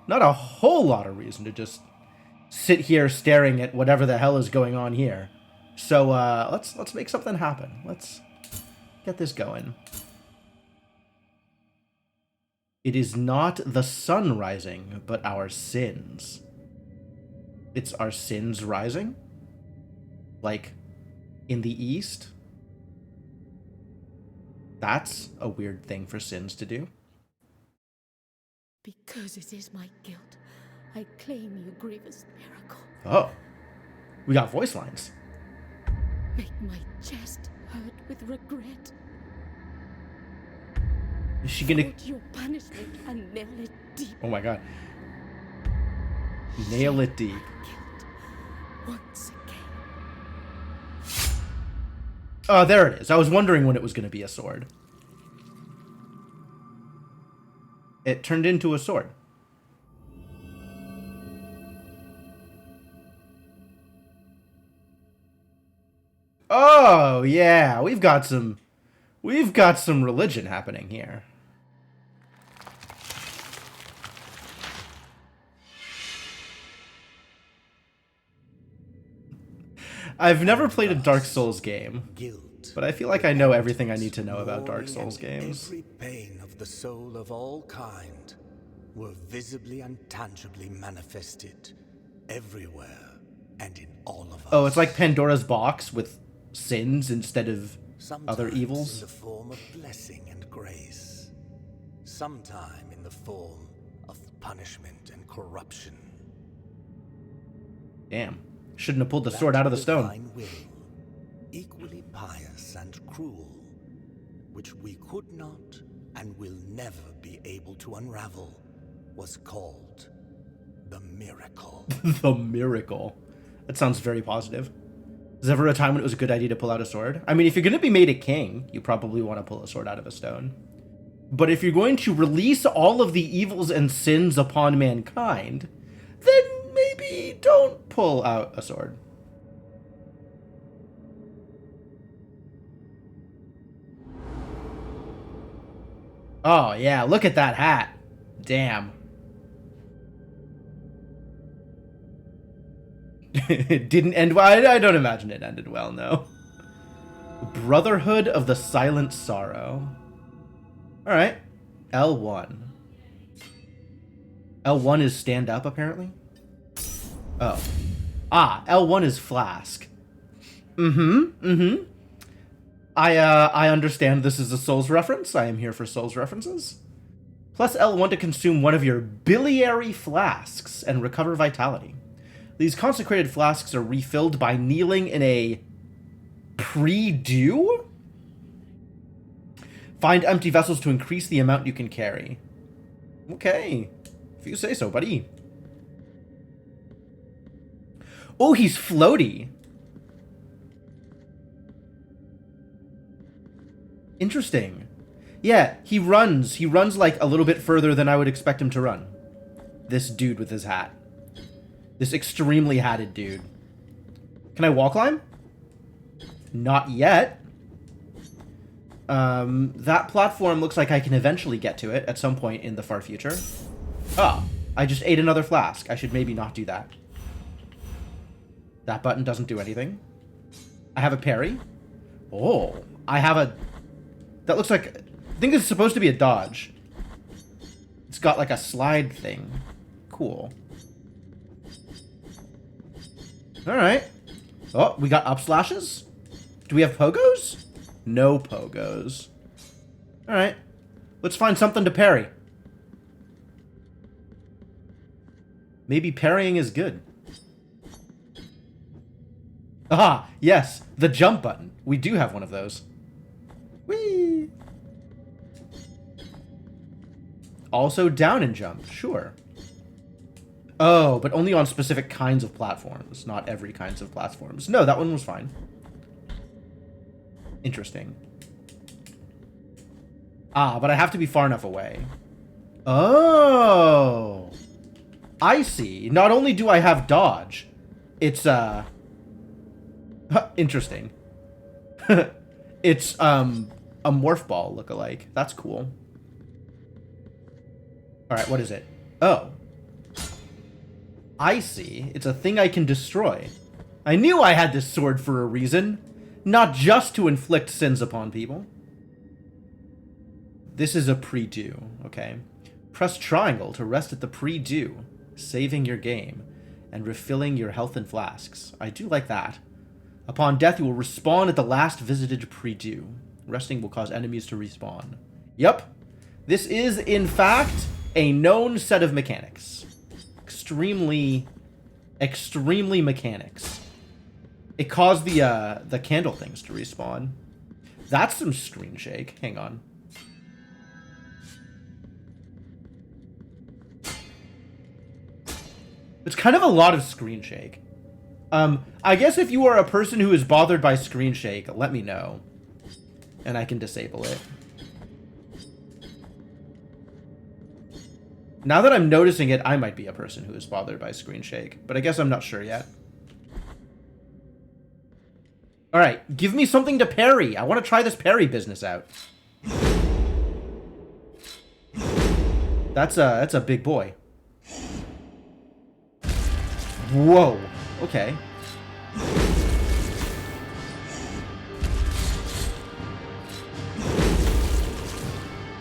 Not a whole lot of reason to just sit here staring at whatever the hell is going on here. So let's make something happen. Let's get this going. It is not the sun rising, but our sins. It's our sins rising? Like, in the east? That's a weird thing for sins to do. Because it is my guilt, I claim you, grievous miracle. Oh. We got voice lines. Make my chest hurt with regret. Is she gonna... Put your punishment and nail it deep. Oh my god. Nail it deep. Guilt once again. Oh, there it is. I was wondering when it was going to be a sword. It turned into a sword. Oh, yeah. We've got some religion happening here. I've never played a Dark Souls game, but I feel like I know everything I need to know about Dark Souls games. Every pain of the soul of all kind were visibly and tangibly manifested everywhere and in all of us. Oh, it's like Pandora's box with sins instead of other Sometimes evils. in the form of blessing and grace, sometime in the form of punishment and corruption. Damn. Shouldn't have pulled the sword out of the stone. Divine will, equally pious and cruel, which we could not and will never be able to unravel, was called the miracle. The miracle. That sounds very positive. Is there ever a time when it was a good idea to pull out a sword? I mean, if you're going to be made a king, you probably want to pull a sword out of a stone. But if you're going to release all of the evils and sins upon mankind, then maybe don't pull out a sword. Oh, yeah, look at that hat. Damn. It didn't end well. I don't imagine it ended well, no. Brotherhood of the Silent Sorrow. Alright. L1. L1 is stand up, apparently? Oh. Ah, L1 is flask. I understand this is a Souls reference. I am here for Souls references. Plus L1 to consume one of your biliary flasks and recover vitality. These consecrated flasks are refilled by kneeling in a pre-dew? Find empty vessels to increase the amount you can carry. Okay. If you say so, buddy. Oh, he's floaty. Interesting. Yeah, he runs. He runs like a little bit further than I would expect him to run. This dude with his hat. This extremely hatted dude. Can I wall climb? Not yet. That platform looks like I can eventually get to it at some point in the far future. Ah, I just ate another flask. I should maybe not do that. That button doesn't do anything. I have a parry. Oh, I have a... That looks like... I think it's supposed to be a dodge. It's got like a slide thing. Cool. Alright. Oh, we got up slashes? Do we have pogos? No pogos. Alright. Let's find something to parry. Maybe parrying is good. Aha! Yes! The jump button. We do have one of those. Whee! Also down and jump. Sure. Oh, but only on specific kinds of platforms, not every kinds of platforms. No, that one was fine. Interesting. Ah, but I have to be far enough away. Oh. I see. Not only do I have dodge, it's, interesting. It's, a morph ball lookalike. That's cool. Alright, what is it? Oh. I see. It's a thing I can destroy. I knew I had this sword for a reason. Not just to inflict sins upon people. This is a pre-do, okay? Press triangle to rest at the pre-do, saving your game, and refilling your health and flasks. I do like that. Upon death, you will respawn at the last visited pre-do. Resting will cause enemies to respawn. Yup. This is, in fact, a known set of mechanics. Extremely mechanics. It caused the candle things to respawn. That's some screen shake. Hang on. It's kind of a lot of screen shake. I guess if you are a person who is bothered by screen shake, let me know. And I can disable it. Now that I'm noticing it, I might be a person who is bothered by screen shake. But I guess I'm not sure yet. Alright, give me something to parry. I want to try this parry business out. That's a big boy. Whoa. Okay.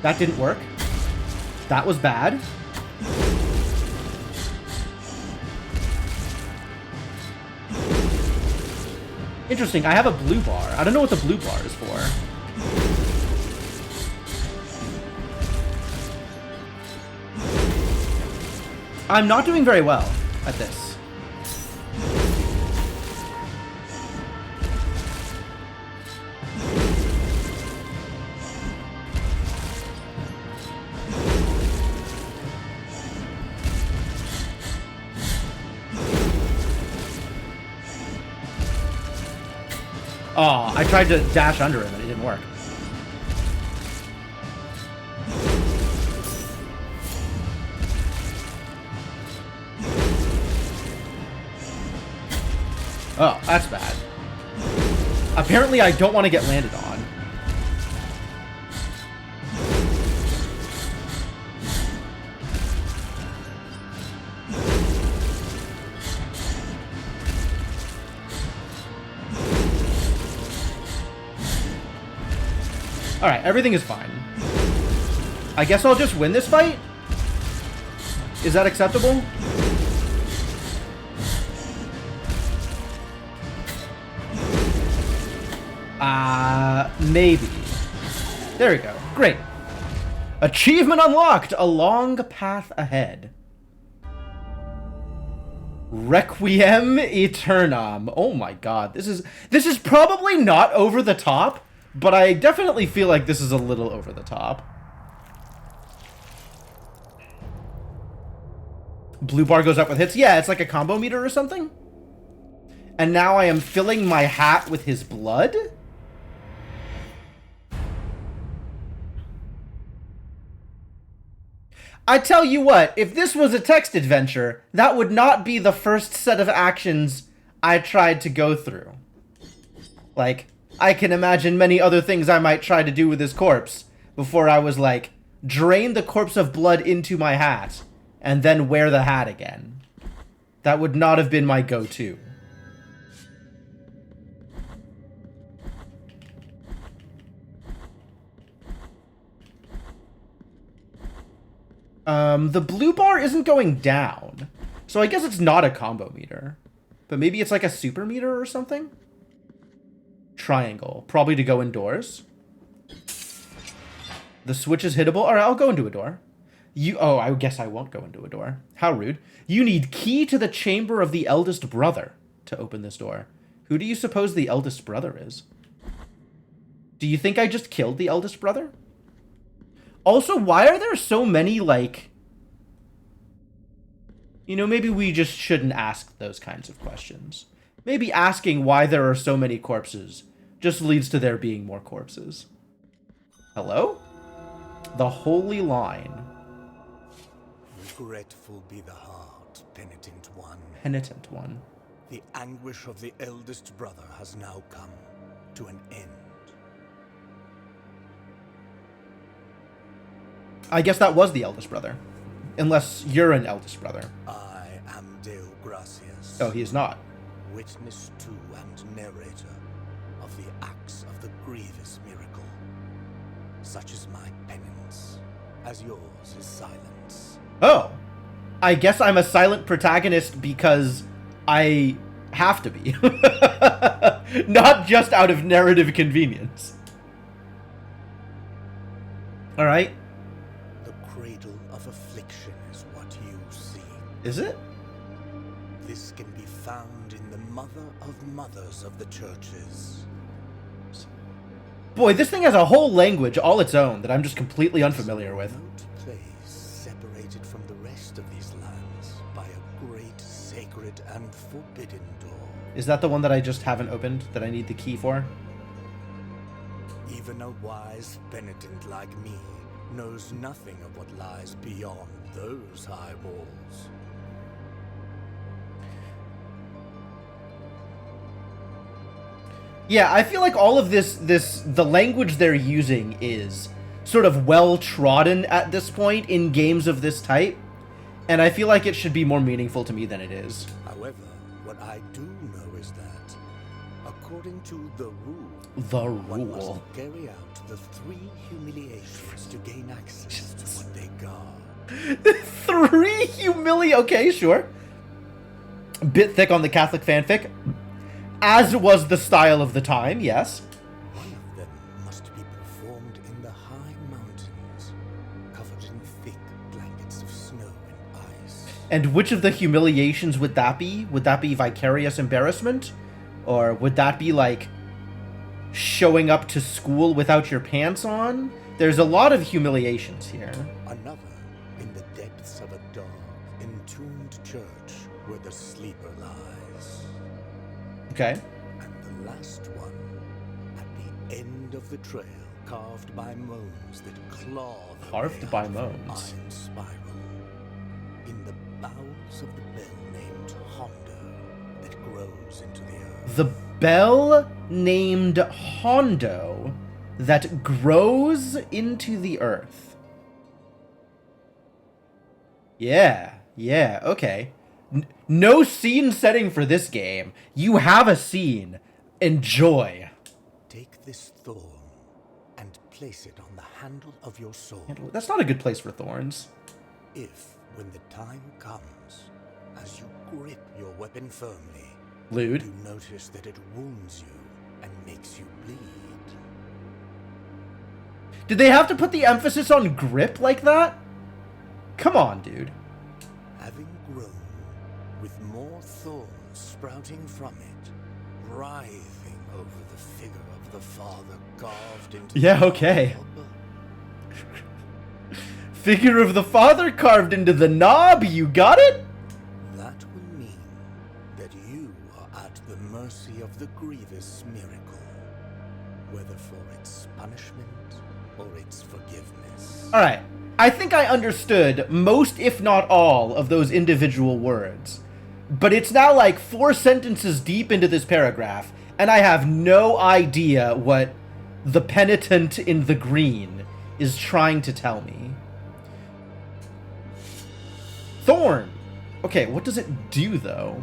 That didn't work. That was bad. Interesting. I have a blue bar. I don't know what the blue bar is for. I'm not doing very well at this. Oh, I tried to dash under him and it didn't work. Oh, that's bad. Apparently I don't want to get landed on. Alright, everything is fine. I guess I'll just win this fight? Is that acceptable? Maybe. There we go. Great. Achievement unlocked! A long path ahead. Requiem Aeternam. Oh my god. This is probably not over the top, but I definitely feel like this is a little over the top. Blue bar goes up with hits. Yeah, it's like a combo meter or something. And now I am filling my hat with his blood? I tell you what, if this was a text adventure, that would not be the first set of actions I tried to go through. Like, I can imagine many other things I might try to do with his corpse before I was like, drain the corpse of blood into my hat and then wear the hat again. That would not have been my go-to. The blue bar isn't going down, so I guess it's not a combo meter. But maybe it's like a super meter or something? Triangle. Probably to go indoors. The switch is hittable. Alright, I'll go into a door. Oh, I guess I won't go into a door. How rude. You need key to the chamber of the eldest brother to open this door. Who do you suppose the eldest brother is? Do you think I just killed the eldest brother? Also, why are there so many, like... You know, maybe we just shouldn't ask those kinds of questions. Maybe asking why there are so many corpses just leads to there being more corpses. Hello? The Holy Line. Regretful be the heart, penitent one. Penitent one. The anguish of the eldest brother has now come to an end. I guess that was the eldest brother. Unless you're an eldest brother. I am Dale Oh, he is not. Witness to and narrator of the acts of the grievous miracle. Such is my penance, as yours is silence. Oh. I guess I'm a silent protagonist because I have to be. Not just out of narrative convenience. Alright. The cradle of affliction is what you see. Is it? This can be found in the mother of mothers of the churches. Boy, this thing has a whole language all its own that I'm just completely unfamiliar with. Remote place separated from the rest of these lands by a great sacred and forbidden door. Is that the one that I just haven't opened that I need the key for? Even a wise penitent like me knows nothing of what lies beyond those high walls. Yeah, I feel like all of the language they're using is sort of well-trodden at this point in games of this type, and I feel like it should be more meaningful to me than it is. However, what I do know is that, according to the rule, one rule. must carry out the 3 humiliations to gain access to what they guard. 3 okay, sure. A bit thick on the Catholic fanfic. As was the style of the time, yes. One of them must be performed in the high mountains, covered in thick blankets of snow and ice. And which of the humiliations would that be? Would that be vicarious embarrassment? Or would that be like showing up to school without your pants on? There's a lot of humiliations here. Another in the depths of a dark, entombed church where the sleeper lies. Okay. And the last one, at the end of the trail, carved by moans that claw their Carved way by out of an moans. iron spiral. In the bowels of the bell named Hondo that grows into the earth. The bell named Hondo that grows into the earth. Yeah, okay. No scene setting for this game. You have a scene. Enjoy. Take this thorn and place it on the handle of your sword. That's not a good place for thorns. If, when the time comes, as you grip your weapon firmly, Lewd. you notice that it wounds you and makes you bleed. Did they have to put the emphasis on grip like that? Come on, dude. Having grown, with more thorns sprouting from it, writhing over the figure of the Father carved into Yeah, the okay. knob, Figure of the Father carved into the knob, you got it? that will mean that you are at the mercy of the grievous miracle, whether for its punishment or its forgiveness. Alright, I think I understood most, if not all, of those individual words. But it's now like 4 sentences deep into this paragraph, and I have no idea what the penitent in the green is trying to tell me. Thorn! Okay, what does it do, though?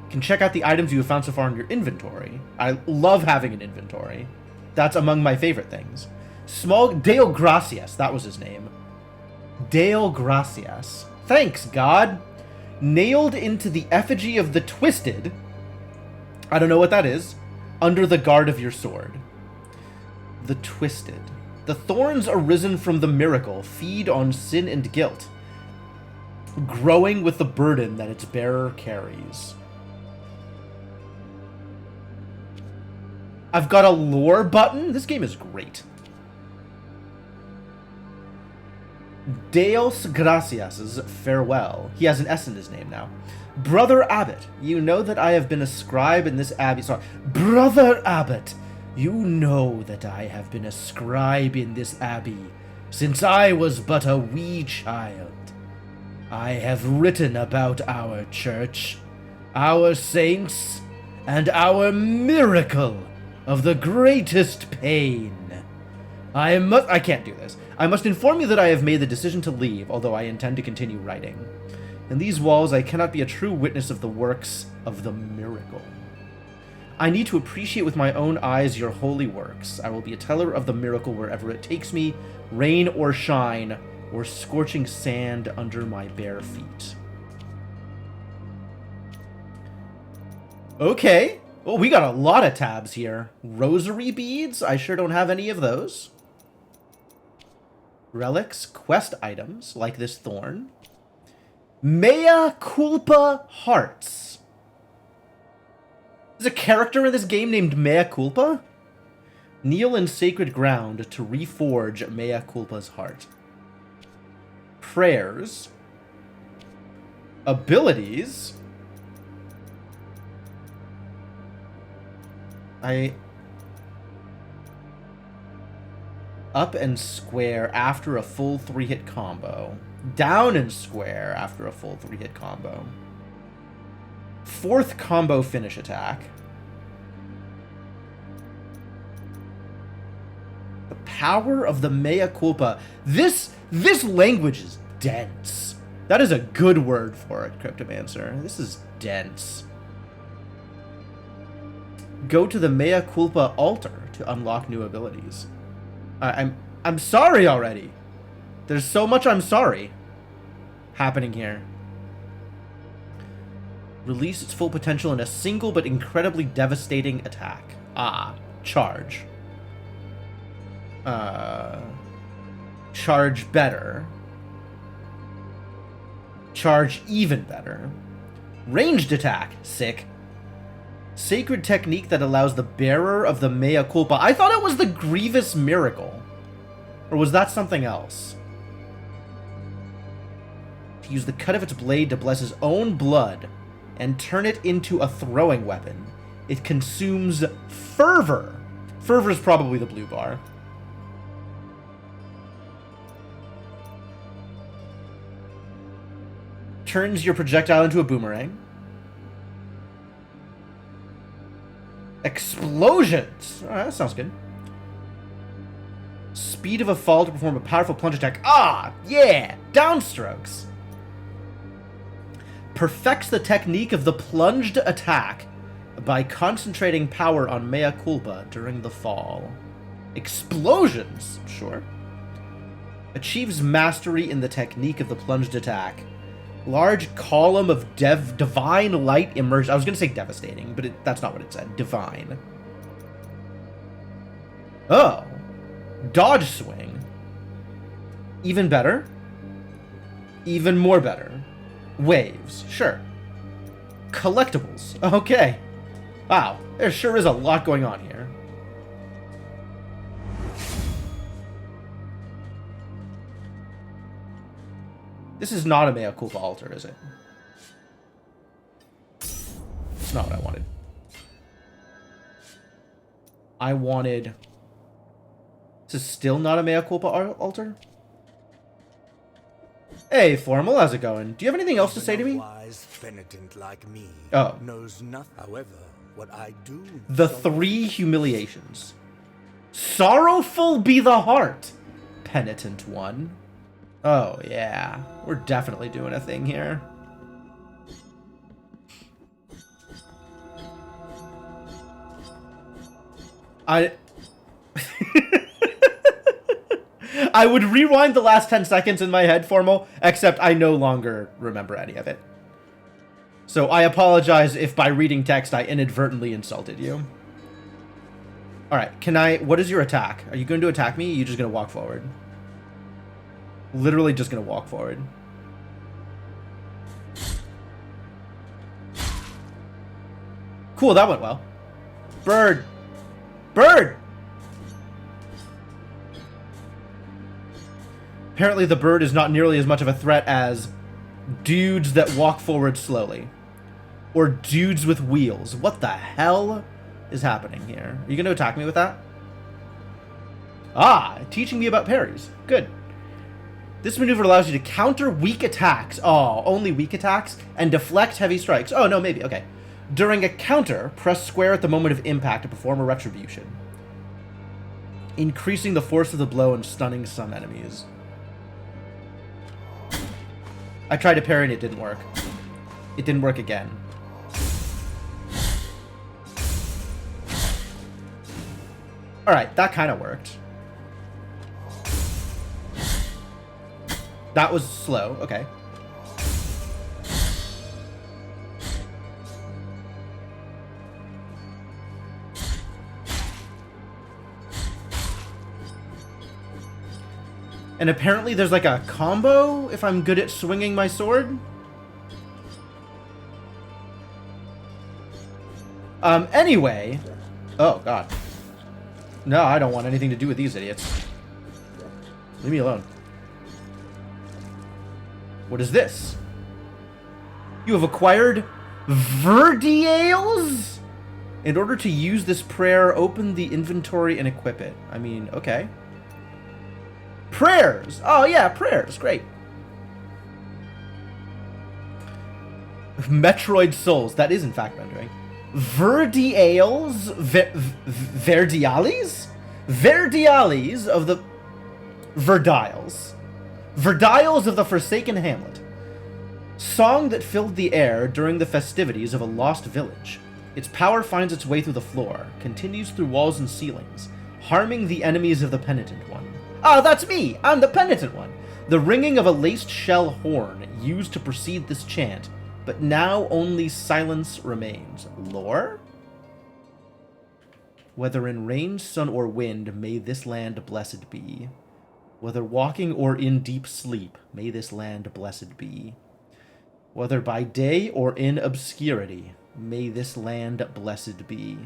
You can check out the items you have found so far in your inventory. I love having an inventory. That's among my favorite things. Small... Dale Gracias, that was his name. Dale Gracias. Thanks, God. Nailed into the effigy of the Twisted... I don't know what that is. Under the guard of your sword. The Twisted. The thorns arisen from the miracle feed on sin and guilt, growing with the burden that its bearer carries. I've got a lore button? This game is great. Deos Gracias' farewell. He has an S in his name now. Brother Abbot, you know that I have been a scribe in this abbey. Sorry. Brother Abbot, you know that I have been a scribe in this abbey since I was but a wee child. I have written about our church, our saints, and our miracle of the greatest pain. I can't do this. I must inform you that I have made the decision to leave, although I intend to continue writing. In these walls, I cannot be a true witness of the works of the miracle. I need to appreciate with my own eyes your holy works. I will be a teller of the miracle wherever it takes me, rain or shine, or scorching sand under my bare feet. Okay. Oh, we got a lot of tabs here. Rosary beads? I sure don't have any of those. Relics, quest items, like this thorn. Mea culpa hearts. There's a character in this game named Mea culpa? Kneel in sacred ground to reforge Mea culpa's heart. Prayers. Abilities. Up and square after a full 3-hit combo. Down and square after a full 3-hit combo. 4th combo finish attack. The power of the mea culpa. This language is dense. That is a good word for it, Cryptomancer. This is dense. Go to the mea culpa altar to unlock new abilities. I'm sorry already. There's so much I'm sorry happening here. Release its full potential in a single but incredibly devastating attack. Charge. Charge better. Charge even better. Ranged attack. Sick. Sacred technique that allows the bearer of the mea culpa. I thought it was the grievous miracle. Or was that something else? To use the cut of its blade to bless his own blood and turn it into a throwing weapon. It consumes fervor. Fervor is probably the blue bar. Turns your projectile into a boomerang. Explosions! Alright, that sounds good. Speed of a fall to perform a powerful plunge attack. Yeah! Downstrokes! Perfects the technique of the plunged attack by concentrating power on mea culpa during the fall. Explosions! Sure. Achieves mastery in the technique of the plunged attack. Large column of divine light emerges. I was going to say devastating, but that's not what it said. Divine. Oh. Dodge swing. Even better. Even more better. Waves. Sure. Collectibles. Okay. Wow. There sure is a lot going on here. This is not a mea culpa altar, is it? It's not what I wanted. I wanted... This is still not a mea culpa altar? Hey, Formal, how's it going? Do you have anything else to say to me? Wise penitent like me Oh. knows nothing. However, what I do... The 3 humiliations. Sorrowful be the heart, penitent one. Oh, yeah. We're definitely doing a thing here. I would rewind the last 10 seconds in my head, Formal, except I no longer remember any of it. So I apologize if by reading text I inadvertently insulted you. Alright, what is your attack? Are you going to attack me, or are you just going to walk forward? Literally just gonna walk forward. Cool, that went well. Bird! Bird! Apparently the bird is not nearly as much of a threat as dudes that walk forward slowly. Or dudes with wheels. What the hell is happening here? Are you gonna attack me with that? Teaching me about parries. Good. This maneuver allows you to counter weak attacks. Only weak attacks? And deflect heavy strikes. Oh, no, maybe. Okay. During a counter, press square at the moment of impact to perform a retribution. Increasing the force of the blow and stunning some enemies. I tried to parry and it didn't work. It didn't work again. Alright, that kind of worked. That was slow, okay. And apparently there's like a combo if I'm good at swinging my sword. Anyway. Oh, God. No, I don't want anything to do with these idiots. Leave me alone. What is this? You have acquired Verdiales? In order to use this prayer, open the inventory and equip it. I mean, okay. Prayers! Oh, yeah, prayers. Great. Metroid Souls. That is, in fact, what I'm doing. Verdiales? Verdiales? Verdiales of the... Verdiles. Verdiles of the Forsaken Hamlet. Song that filled the air during the festivities of a lost village. Its power finds its way through the floor, continues through walls and ceilings, harming the enemies of the penitent one. Ah, that's me! I'm the penitent one! The ringing of a laced shell horn used to precede this chant, but now only silence remains. Lore? Whether in rain, sun, or wind, may this land blessed be. Whether walking or in deep sleep, may this land blessed be. Whether by day or in obscurity, may this land blessed be.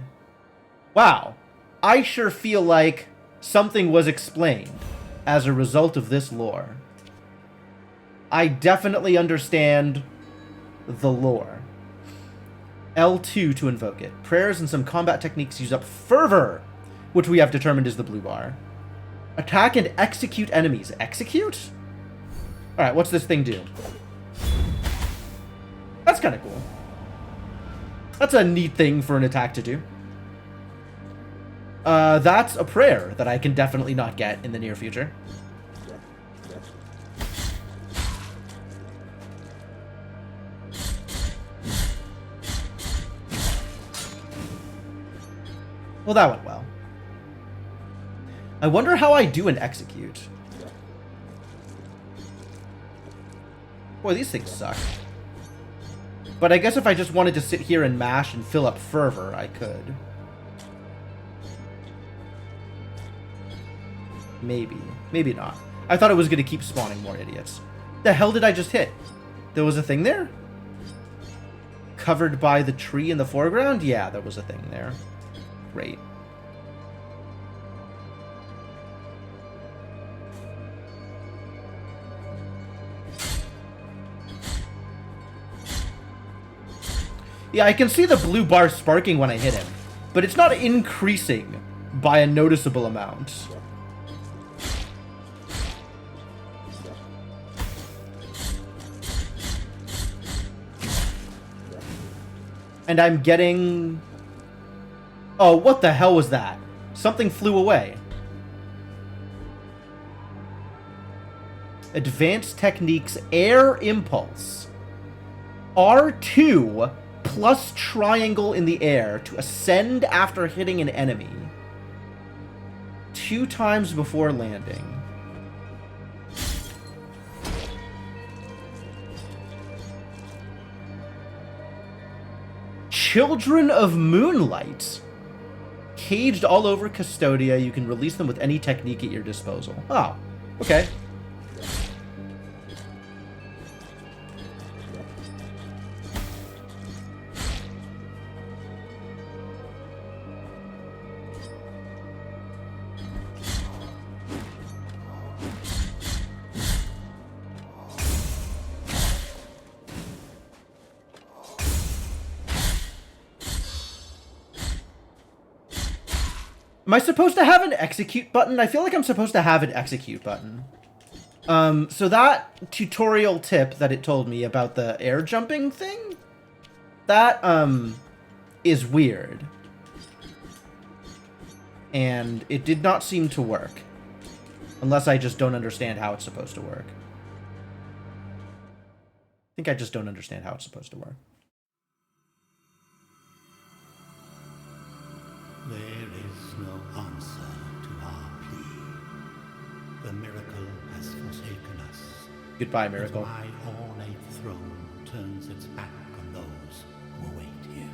Wow. I sure feel like something was explained as a result of this lore. I definitely understand the lore. L2 to invoke it. Prayers and some combat techniques use up fervor, which we have determined is the blue bar. Attack and execute enemies. Execute? Alright, what's this thing do? That's kind of cool. That's a neat thing for an attack to do. That's a prayer that I can definitely not get in the near future. Well, that went well. I wonder how I do an execute. Boy, these things suck. But I guess if I just wanted to sit here and mash and fill up fervor, I could. Maybe. Maybe not. I thought it was going to keep spawning more idiots. The hell did I just hit? There was a thing there? Covered by the tree in the foreground? Yeah, there was a thing there. Great. Yeah, I can see the blue bar sparking when I hit him, but it's not increasing by a noticeable amount. And I'm getting... Oh, what the hell was that? Something flew away. Advanced Techniques Air Impulse. R2 plus triangle in the air to ascend after hitting an enemy. 2 times before landing. Children of Moonlight. Caged all over Custodia, you can release them with any technique at your disposal. Oh, okay. Am I supposed to have an execute button? I feel like I'm supposed to have an execute button. So that tutorial tip that it told me about the air jumping thing, that, is weird. And it did not seem to work. Unless I just don't understand how it's supposed to work. think I just don't understand how it's supposed to work. There is no answer to our plea. The miracle has forsaken us. Goodbye, miracle. That's why ornate throne turns its back on those who await here.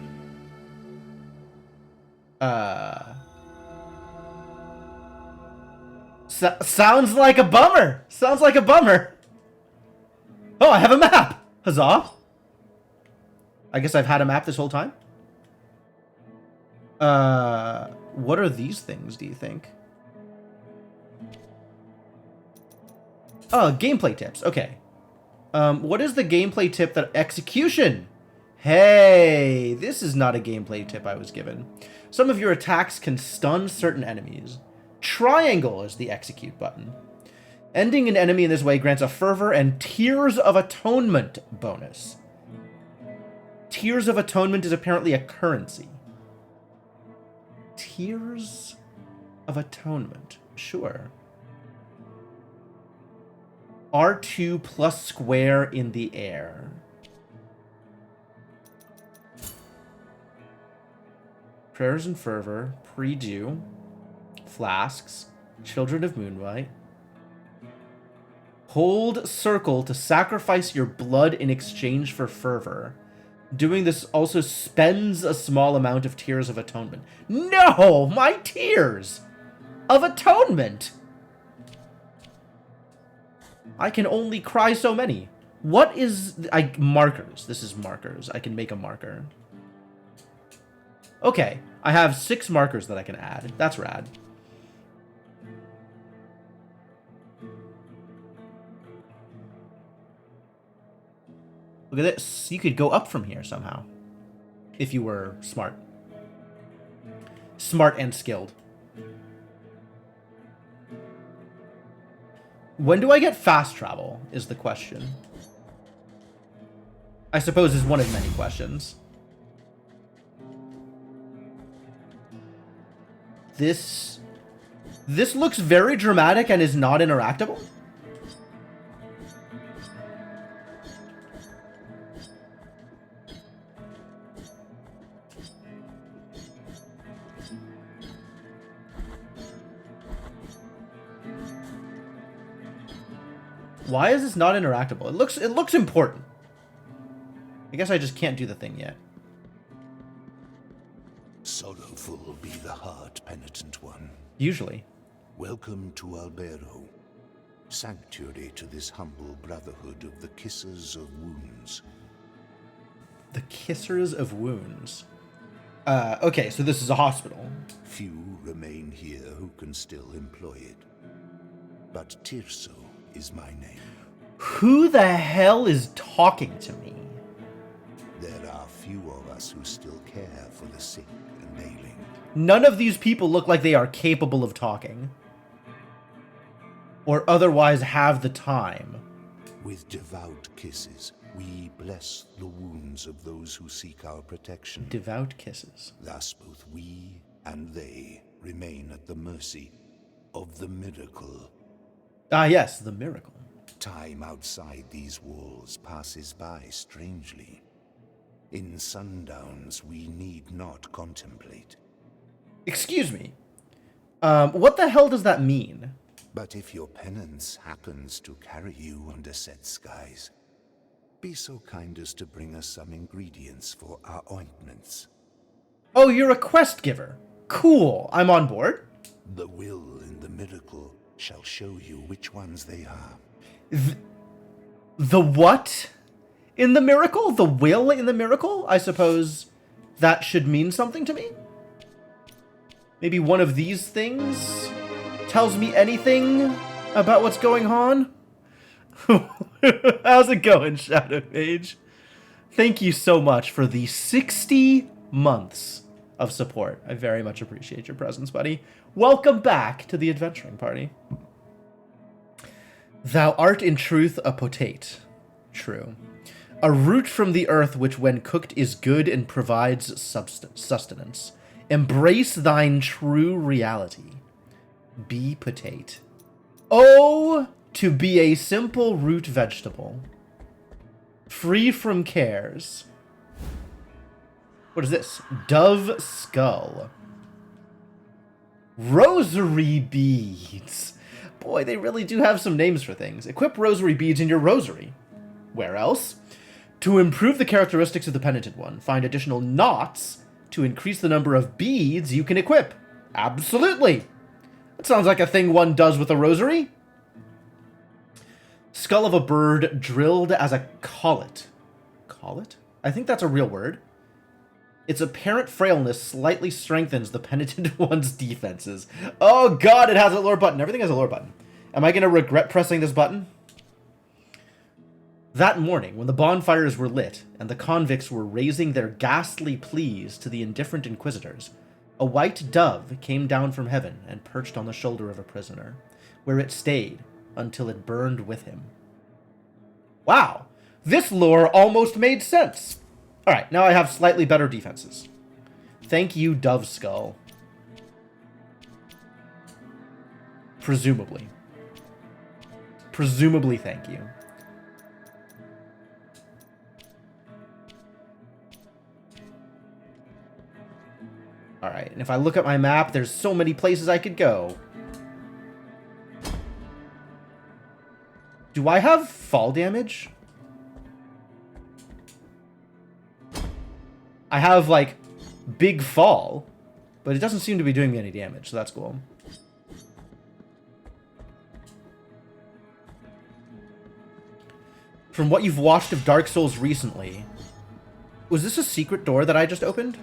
Sounds like a bummer. Sounds like a bummer. Oh, I have a map. Huzzah. I guess I've had a map this whole time. What are these things, do you think? Oh, gameplay tips. Okay. What is the gameplay tip that... Execution! Hey, this is not a gameplay tip I was given. Some of your attacks can stun certain enemies. Triangle is the execute button. Ending an enemy in this way grants a Fervor and Tears of Atonement bonus. Tears of Atonement is apparently a currency. Tears of Atonement. Sure. R2 plus square in the air. Prayers and Fervor. Pre-dew. Flasks. Children of Moonlight. Hold circle to sacrifice your blood in exchange for fervor. Doing this also spends a small amount of Tears of Atonement. No! My Tears of Atonement! I can only cry so many. What is... markers. This is markers. I can make a marker. Okay. I have 6 markers that I can add. That's rad. Look at this. You could go up from here somehow. If you were smart. Smart and skilled. When do I get fast travel, is the question. I suppose is one of many questions. This looks very dramatic and is not interactable. Why is this not interactable? It looks important. I guess I just can't do the thing yet. Sorrowful be the heart, penitent one. Usually. Welcome to Albero, sanctuary to this humble brotherhood of the Kissers of Wounds. The Kissers of Wounds. Okay, so this is a hospital. Few remain here who can still employ it. But Tirso is my name. Who the hell is talking to me? There are few of us who still care for the sick and ailing. None of these people look like they are capable of talking. Or otherwise have the time. With devout kisses, we bless the wounds of those who seek our protection. Devout kisses. Thus both we and they remain at the mercy of the miracle. Ah, yes, the miracle. Time outside these walls passes by strangely. In sundowns, we need not contemplate. Excuse me. What the hell does that mean? But if your penance happens to carry you under set skies, be so kind as to bring us some ingredients for our ointments. Oh, you're a quest giver. Cool, I'm on board. The will in the miracle shall show you which ones they are. The what in the miracle? The will in the miracle? I suppose that should mean something to me? Maybe one of these things tells me anything about what's going on? How's it going, Shadow Mage? Thank you so much for the 60 months of support. I very much appreciate your presence, buddy. Welcome back to the adventuring party. Thou art in truth a potate. True. A root from the earth which when cooked is good and provides sustenance. Embrace thine true reality. Be potate. Oh, to be a simple root vegetable. Free from cares. What is this? Dove skull. Rosary beads. Boy, they really do have some names for things. Equip rosary beads in your rosary. Where else? To improve the characteristics of the penitent one, find additional knots to increase the number of beads you can equip. Absolutely. That sounds like a thing one does with a rosary. Skull of a bird drilled as a collet. Collet? I think that's a real word. Its apparent frailness slightly strengthens the penitent one's defenses. Oh god, it has a lore button. Everything has a lore button. Am I going to regret pressing this button? That morning, when the bonfires were lit and the convicts were raising their ghastly pleas to the indifferent inquisitors, a white dove came down from heaven and perched on the shoulder of a prisoner, where it stayed until it burned with him. Wow, this lore almost made sense. Alright, now I have slightly better defenses. Thank you, Dove Skull. Presumably. Presumably, thank you. Alright, and if I look at my map, there's so many places I could go. Do I have fall damage? I have, like, big fall, but it doesn't seem to be doing me any damage, so that's cool. From what you've watched of Dark Souls recently, was this a secret door that I just opened?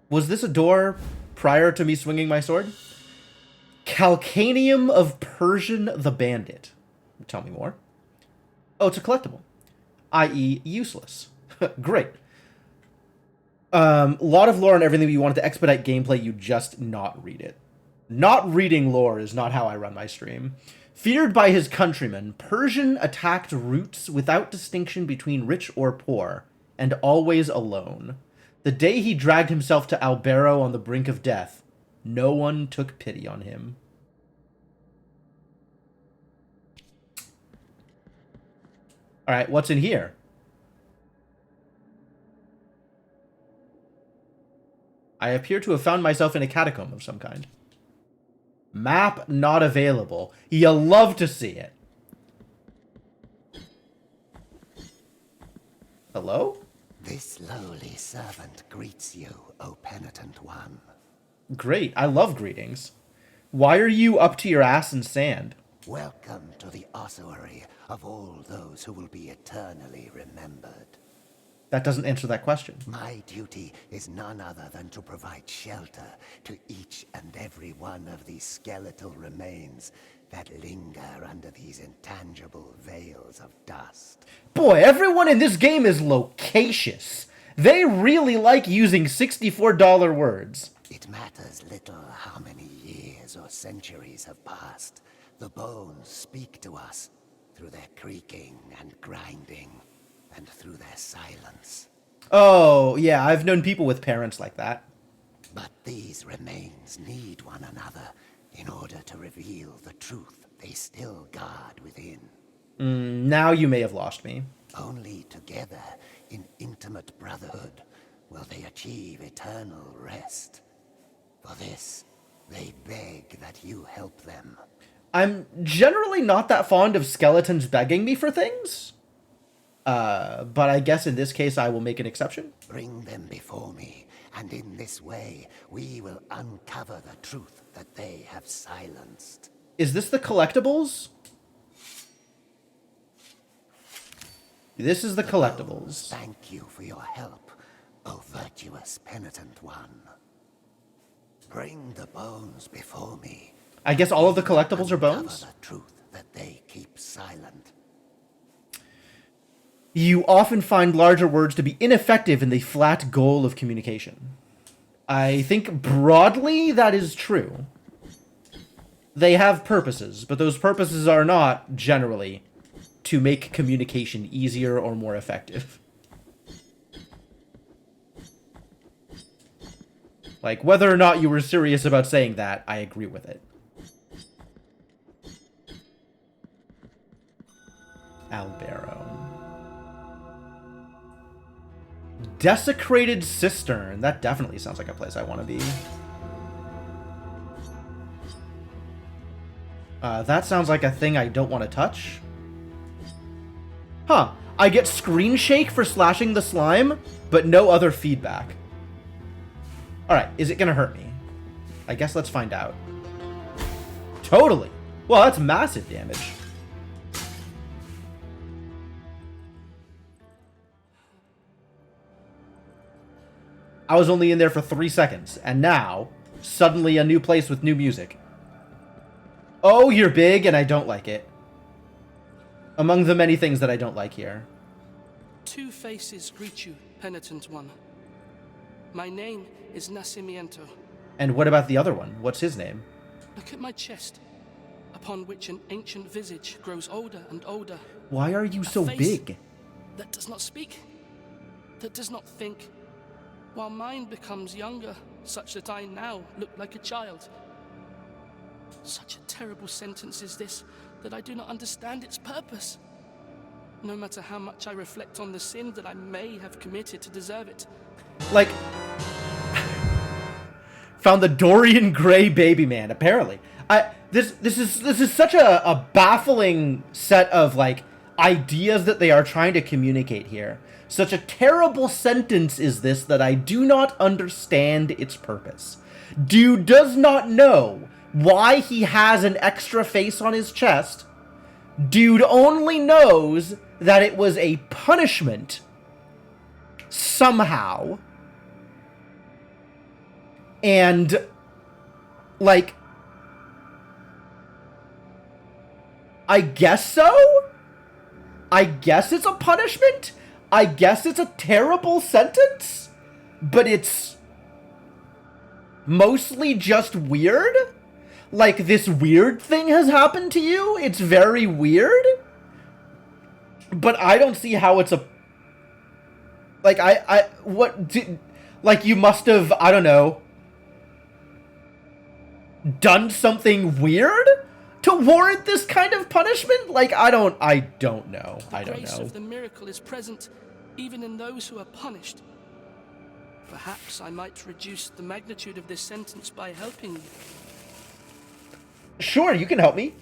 Was this a door prior to me swinging my sword? Calcanium of Persian the Bandit. Tell me more. Oh, it's a collectible. I.e. useless. Great. Lot of lore and everything, but you wanted to expedite gameplay, you just not read it. Not reading lore is not how I run my stream. Feared by his countrymen, Persian attacked roots without distinction between rich or poor, and always alone. The day he dragged himself to Albero on the brink of death, no one took pity on him. Alright, what's in here? I appear to have found myself in a catacomb of some kind. Map not available. You'll love to see it. Hello? This lowly servant greets you, O penitent one. Great, I love greetings. Why are you up to your ass in sand? Welcome to the ossuary of all those who will be eternally remembered. That doesn't answer that question. My duty is none other than to provide shelter to each and every one of these skeletal remains that linger under these intangible veils of dust. Boy, everyone in this game is loquacious. They really like using $64 words. It matters little how many years or centuries have passed. The bones speak to us through their creaking and grinding, and through their silence. Oh, yeah, I've known people with parents like that. But these remains need one another in order to reveal the truth they still guard within. Now you may have lost me. Only together, in intimate brotherhood, will they achieve eternal rest. For this, they beg that you help them. I'm generally not that fond of skeletons begging me for things. But I guess in this case I will make an exception. Bring them before me, and in this way, we will uncover the truth that they have silenced. Is this the collectibles? This is the collectibles. Thank you for your help, O virtuous penitent one. Bring the bones before me. I guess all of the collectibles are bones? Uncover the truth that they keep silent. You often find larger words to be ineffective in the flat goal of communication. I think broadly that is true. They have purposes, but those purposes are not, generally, to make communication easier or more effective. Like, whether or not you were serious about saying that, I agree with it. Albero. Desecrated Cistern. That definitely sounds like a place I want to be. That sounds like a thing I don't want to touch. Huh. I get screen shake for slashing the slime, but no other feedback. Alright, is it gonna hurt me? I guess let's find out. Totally. Well, that's massive damage. I was only in there for 3 seconds, and now, suddenly a new place with new music. Oh, you're big, and I don't like it. Among the many things that I don't like here. Two faces greet you, penitent one. My name is Nacimiento. And what about the other one? What's his name? Look at my chest, upon which an ancient visage grows older and older. Why are you so big? That does not speak, that does not think, while mine becomes younger, such that I now look like a child. Such a terrible sentence is this, that I do not understand its purpose. No matter how much I reflect on the sin that I may have committed to deserve it. Like, found the Dorian Gray baby man, apparently. This is such a baffling set of, like, ideas that they are trying to communicate here. Such a terrible sentence is this that I do not understand its purpose. Dude does not know why he has an extra face on his chest. Dude only knows that it was a punishment somehow. And, like, I guess so? I guess it's a punishment? I guess it's a terrible sentence? But it's mostly just weird? Like, this weird thing has happened to you? It's very weird? But I don't see how it's a... Like, like, you must have, I don't know, done something weird to warrant this kind of punishment? Like, I don't know. I don't know. The grace of the miracle is present even in those who are punished. Perhaps I might reduce the magnitude of this sentence by helping you. Sure, you can help me.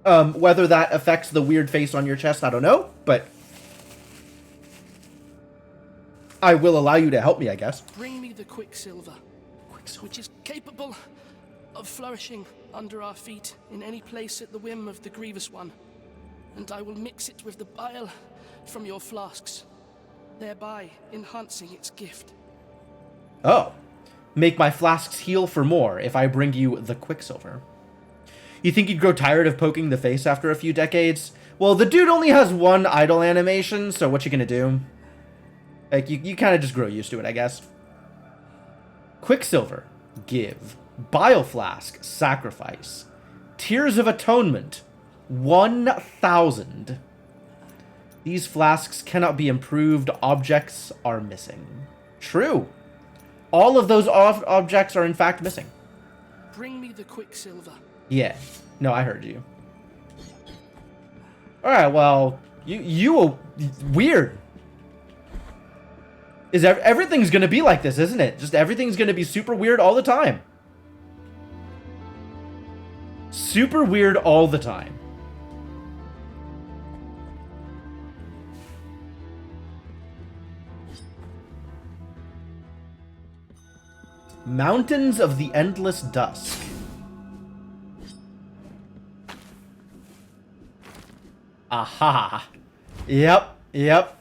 Whether that affects the weird face on your chest, I don't know, but I will allow you to help me, I guess. Bring me the Quicksilver, which is capable of flourishing under our feet in any place at the whim of the Grievous One, and I will mix it with the bile from your flasks, thereby enhancing its gift. Oh. Make my flasks heal for more if I bring you the Quicksilver. You think you'd grow tired of poking the face after a few decades? Well, the dude only has one idle animation, so what you gonna do? Like, you kind of just grow used to it, I guess. Quicksilver, give. Bile Flask, sacrifice. Tears of Atonement, 1,000. These flasks cannot be improved. Objects are missing. True. All of those objects are in fact missing. Bring me the Quicksilver. Yeah. No, I heard you. Alright, well, you weird. Everything's gonna be like this, isn't it? Just everything's gonna be super weird all the time. Super weird all the time. Mountains of the Endless Dusk. Aha. Yep, yep.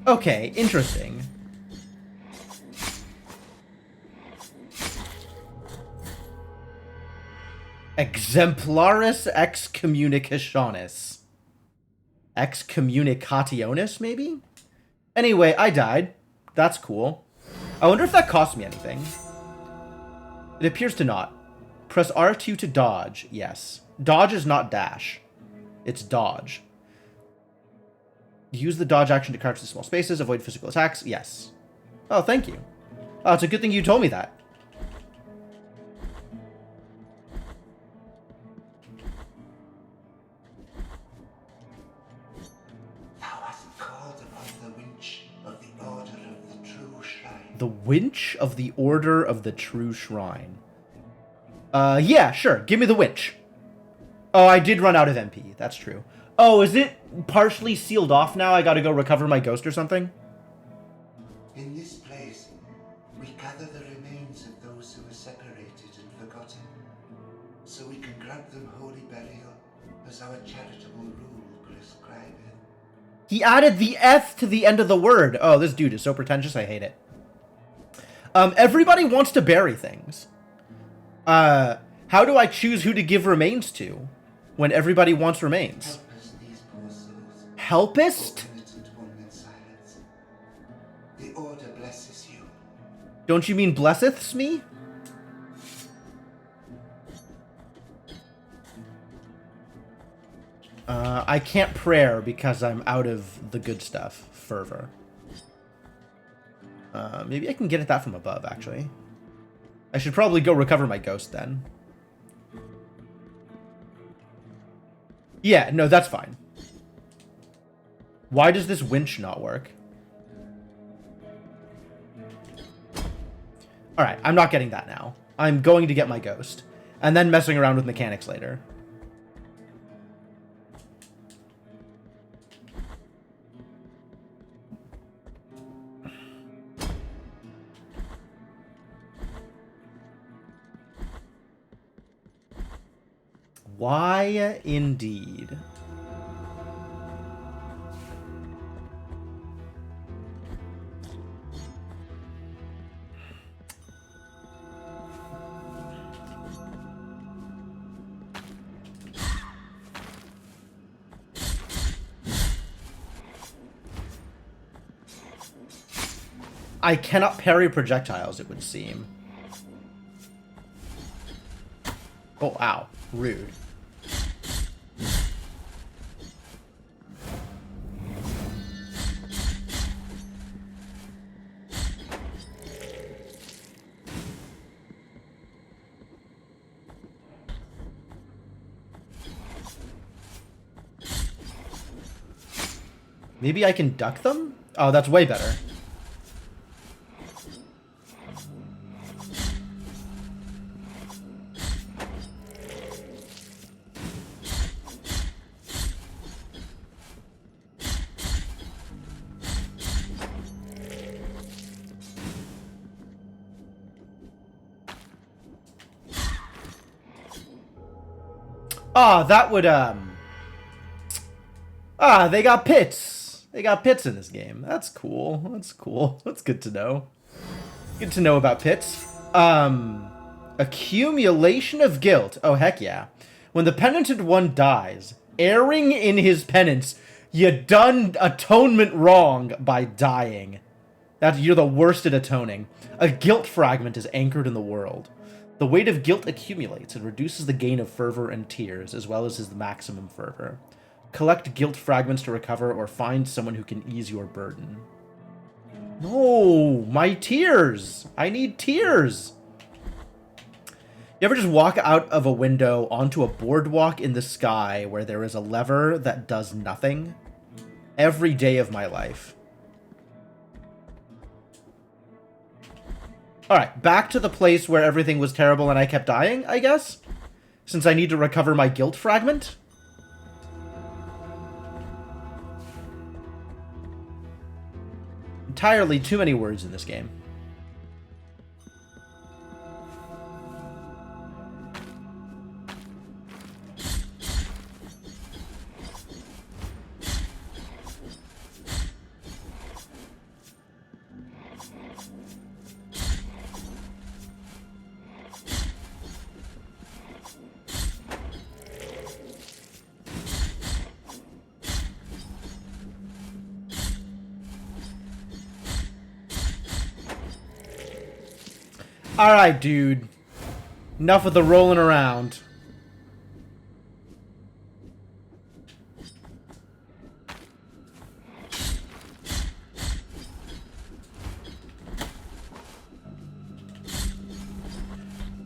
Okay, interesting. Exemplaris excommunicationis. Excommunicationis, maybe? Anyway, I died. That's cool. I wonder if that cost me anything. It appears to not. Press R2 to dodge. Yes. Dodge is not dash. It's dodge. Use the dodge action to crouch to small spaces, avoid physical attacks. Yes. Oh, thank you. Oh, it's a good thing you told me that. Thou hast called upon the winch of the Order of the True Shrine. The winch of the Order of the True Shrine. Yeah, sure. Give me the winch. Oh, I did run out of MP. That's true. Oh, is it partially sealed off now? I gotta go recover my ghost or something? In this place, we gather the remains of those who were separated and forgotten, so we can grant them holy burial as our charitable rule prescribeth. He added the F to the end of the word. Oh, this dude is so pretentious. I hate it. Everybody wants to bury things. How do I choose who to give remains to when everybody wants remains? Help us, these poor souls. Helpist? O penitent one in silence. The Order blesses you. Don't you mean blesseths me? I can't prayer because I'm out of the good stuff. Fervor. Maybe I can get at that from above, actually. I should probably go recover my ghost then. Yeah, no, that's fine. Why does this winch not work? Alright, I'm not getting that now. I'm going to get my ghost. And then messing around with mechanics later. Why indeed? I cannot parry projectiles, it would seem. Oh, ow. Rude. Maybe I can duck them? Oh, that's way better. Ah, that would, Ah, they got pits. They got pits in this game. That's cool. That's cool. That's good to know. Good to know about pits. Accumulation of guilt. Oh, heck yeah. When the penitent one dies, erring in his penance, you done atonement wrong by dying. You're the worst at atoning. A guilt fragment is anchored in the world. The weight of guilt accumulates and reduces the gain of fervor and tears, as well as his maximum fervor. Collect guilt fragments to recover, or find someone who can ease your burden. No, my tears! I need tears! You ever just walk out of a window onto a boardwalk in the sky where there is a lever that does nothing? Every day of my life. Alright, back to the place where everything was terrible and I kept dying, I guess? Since I need to recover my guilt fragment? Entirely too many words in this game. Alright, dude. Enough with the rolling around.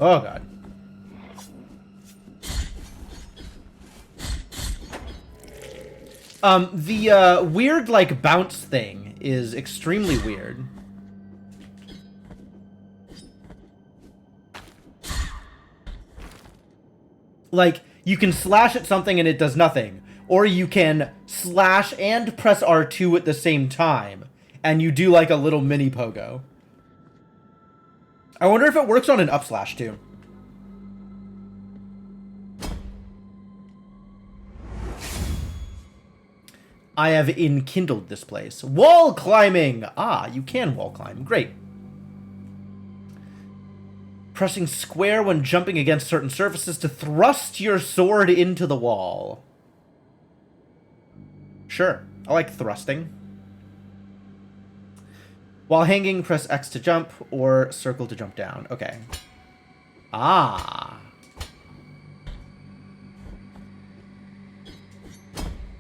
Oh, God. The weird, like, bounce thing is extremely weird. Like, you can slash at something and it does nothing. Or you can slash and press R2 at the same time. And you do, like, a little mini pogo. I wonder if it works on an up slash, too. I have enkindled this place. Wall climbing! Ah, you can wall climb. Great. Pressing square when jumping against certain surfaces to thrust your sword into the wall. Sure, I like thrusting. While hanging, press X to jump or circle to jump down. Okay. Ah.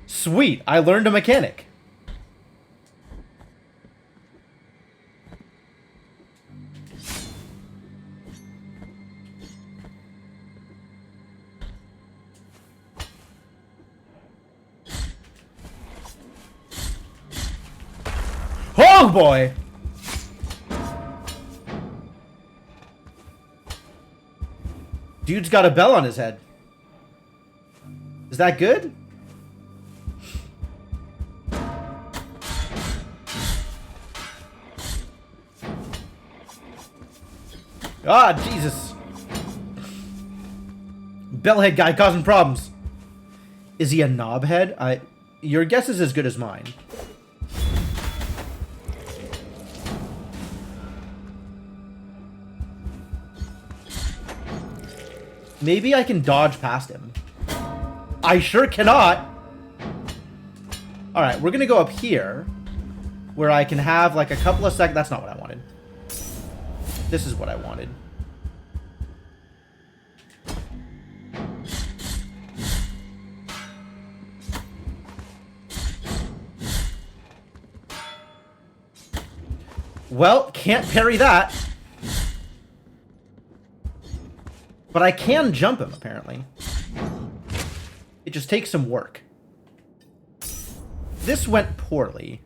Sweet, I learned a mechanic. Oh boy! Dude's got a bell on his head. Is that good? Ah, Jesus. Bellhead guy causing problems. Is he a knobhead? Your guess is as good as mine. Maybe I can dodge past him. I sure cannot. Alright, we're gonna go up here. Where I can have like a couple of seconds. That's not what I wanted. This is what I wanted. Well, can't parry that. But I can jump him, apparently. It just takes some work. This went poorly.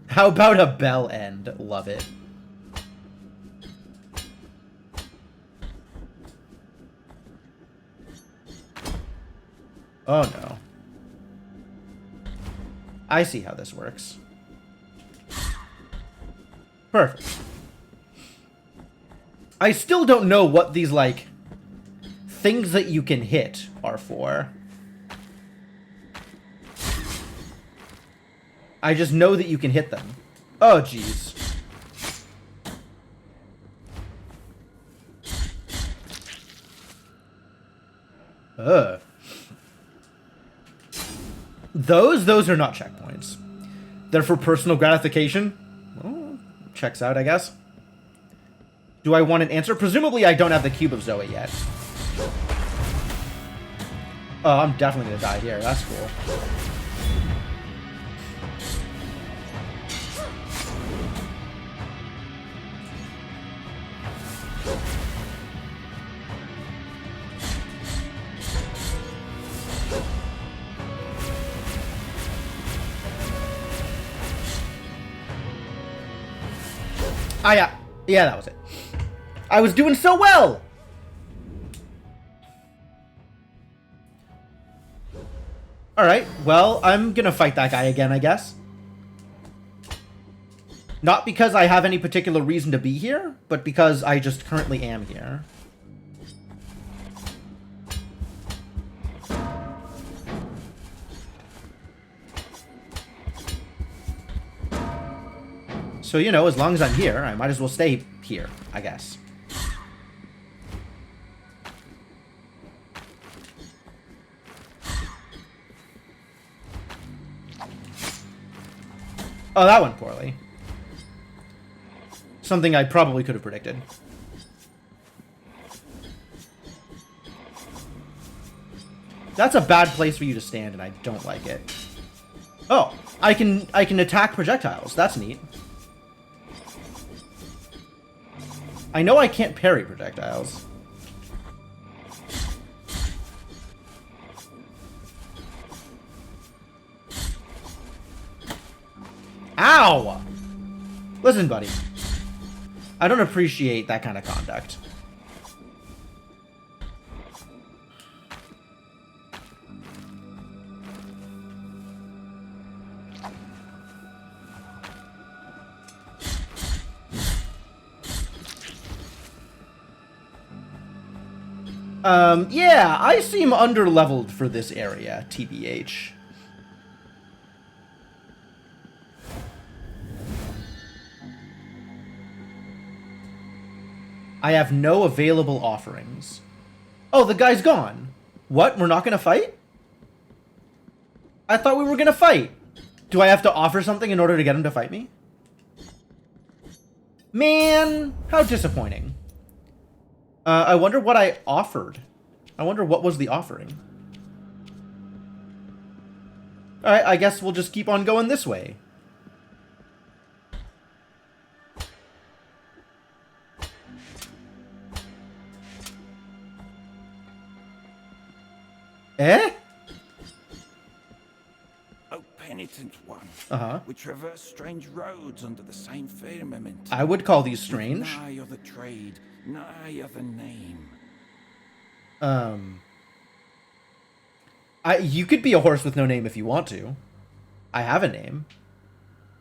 How about a bell end? Love it. Oh no. I see how this works. Perfect. I still don't know what these, like, things that you can hit are for. I just know that you can hit them. Oh, jeez. Ugh. Those are not checkpoints. They're for personal gratification. Well, checks out, I guess. Do I want an answer? Presumably I don't have the Cube of Zoe yet. Oh, I'm definitely gonna die here. That's cool. Ah, yeah. Yeah, that was it. I was doing so well! Alright, well, I'm gonna fight that guy again, I guess. Not because I have any particular reason to be here, but because I just currently am here. So, you know, as long as I'm here, I might as well stay here, I guess. Oh, that went poorly. Something I probably could have predicted. That's a bad place for you to stand, and I don't like it. Oh, I can attack projectiles. That's neat. I know I can't parry projectiles. Ow! Listen, buddy. I don't appreciate that kind of conduct. Yeah, I seem underleveled for this area, TBH. I have no available offerings. Oh, the guy's gone. What? We're not gonna fight? I thought we were gonna fight. Do I have to offer something in order to get him to fight me? Man, how disappointing. I wonder what I offered. I wonder what was the offering. Alright, I guess we'll just keep on going this way. Eh? O penitent one, Uh-huh. we traverse strange roads under the same firmament. I would call these strange. Nigh other trade, nigh other name. You could be a horse with no name if you want to. I have a name.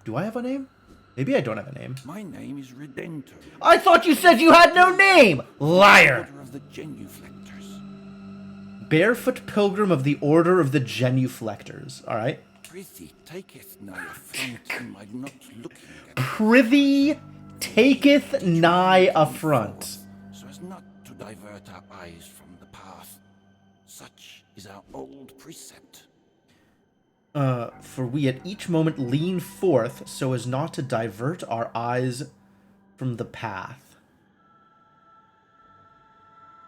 Do I have a name? Maybe I don't have a name. My name is Redento. I thought you said you had no name! Liar! Order of the Genuflectors. Barefoot Pilgrim of the Order of the Genuflectors. Alright. Prithee taketh nigh affront in my not looking at Prithee taketh nigh affront. so as not to divert our eyes from the path. Such is our old precept. For we at each moment lean forth so as not to divert our eyes from the path.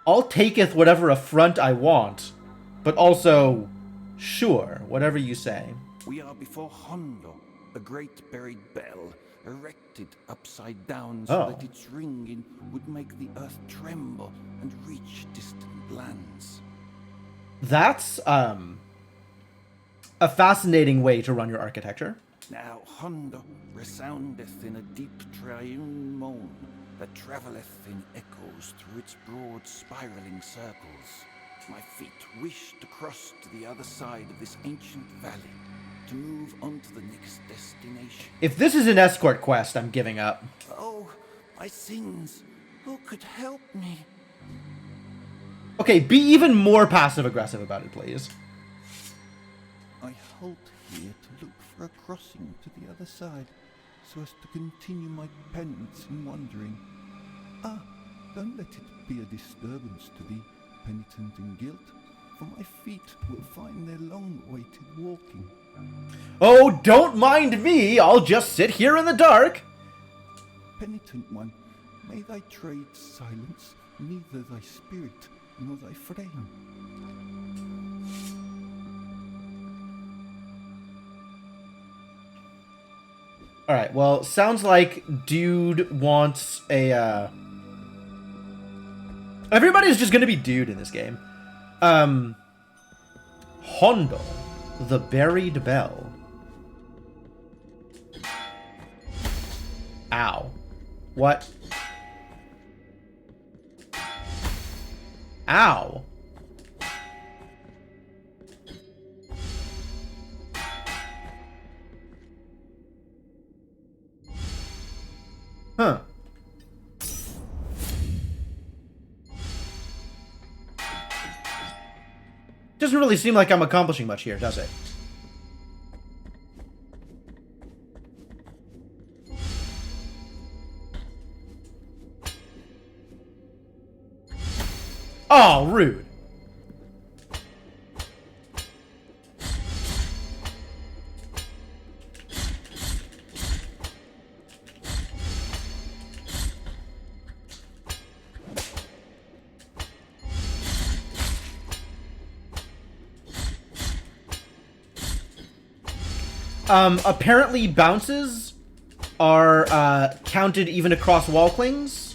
I'll taketh whatever affront I want, but also, sure, whatever you say. We are before Hondo, a great buried bell, erected upside down so Oh. that its ringing would make the earth tremble and reach distant lands. That's, a fascinating way to run your architecture. Now Hondo resoundeth in a deep triune moan that travelleth in echoes through its broad spiraling circles. My feet wish to cross to the other side of this ancient valley, to move on to the next destination. If this is an escort quest, I'm giving up. Oh, my sins! Who could help me? Okay, be even more passive-aggressive about it, please. I halt here to look for a crossing to the other side, so as to continue my penance in wandering. Ah, don't let it be a disturbance to thee, penitent in guilt, for my feet will find their long-awaited walking. Oh, don't mind me! I'll just sit here in the dark! Penitent one, may thy trade silence neither thy spirit nor thy frame. Alright, well, sounds like dude wants a, Everybody's just gonna be dude in this game. Hondo, the Buried Bell. Ow. What? Ow. Huh. Doesn't really seem like I'm accomplishing much here, does it? Oh, rude. Apparently bounces are counted even across wall clings.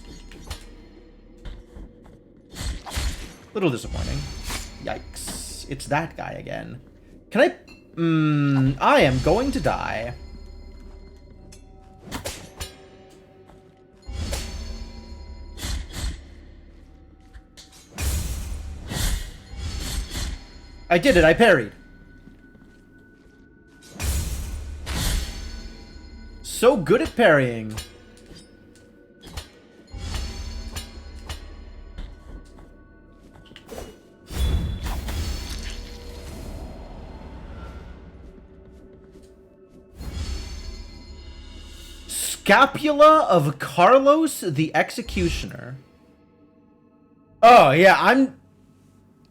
Little disappointing. Yikes. It's that guy again. Can I... I am going to die. I did it. I parried. So good at parrying. Scapula of Carlos the Executioner. Oh, yeah,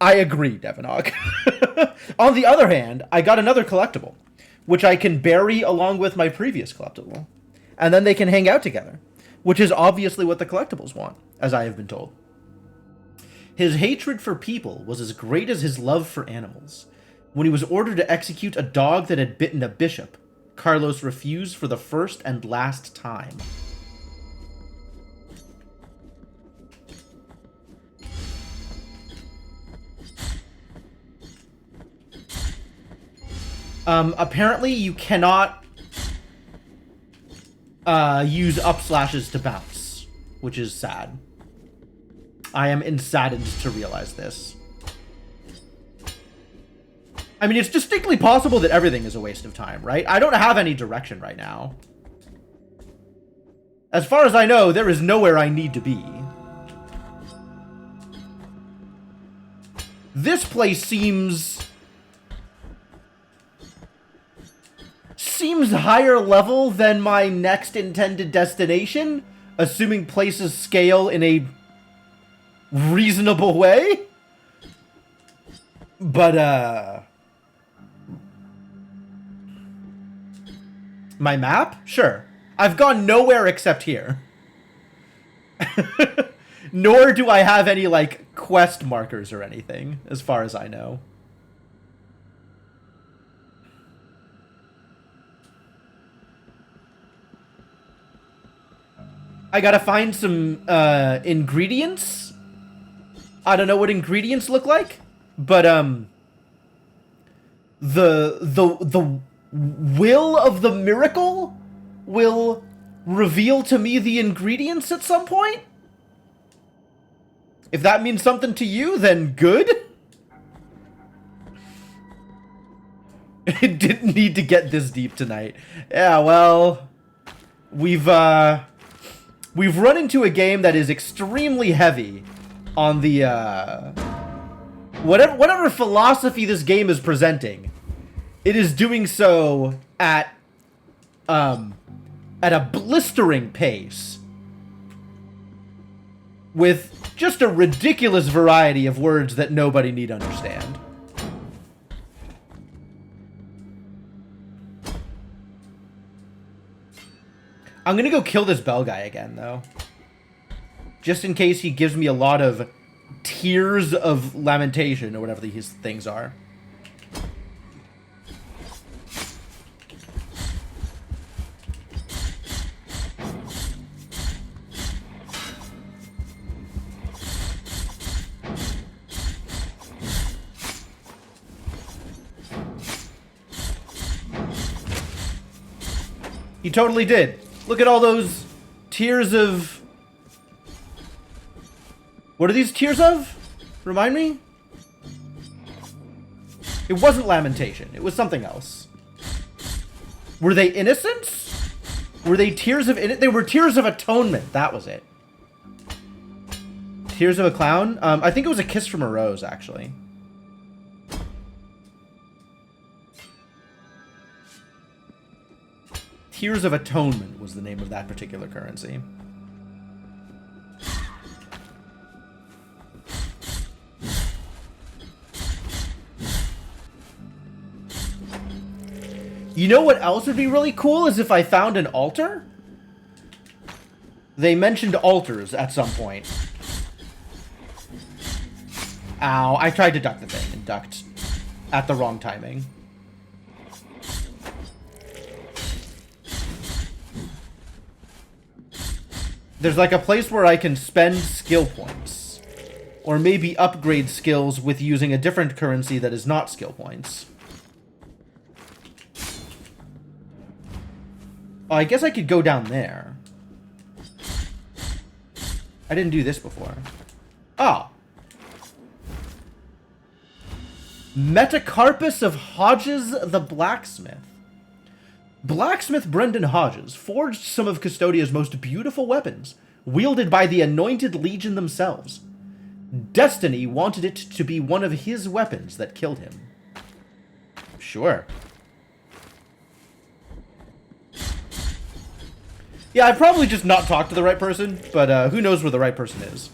I agree, Devonog. On the other hand, I got another collectible, which I can bury along with my previous collectible. And then they can hang out together, which is obviously what the collectibles want, as I have been told. His hatred for people was as great as his love for animals. When he was ordered to execute a dog that had bitten a bishop, Carlos refused for the first and last time. Apparently you cannot use up slashes to bounce, which is sad. I am saddened to realize this. I mean, it's distinctly possible that everything is a waste of time, right? I don't have any direction right now. As far as I know, there is nowhere I need to be. This place seems higher level than my next intended destination, assuming places scale in a reasonable way. But, my map? Sure. I've gone nowhere except here. Nor do I have any, like, quest markers or anything, as far as I know. I gotta find some, ingredients. I don't know what ingredients look like, but, the will of the miracle will reveal to me the ingredients at some point. If that means something to you, then good. It didn't need to get this deep tonight. Yeah, well, we've run into a game that is extremely heavy on the whatever philosophy this game is presenting. It is doing so at a blistering pace with just a ridiculous variety of words that nobody need understand. I'm gonna go kill this bell guy again, though. Just in case he gives me a lot of tears of lamentation or whatever these things are. He totally did. Look at all those tears of... What are these tears of? Remind me? It wasn't lamentation. It was something else. Were they innocence? Were they tears of... They were tears of atonement. That was it. Tears of a clown? I think it was a kiss from a rose, actually. Tears of Atonement was the name of that particular currency. You know what else would be really cool is if I found an altar? They mentioned altars at some point. Ow, I tried to duck the thing and ducked at the wrong timing. There's like a place where I can spend skill points. Or maybe upgrade skills with using a different currency that is not skill points. Oh, I guess I could go down there. I didn't do this before. Oh. Metacarpus of Hodges the Blacksmith. Blacksmith Brendan Hodges forged some of Custodia's most beautiful weapons, wielded by the Anointed Legion themselves. Destiny wanted it to be one of his weapons that killed him. Sure. Yeah, I've probably just not talked to the right person, but who knows where the right person is.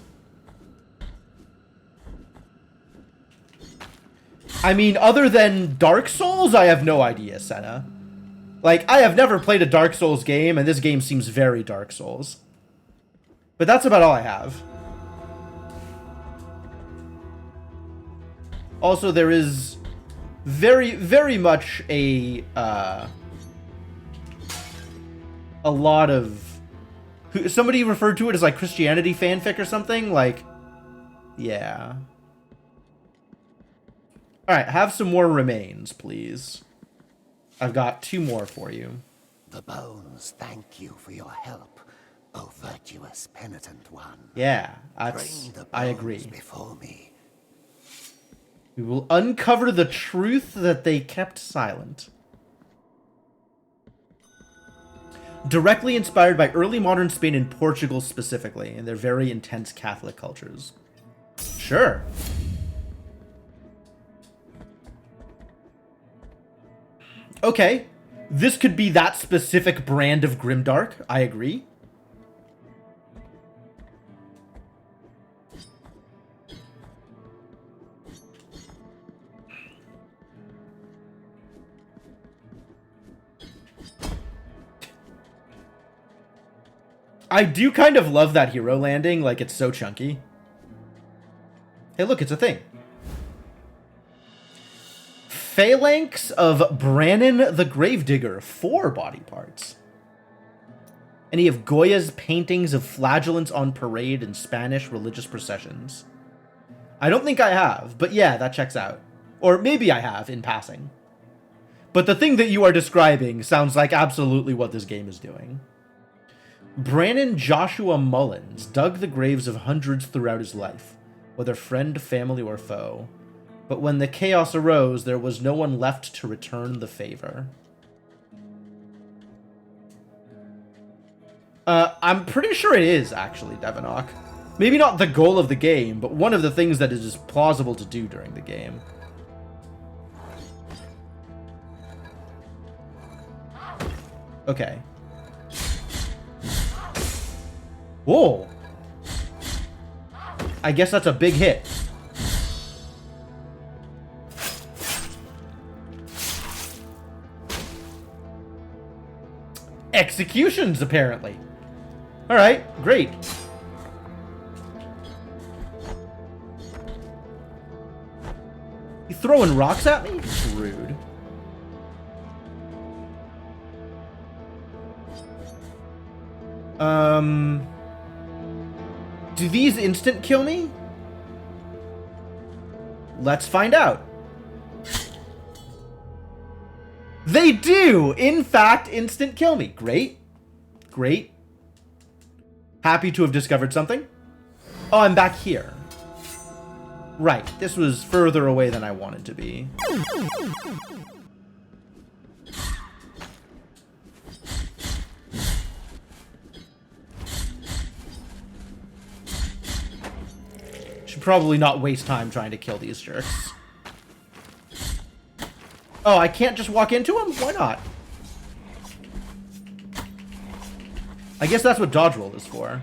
I mean, other than Dark Souls, I have no idea, Senna. Like, I have never played a Dark Souls game, and this game seems very Dark Souls. But that's about all I have. Also, there is very, very much a lot of... Somebody referred to it as, like, Christianity fanfic or something? Like, yeah. Alright, have some more remains, please. I've got 2 more for you. The bones thank you for your help, O virtuous penitent one. Yeah, Bring the I bones agree. before me. We will uncover the truth that they kept silent. Directly inspired by early modern Spain and Portugal specifically, and their very intense Catholic cultures. Sure. Okay, this could be that specific brand of grimdark, I agree. I do kind of love that hero landing, like it's so chunky. Hey look, it's a thing. Phalanx of Brannon the Gravedigger, 4 body parts. Any of Goya's paintings of flagellants on parade in Spanish religious processions. I don't think I have, but yeah, that checks out. Or maybe I have, in passing. But the thing that you are describing sounds like absolutely what this game is doing. Brannon Joshua Mullins dug the graves of hundreds throughout his life, whether friend, family, or foe. But when the chaos arose, there was no one left to return the favor. I'm pretty sure it is, actually, Devonok. Maybe not the goal of the game, but one of the things that it is plausible to do during the game. Okay. Whoa! I guess that's a big hit. Executions, apparently. Alright, great. You throwing rocks at me? Rude. Do these instant kill me? Let's find out. They do, in fact, instant kill me. Great. Great. Happy to have discovered something. Oh, I'm back here. Right, this was further away than I wanted to be. Should probably not waste time trying to kill these jerks. Oh, I can't just walk into them? Why not? I guess that's what dodge roll is for.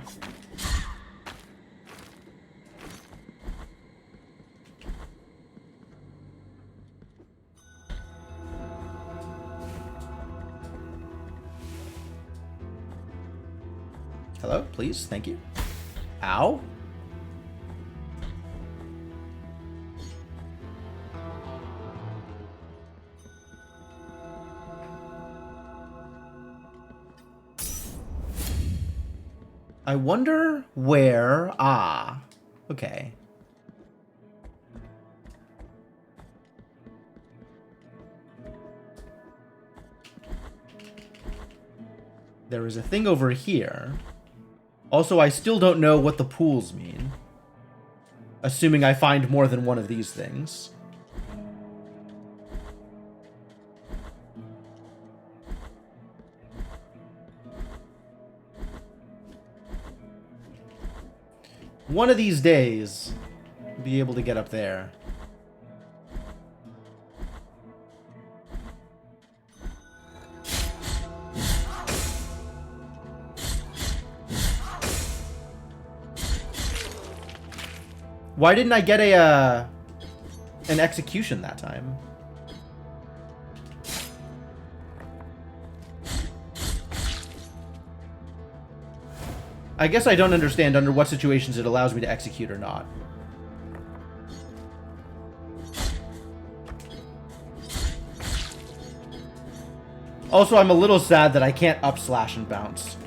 Hello, please, thank you. Ow. I wonder where... Ah. Okay. There is a thing over here. Also, I still don't know what the pools mean. Assuming I find more than one of these things. one of these days, be able to get up there. Why didn't I get an execution that time? I guess I don't understand under what situations it allows me to execute or not. Also, I'm a little sad that I can't up slash and bounce.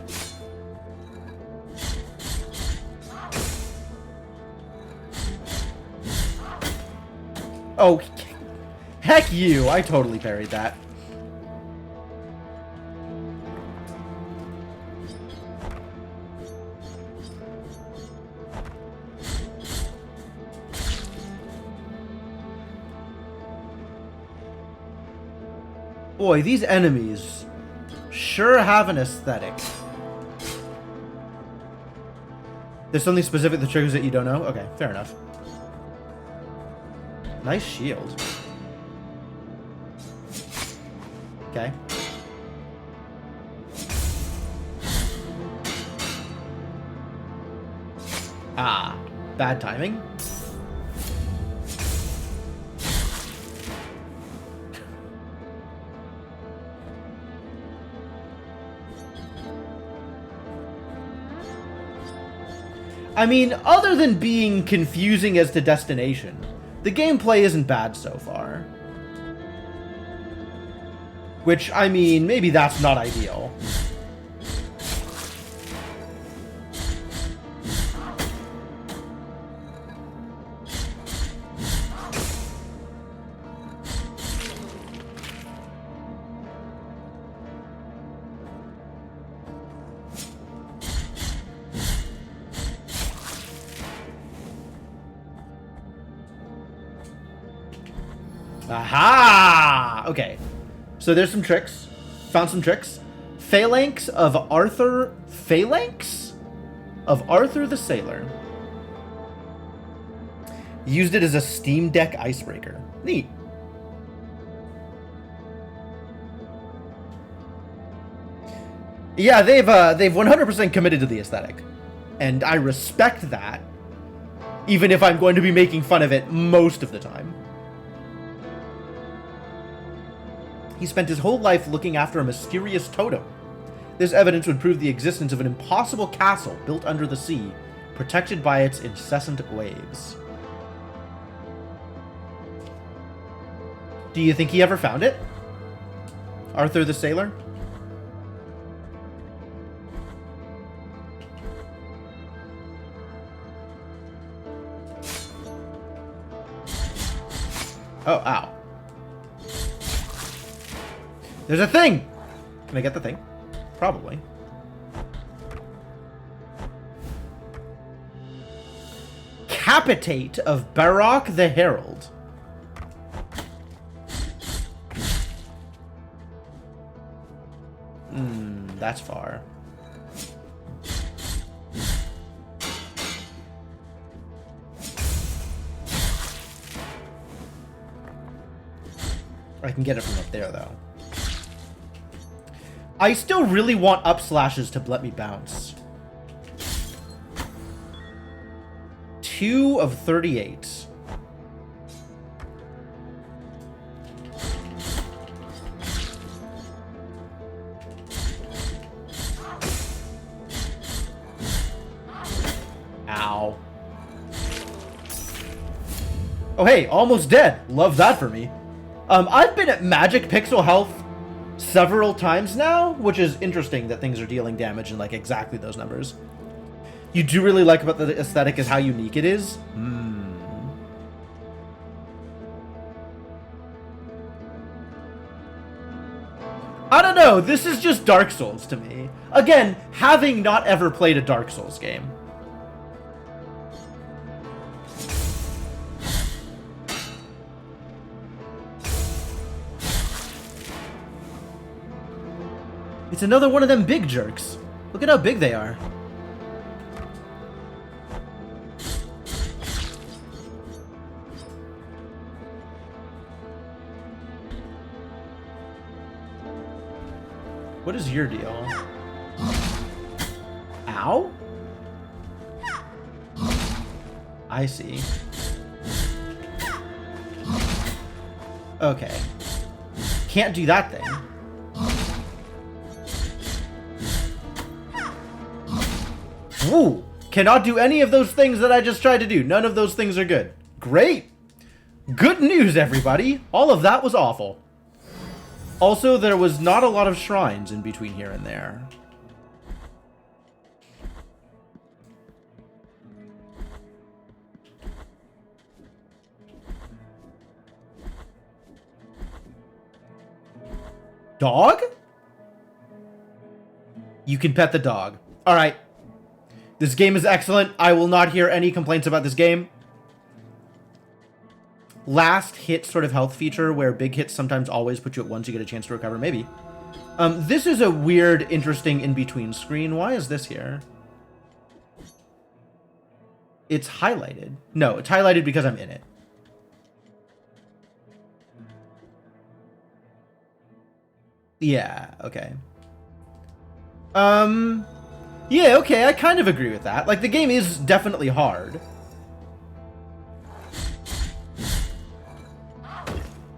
Oh, heck you! I totally parried that. Boy, these enemies sure have an aesthetic. There's something specific that triggers it you don't know? Okay, fair enough. Nice shield. Okay. Ah, bad timing. I mean, other than being confusing as to destination, the gameplay isn't bad so far. Which, I mean, maybe that's not ideal. Aha! Okay. So there's some tricks. Found some tricks. Phalanx of Arthur... Phalanx? Of Arthur the Sailor. Used it as a Steam Deck icebreaker. Neat. Yeah, they've 100% committed to the aesthetic. And I respect that. Even if I'm going to be making fun of it most of the time. He spent his whole life looking after a mysterious totem. This evidence would prove the existence of an impossible castle built under the sea, protected by its incessant waves. Do you think he ever found it? Arthur the Sailor? Oh, ow. There's a thing! Can I get the thing? Probably. Capitate of Barak the Herald. That's far. I can get it from up there, though. I still really want up slashes to let me bounce. 2 of 38. Ow. Oh, hey, almost dead. Love that for me. I've been at magic pixel health several times now, which is interesting that things are dealing damage in like exactly those numbers. You do really like about the aesthetic is how unique it is. I don't know, this is just Dark Souls to me. Again, having not ever played a Dark Souls game. It's another one of them big jerks. Look at how big they are. What is your deal? Ow? I see. Okay. Can't do that thing. Woo! Cannot do any of those things that I just tried to do. None of those things are good. Great! Good news, everybody! All of that was awful. Also, there was not a lot of shrines in between here and there. Dog? You can pet the dog. Alright. This game is excellent. I will not hear any complaints about this game. Last hit sort of health feature where big hits sometimes always put you at once, you get a chance to recover, maybe. This is a weird, interesting in-between screen. Why is this here? It's highlighted. No, it's highlighted because I'm in it. Yeah, okay. Yeah, okay, I kind of agree with that. Like, the game is definitely hard.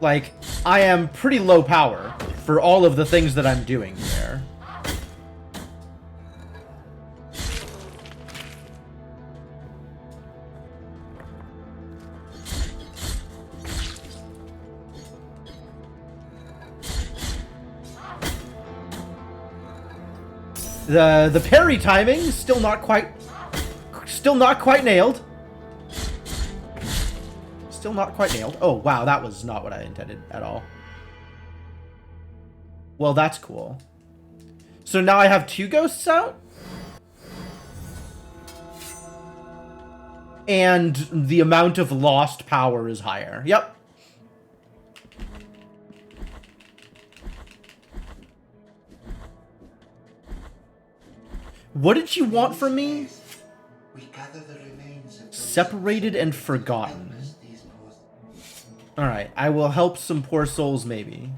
Like, I am pretty low power for all of the things that I'm doing here. The parry timing still not quite nailed. Still not quite nailed. Oh, wow, that was not what I intended at all. Well, that's cool. So now I have 2 ghosts out? And the amount of lost power is higher. Yep. What did you want from me? We gather the remains of those Separated and forgotten. Alright, I will help some poor souls, maybe.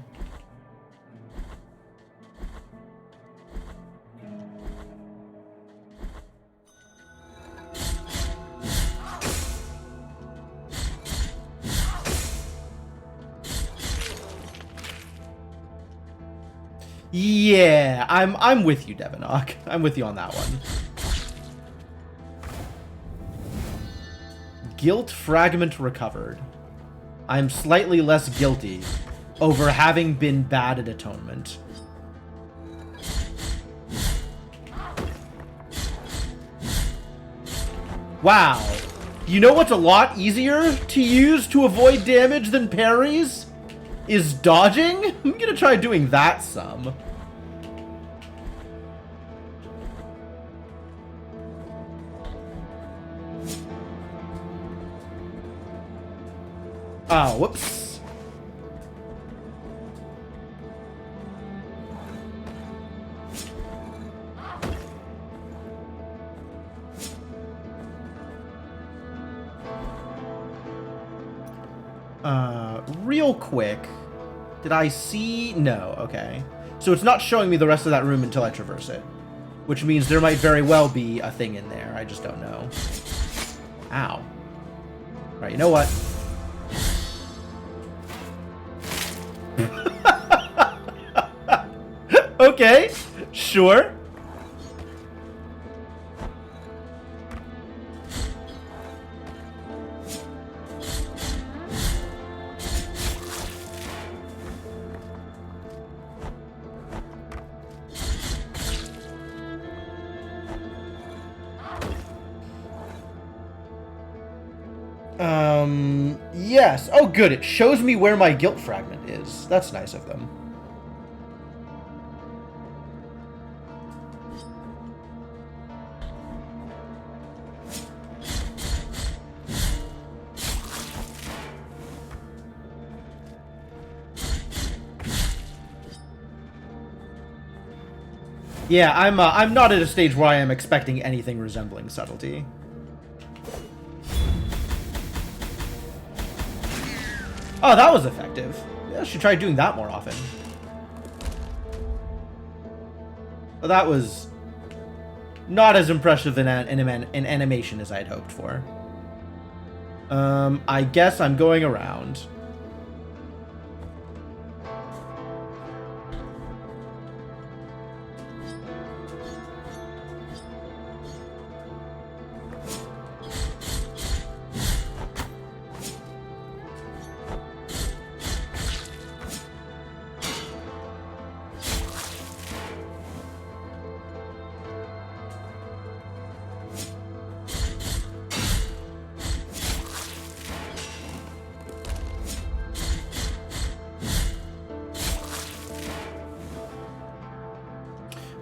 Yeah, I'm with you, Devinok. I'm with you on that one. Guilt fragment recovered. I'm slightly less guilty over having been bad at atonement. Wow. You know what's a lot easier to use to avoid damage than parries? Is dodging? I'm gonna try doing that some. Oh, whoops. Real quick. Did I see? No, okay. So it's not showing me the rest of that room until I traverse it. Which means there might very well be a thing in there. I just don't know. Ow. Alright, you know what? Okay, sure. Yes. Oh, good. It shows me where my guilt fragment is. That's nice of them. Yeah, I'm not at a stage where I am expecting anything resembling subtlety. Oh, that was effective. Yeah, I should try doing that more often. Well, that was not as impressive in animation as I had hoped for. I guess I'm going around.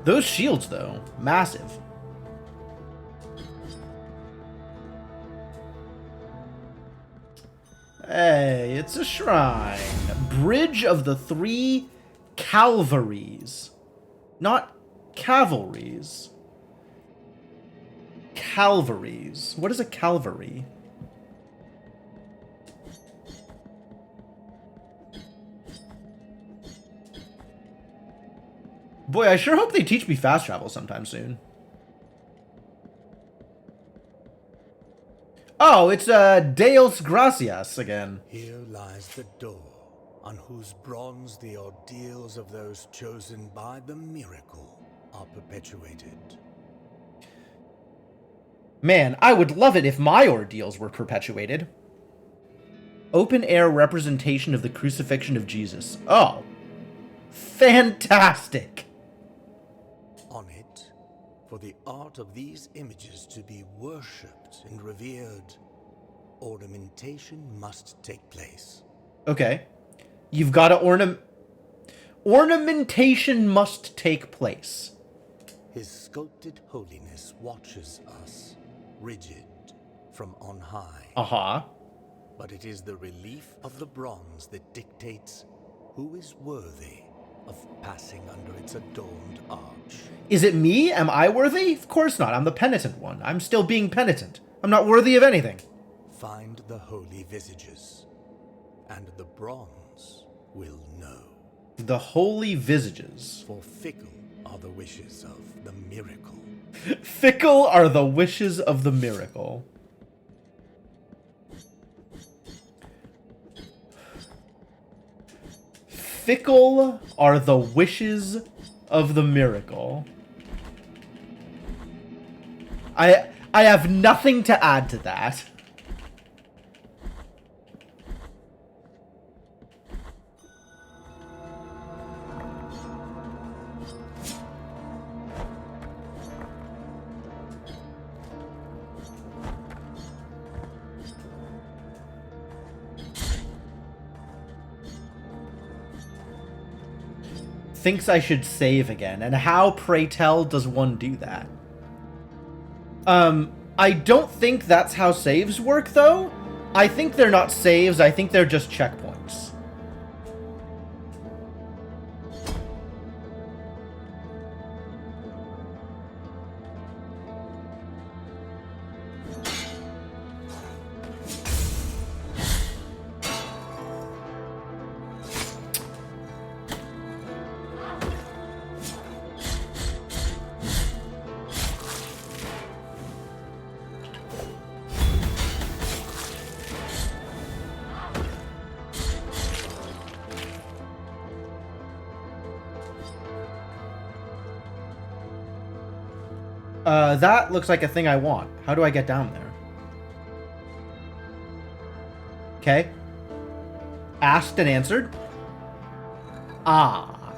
Those shields, though, massive. Hey, it's a shrine. Bridge of the Three Calvaries. Not cavalries. Calvaries. What is a calvary? Boy, I sure hope they teach me fast travel sometime soon. Oh, it's Deus Gracias again. Here lies the door, on whose bronze the ordeals of those chosen by the miracle are perpetuated. Man, I would love it if my ordeals were perpetuated. Open air representation of the crucifixion of Jesus. Oh, fantastic. On it, for the art of these images to be worshipped and revered, ornamentation must take place. Okay. You've got to ornamentation must take place. His sculpted holiness watches us, rigid, from on high. Uh-huh. But it is the relief of the bronze that dictates who is worthy of passing under its adorned arch. Is it me? Am I worthy? Of course not. I'm the penitent one. I'm still being penitent. I'm not worthy of anything. Find the holy visages, and the bronze will know. The holy visages. For fickle are the wishes of the miracle. Fickle are the wishes of the miracle. Fickle are the wishes of the miracle. I have nothing to add to that. Thinks I should save again, and how, pray tell, does one do that? I don't think that's how saves work, though. I think they're not saves, I think they're just checkpoints. That looks like a thing I want. How do I get down there? Okay. Asked and answered. Ah.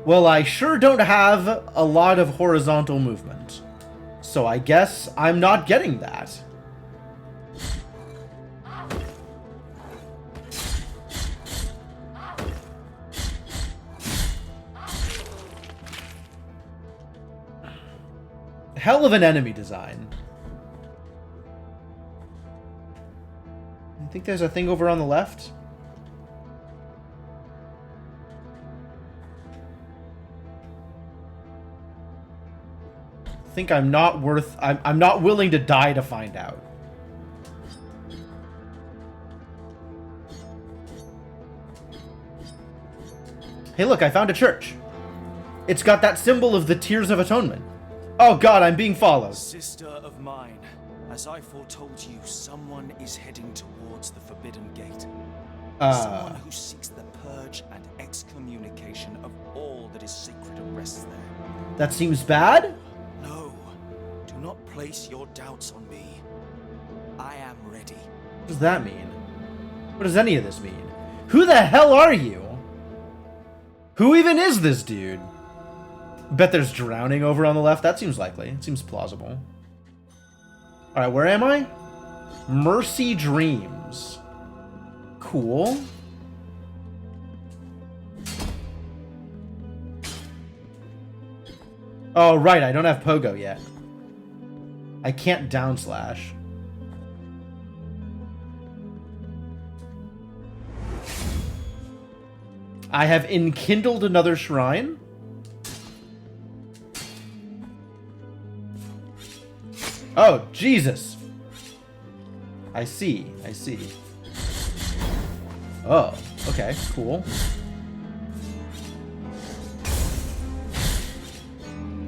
Well, I sure don't have a lot of horizontal movement. So I guess I'm not getting that. Hell of an enemy design. I think there's a thing over on the left. I think I'm not worth... I'm not willing to die to find out. Hey, look, I found a church. It's got that symbol of the Tears of Atonement. Oh god, I'm being followed. Sister of mine, as I foretold you, someone is heading towards the Forbidden Gate. Someone who seeks the purge and excommunication of all that is sacred and rests there. That seems bad? No, do not place your doubts on me. I am ready. What does that mean? What does any of this mean? Who the hell are you? Who even is this dude? Bet there's drowning over on the left. That seems likely. It seems plausible. Alright, where am I? Mercy Dreams. Cool. Oh, right. I don't have Pogo yet. I can't down slash. I have enkindled another shrine. Oh, Jesus. I see. I see. Oh, okay, cool.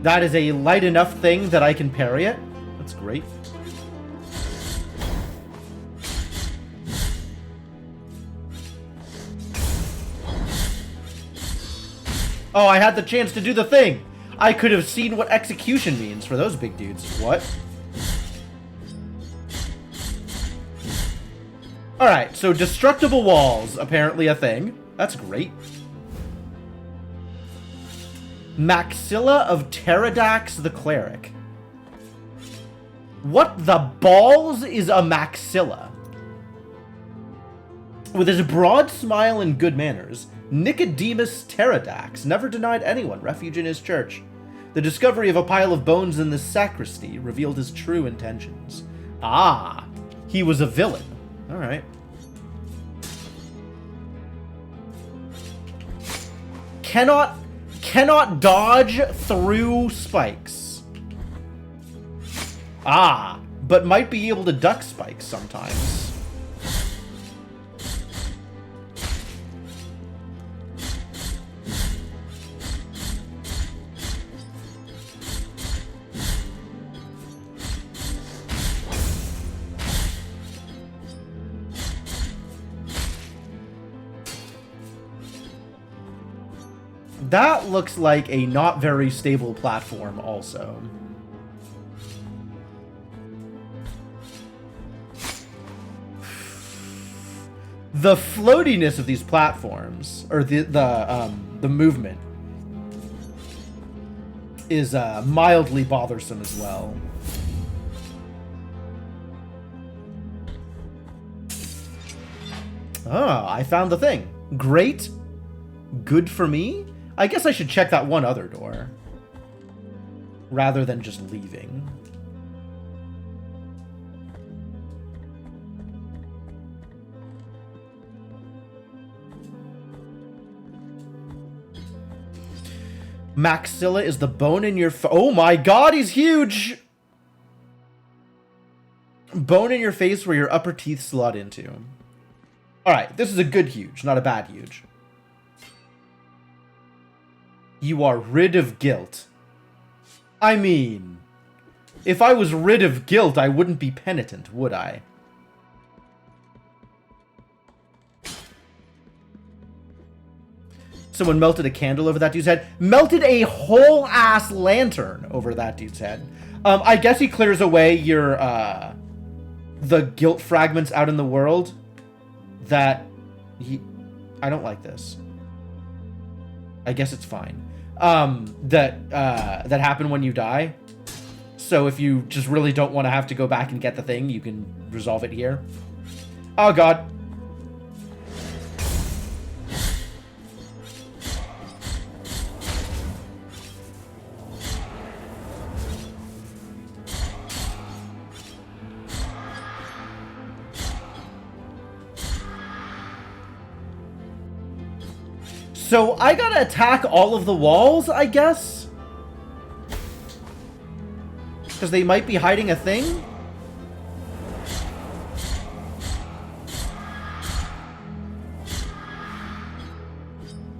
That is a light enough thing that I can parry it. That's great. Oh, I had the chance to do the thing. I could have seen what execution means for those big dudes. What? Alright, so destructible walls, apparently a thing. That's great. Maxilla of Pterodax the Cleric. What the balls is a maxilla? With his broad smile and good manners, Nicodemus Pterodax never denied anyone refuge in his church. The discovery of a pile of bones in the sacristy revealed his true intentions. Ah, he was a villain. Alright. Cannot dodge through spikes. Ah, but might be able to duck spikes sometimes. That looks like a not very stable platform also. The floatiness of these platforms, or the movement, is mildly bothersome as well. Ah, I found the thing. Great. Good for me. I guess I should check that one other door, rather than just leaving. Maxilla is the bone in your oh my god, he's huge! Bone in your face where your upper teeth slot into. Alright, this is a good huge, not a bad huge. You are rid of guilt. I mean, if I was rid of guilt, I wouldn't be penitent, would I? Someone melted a candle over that dude's head. Melted a whole ass lantern over that dude's head. I guess he clears away your, the guilt fragments out in the world. I don't like this. I guess it's fine. That happen when you die. So if you just really don't want to have to go back and get the thing, you can resolve it here. Oh god. So I gotta attack all of the walls, I guess? Because they might be hiding a thing?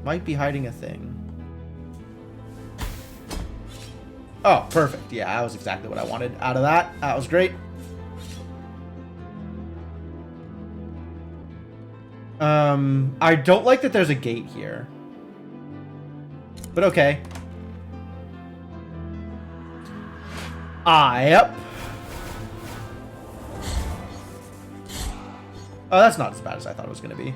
Might be hiding a thing. Oh, perfect. Yeah, that was exactly what I wanted out of that. That was great. I don't like that there's a gate here. But okay. Yep. Oh, that's not as bad as I thought it was going to be.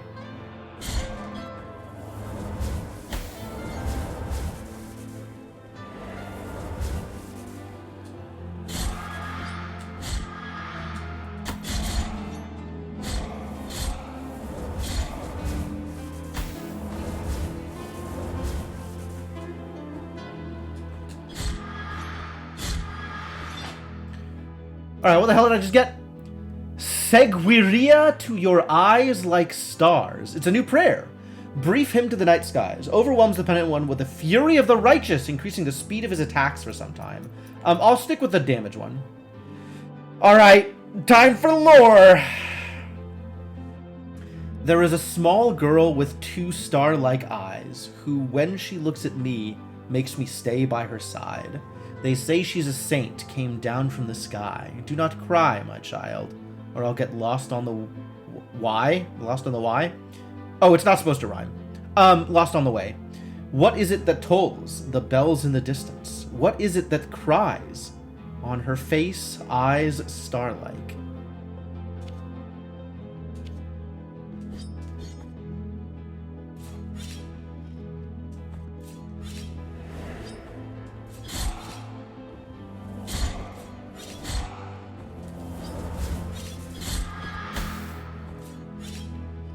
Alright, what the hell did I just get? Seguiria to your eyes like stars. It's a new prayer. Brief him to the night skies. Overwhelms the penitent one with the fury of the righteous, increasing the speed of his attacks for some time. I'll stick with the damage one. Alright, time for lore. There is a small girl with 2 star-like eyes, who, when she looks at me, makes me stay by her side. They say she's a saint, came down from the sky. Do not cry, my child, or I'll get lost on the... Why? Lost on the why? Oh, it's not supposed to rhyme. Lost on the way. What is it that tolls? The bells in the distance. What is it that cries? On her face, eyes star-like.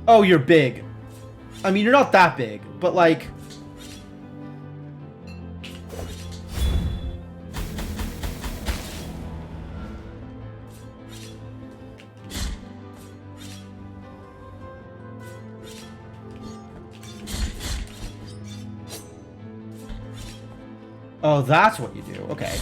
Oh, you're big. I mean, you're not that big, but like... Oh, that's what you do. Okay.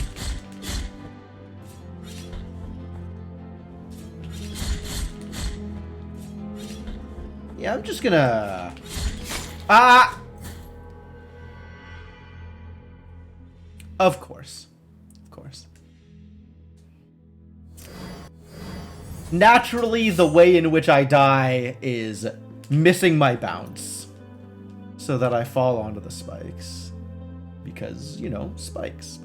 Yeah, I'm just gonna... Of course. Of course. Naturally, the way in which I die is missing my bounce. So that I fall onto the spikes. Because, you know, spikes.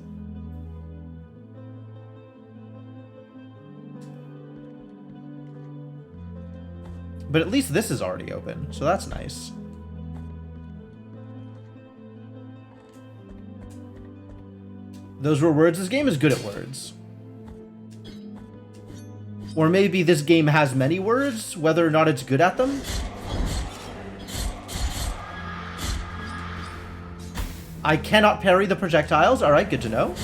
But at least this is already open, so that's nice. Those were words. This game is good at words. Or maybe this game has many words, whether or not it's good at them. I cannot parry the projectiles. Alright, good to know.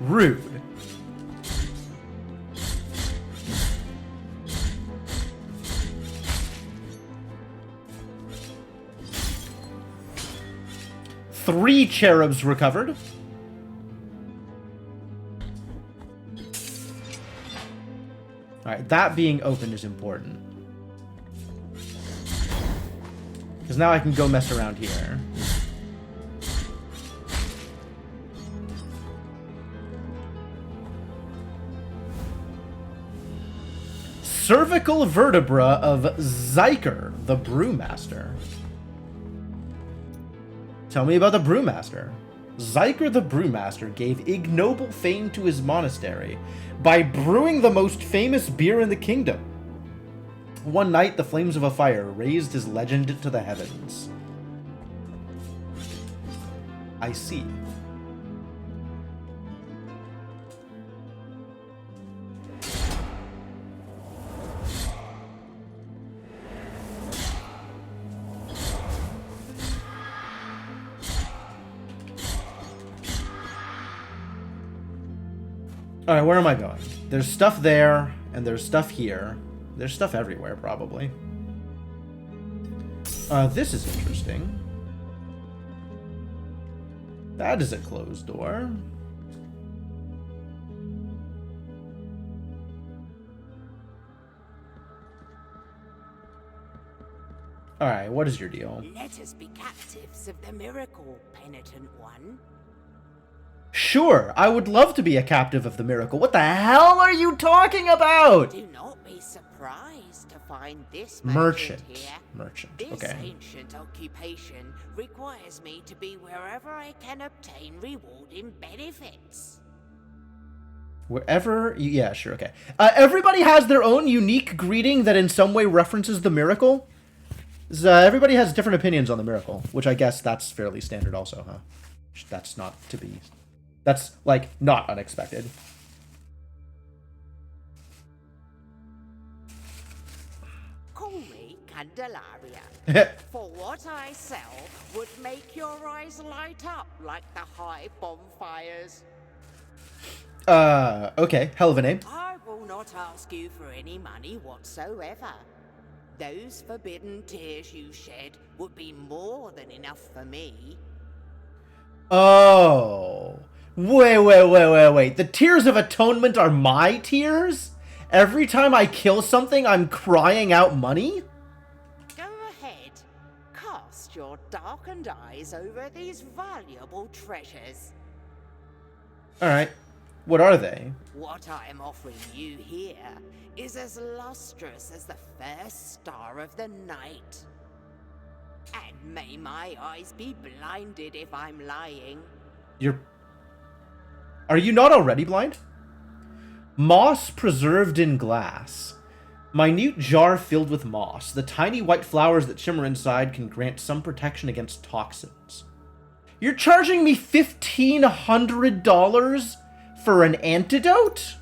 Rude. Three cherubs recovered. Alright, that being open is important. Because now I can go mess around here. Cervical vertebra of Zyker, the Brewmaster. Tell me about the Brewmaster. Zyker the Brewmaster gave ignoble fame to his monastery by brewing the most famous beer in the kingdom. One night, the flames of a fire raised his legend to the heavens. I see. Alright, where am I going? There's stuff there, And there's stuff here. There's stuff everywhere, probably. This is interesting. That is a closed door. Alright, what is your deal? Let us be captives of the miracle, penitent one. Sure, I would love to be a captive of the miracle. What the hell are you talking about? Do not be surprised to find this Merchant. here. Merchant, This okay. ancient occupation requires me to be wherever I can obtain rewarding benefits. Wherever... Yeah, sure, okay. Everybody has their own unique greeting that in some way references the miracle. Everybody has different opinions on the miracle, which I guess that's fairly standard also, huh? That's not to be... That's, like, not unexpected. Call me Candelaria. For what I sell would make your eyes light up like the high bonfires. Okay, hell of a name. I will not ask you for any money whatsoever. Those forbidden tears you shed would be more than enough for me. Oh. Wait. The tears of atonement are my tears? Every time I kill something, I'm crying out money? Go ahead. Cast your darkened eyes over these valuable treasures. Alright. What are they? What I am offering you here is as lustrous as the first star of the night. And may my eyes be blinded if I'm lying. Are you not already blind? Moss preserved in glass. Minute jar filled with moss. The tiny white flowers that shimmer inside can grant some protection against toxins. You're charging me $1,500 for an antidote?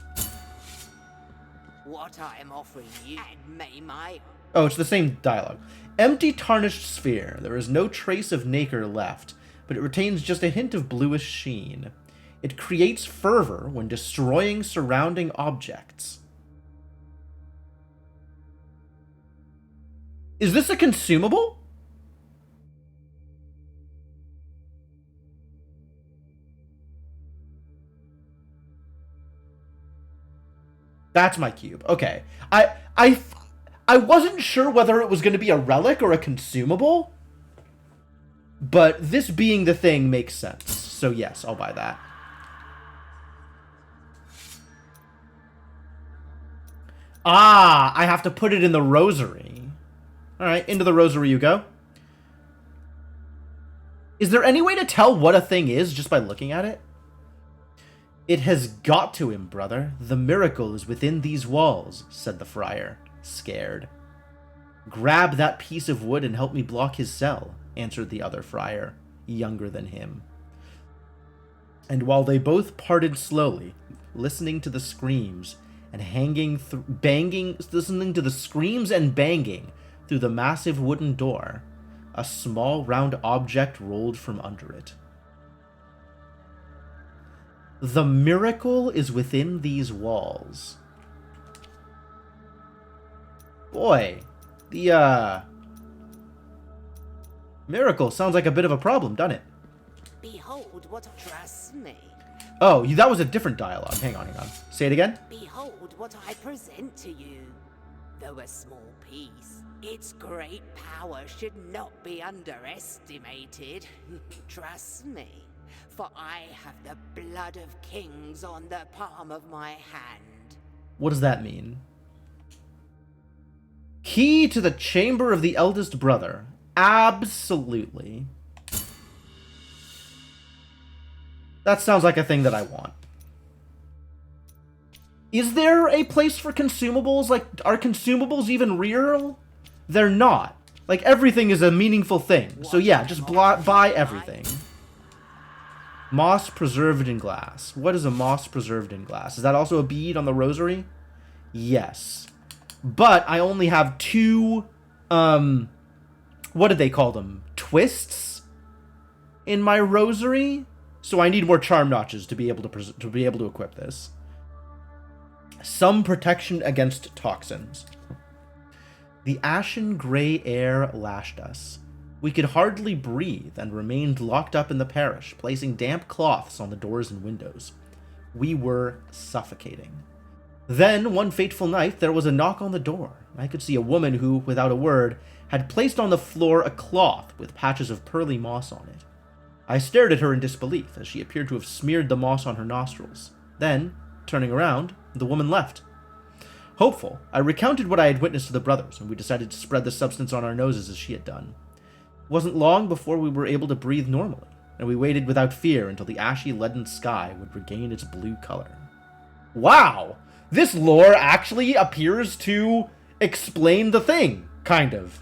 What I am offering you, and may my... Oh, it's the same dialogue. Empty tarnished sphere. There is no trace of nacre left, but it retains just a hint of bluish sheen. It creates fervor when destroying surrounding objects. Is this a consumable? That's my cube. Okay. I wasn't sure whether it was going to be a relic or a consumable, but this being the thing makes sense. So yes, I'll buy that. Ah, I have to put it in the rosary. All right, into the rosary you go. Is there any way to tell what a thing is just by looking at it? It has got to him, brother. The miracle is within these walls, said the friar, scared. Grab that piece of wood and help me block his cell, answered the other friar, younger than him. And while they both parted slowly, listening to the screams and listening to the screams and banging through the massive wooden door, a small round object rolled from under it. The miracle is within these walls. Boy, the miracle sounds like a bit of a problem, doesn't it? Behold what... Trust me. Oh, that was a different dialogue. Hang on. Say it again. Behold what I present to you. Though a small piece, its great power should not be underestimated. Trust me, for I have the blood of kings on the palm of my hand. What does that mean? Key to the chamber of the eldest brother. Absolutely. That sounds like a thing that I want. Is there a place for consumables? Like, are consumables even real? They're not. Like, everything is a meaningful thing. So yeah, just buy everything. Moss preserved in glass. What is a moss preserved in glass? Is that also a bead on the rosary? Yes. But I only have two, what did they call them? Twists in my rosary? So I need more charm notches to be able to equip this. Some protection against toxins. The ashen gray air lashed us. We could hardly breathe and remained locked up in the parish, placing damp cloths on the doors and windows. We were suffocating. Then, one fateful night, there was a knock on the door. I could see a woman who, without a word, had placed on the floor a cloth with patches of pearly moss on it. I stared at her in disbelief, as she appeared to have smeared the moss on her nostrils. Then, turning around, the woman left. Hopeful, I recounted what I had witnessed to the brothers, and we decided to spread the substance on our noses as she had done. It wasn't long before we were able to breathe normally, and we waited without fear until the ashy leaden sky would regain its blue color. Wow! This lore actually appears to explain the thing, kind of.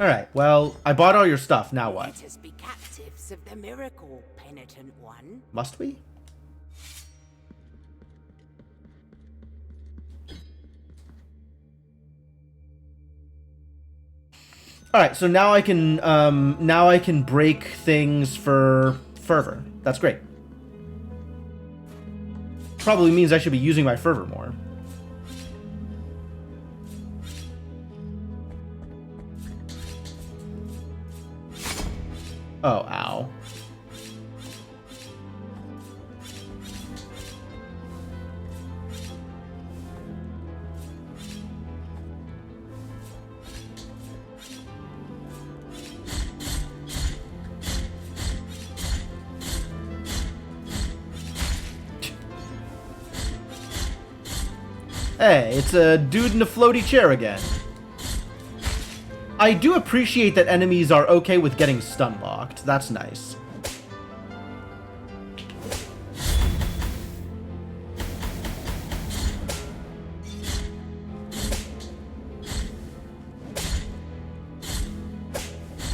Alright, well, I bought all your stuff, now what? Let us be captives of the miracle, penitent one. Must we? Alright, so now I can break things for fervor. That's great. Probably means I should be using my fervor more. Oh, ow. Hey, it's a dude in a floaty chair again. I do appreciate that enemies are okay with getting stun locked. That's nice.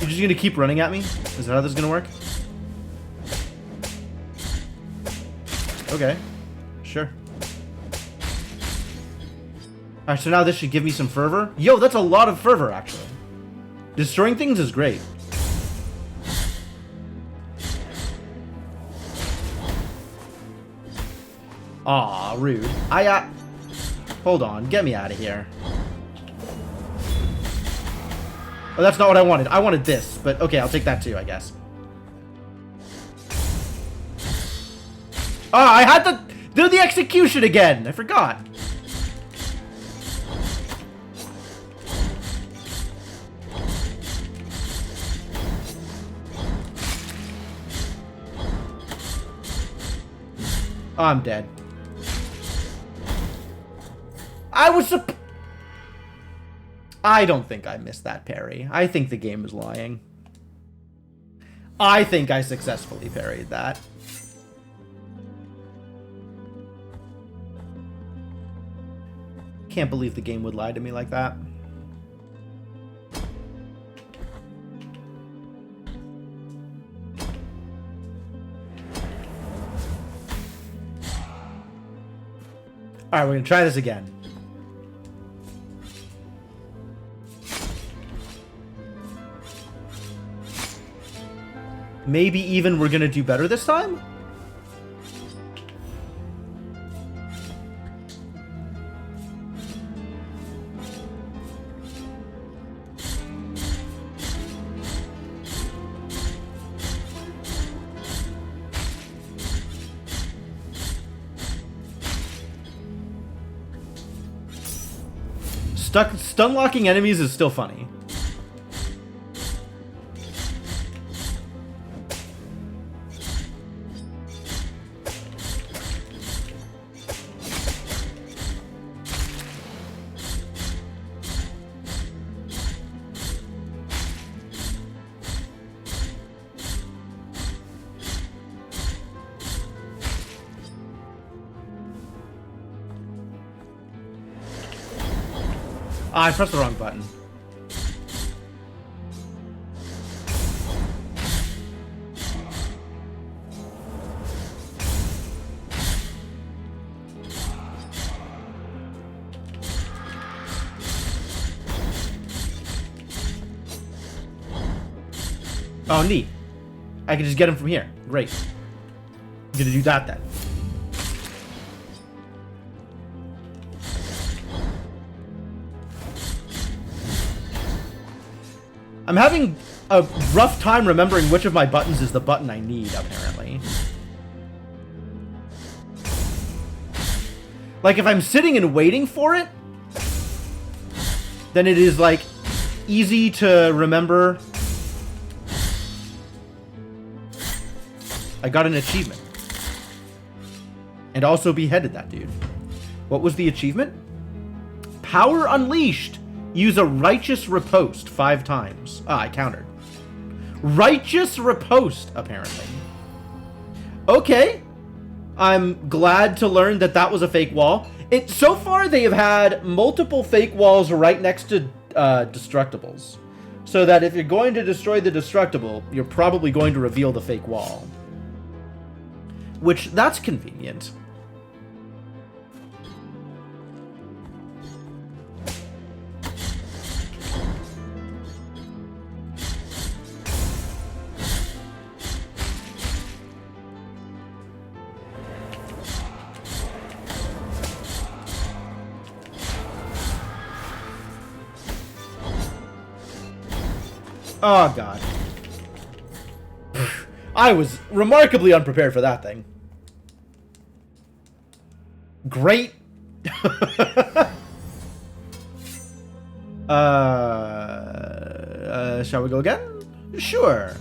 You're just gonna keep running at me? Is that how this is gonna work? Okay. Sure. Alright, so now this should give me some fervor. Yo, that's a lot of fervor, actually. Destroying things is great. Aw, rude. Hold on, get me out of here. Oh, that's not what I wanted. I wanted this, but okay, I'll take that too, I guess. Ah, I had to do the execution again! I forgot. Oh, I'm dead. I don't think I missed that parry. I think the game is lying. I think I successfully parried that. Can't believe the game would lie to me like that. Alright, we're gonna try this again. Maybe even we're gonna do better this time? Stun locking enemies is still funny. I pressed the wrong button. Oh, neat. I can just get him from here. Great. I'm gonna do that then. I'm having a rough time remembering which of my buttons is the button I need, apparently. Like, if I'm sitting and waiting for it, then it is, like, easy to remember. I got an achievement. And also beheaded that dude. What was the achievement? Power unleashed. Use a righteous riposte 5 times. Ah, I countered. Righteous riposte, apparently. Okay. I'm glad to learn that that was a fake wall. So far, they have had multiple fake walls right next to destructibles. So that if you're going to destroy the destructible, you're probably going to reveal the fake wall. Which, that's convenient. Oh, God. I was remarkably unprepared for that thing. Great. Shall we go again? Sure.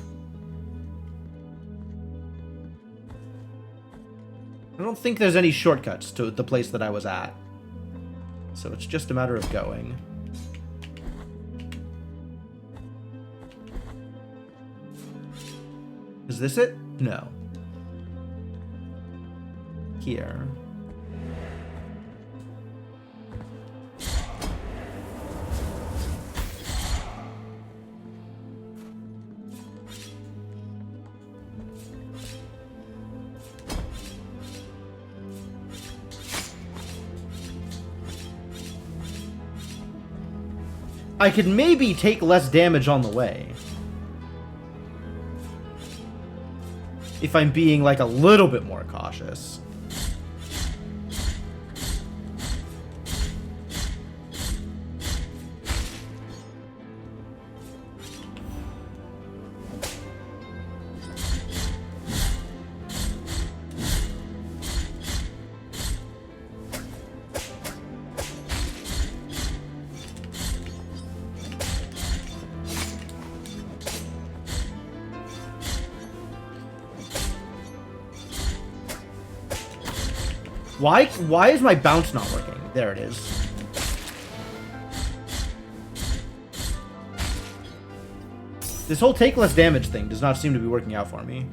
I don't think there's any shortcuts to the place that I was at. So it's just a matter of going. Is this it? No. Here. I could maybe take less damage on the way. If I'm being, like, a little bit more cautious. Why is my bounce not working? There it is. This whole take less damage thing does not seem to be working out for me.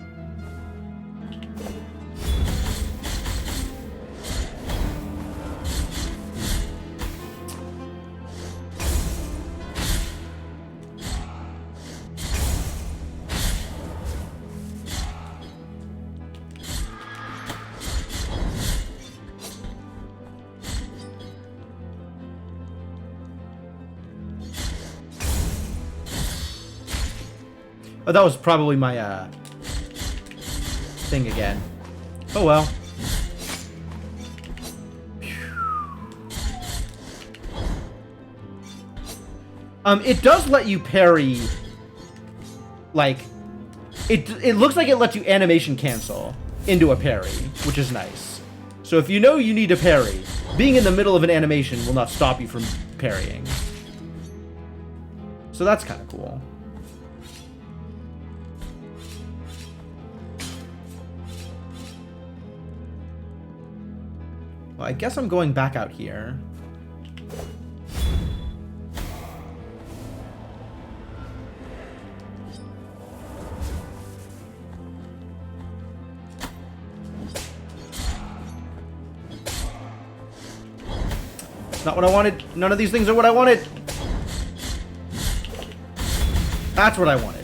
Oh, that was probably my, thing again. Oh, well. It does let you parry, like, it looks like it lets you animation cancel into a parry, which is nice. So if you know you need a parry, being in the middle of an animation will not stop you from parrying. So that's kind of cool. Well, I guess I'm going back out here. It's not what I wanted. None of these things are what I wanted. That's what I wanted.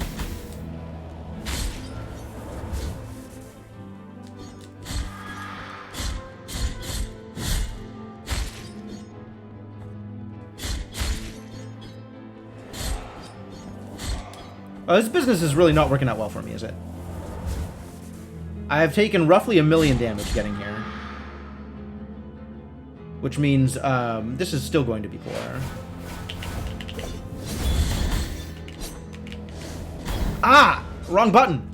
This business is really not working out well for me, is it? I have taken roughly 1 million damage getting here. Which means, this is still going to be poor. Ah! Wrong button.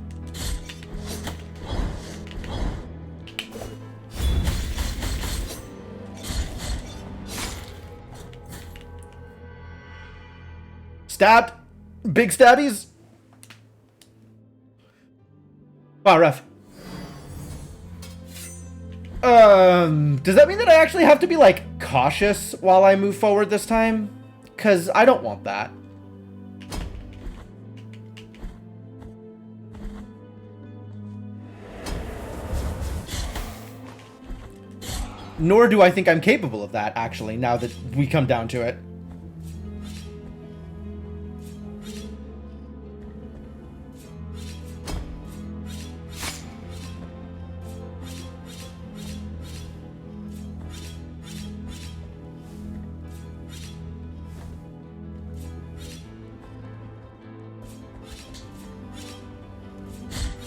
Stabbed. Big stabbies. Wow, ref. Does that mean that I actually have to be, like, cautious while I move forward this time? Because I don't want that. Nor do I think I'm capable of that, actually, now that we come down to it.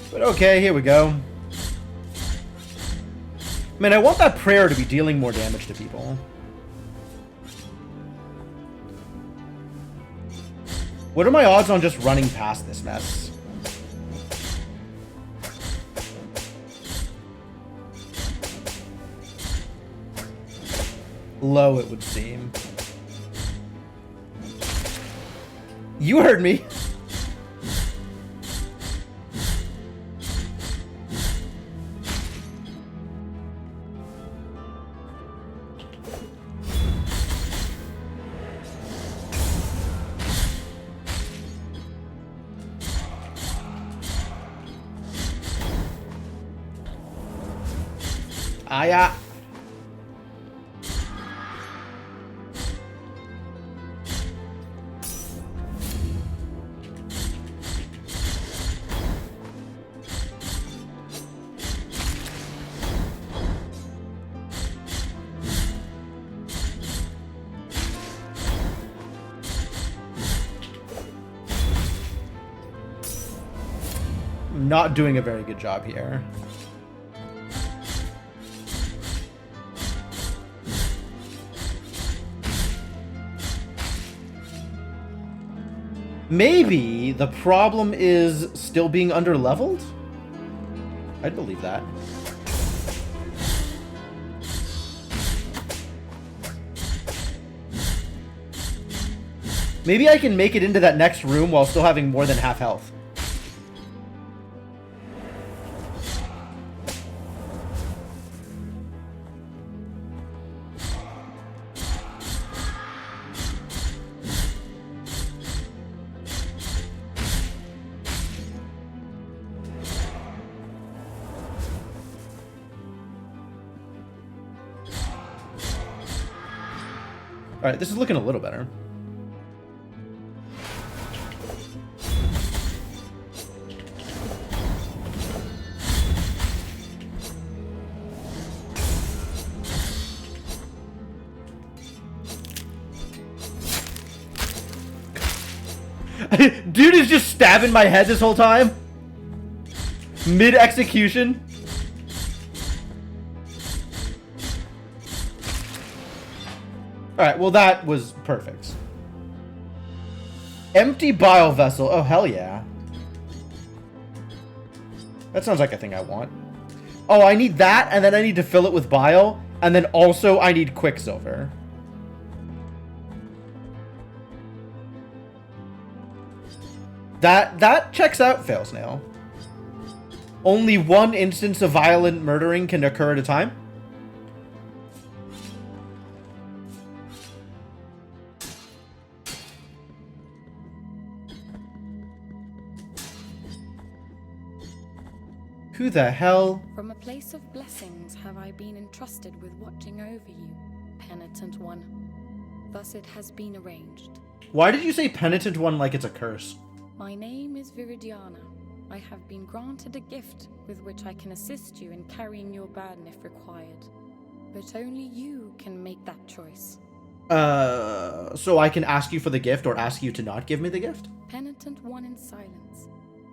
But okay, here we go. Man, I want that prayer to be dealing more damage to people. What are my odds on just running past this mess? Low, it would seem. You heard me. Yeah. I'm not doing a very good job here. Maybe the problem is still being underleveled? I'd believe that. Maybe I can make it into that next room while still having more than half health. Alright, this is looking a little better. Dude is just stabbing my head this whole time. Mid-execution. Alright, well that was perfect. Empty bile vessel. Oh, hell yeah. That sounds like a thing I want. Oh, I need that, and then I need to fill it with bile, and then also I need quicksilver. That checks out, Failsnail. Only one instance of violent murdering can occur at a time? Who the hell? From a place of blessings have I been entrusted with watching over you, penitent one. Thus it has been arranged. Why did you say penitent one like it's a curse? My name is Viridiana. I have been granted a gift with which I can assist you in carrying your burden if required. But only you can make that choice. So I can ask you for the gift or ask you to not give me the gift? Penitent one in silence.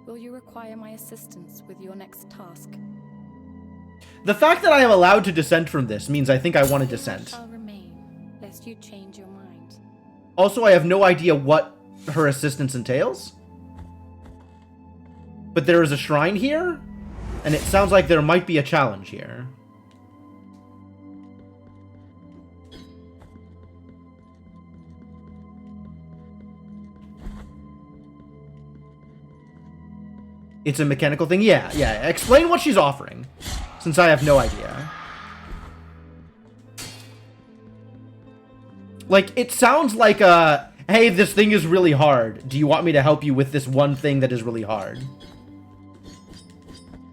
Will you require my assistance with your next task? The fact that I am allowed to dissent from this means I think I want to dissent. Shall remain, lest you change your mind. Also, I have no idea what her assistance entails. But there is a shrine here, and it sounds like there might be a challenge here. It's a mechanical thing? Yeah. Explain what she's offering, since I have no idea. Like, it sounds like hey, this thing is really hard. Do you want me to help you with this one thing that is really hard?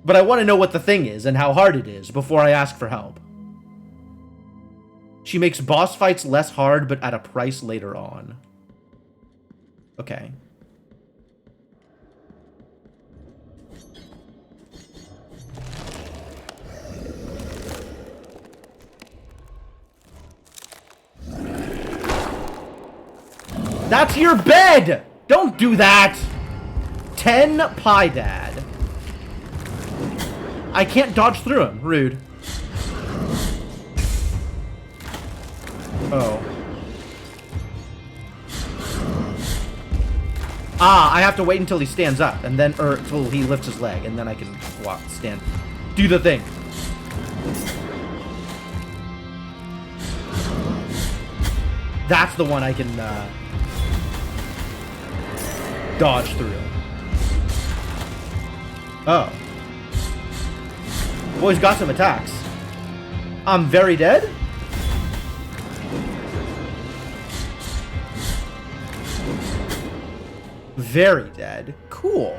But I want to know what the thing is and how hard it is before I ask for help. She makes boss fights less hard, but at a price later on. Okay. That's your bed! Don't do that! 10 Pie Dad. I can't dodge through him. Rude. Oh. Ah, I have to wait until he stands up, and then, or until he lifts his leg, and then I can walk, stand, do the thing. That's the one I can, dodge through. Oh. Boy's got some attacks. I'm very dead? Very dead. Cool.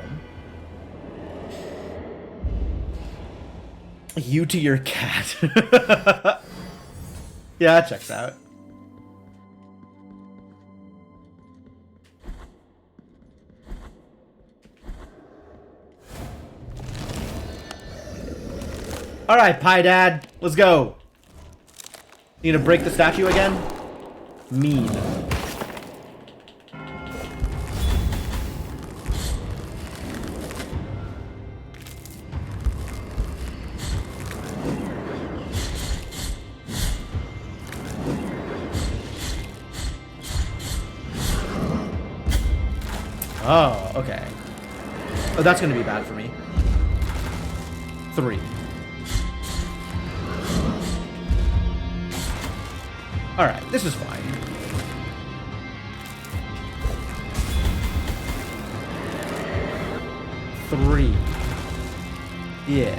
You to your cat. Yeah, that checks out. Alright, Pie Dad. Let's go. You gonna break the statue again? Mean. Oh, okay. Oh, that's gonna be bad for me. 3. Alright, this is fine. Three. Yeah.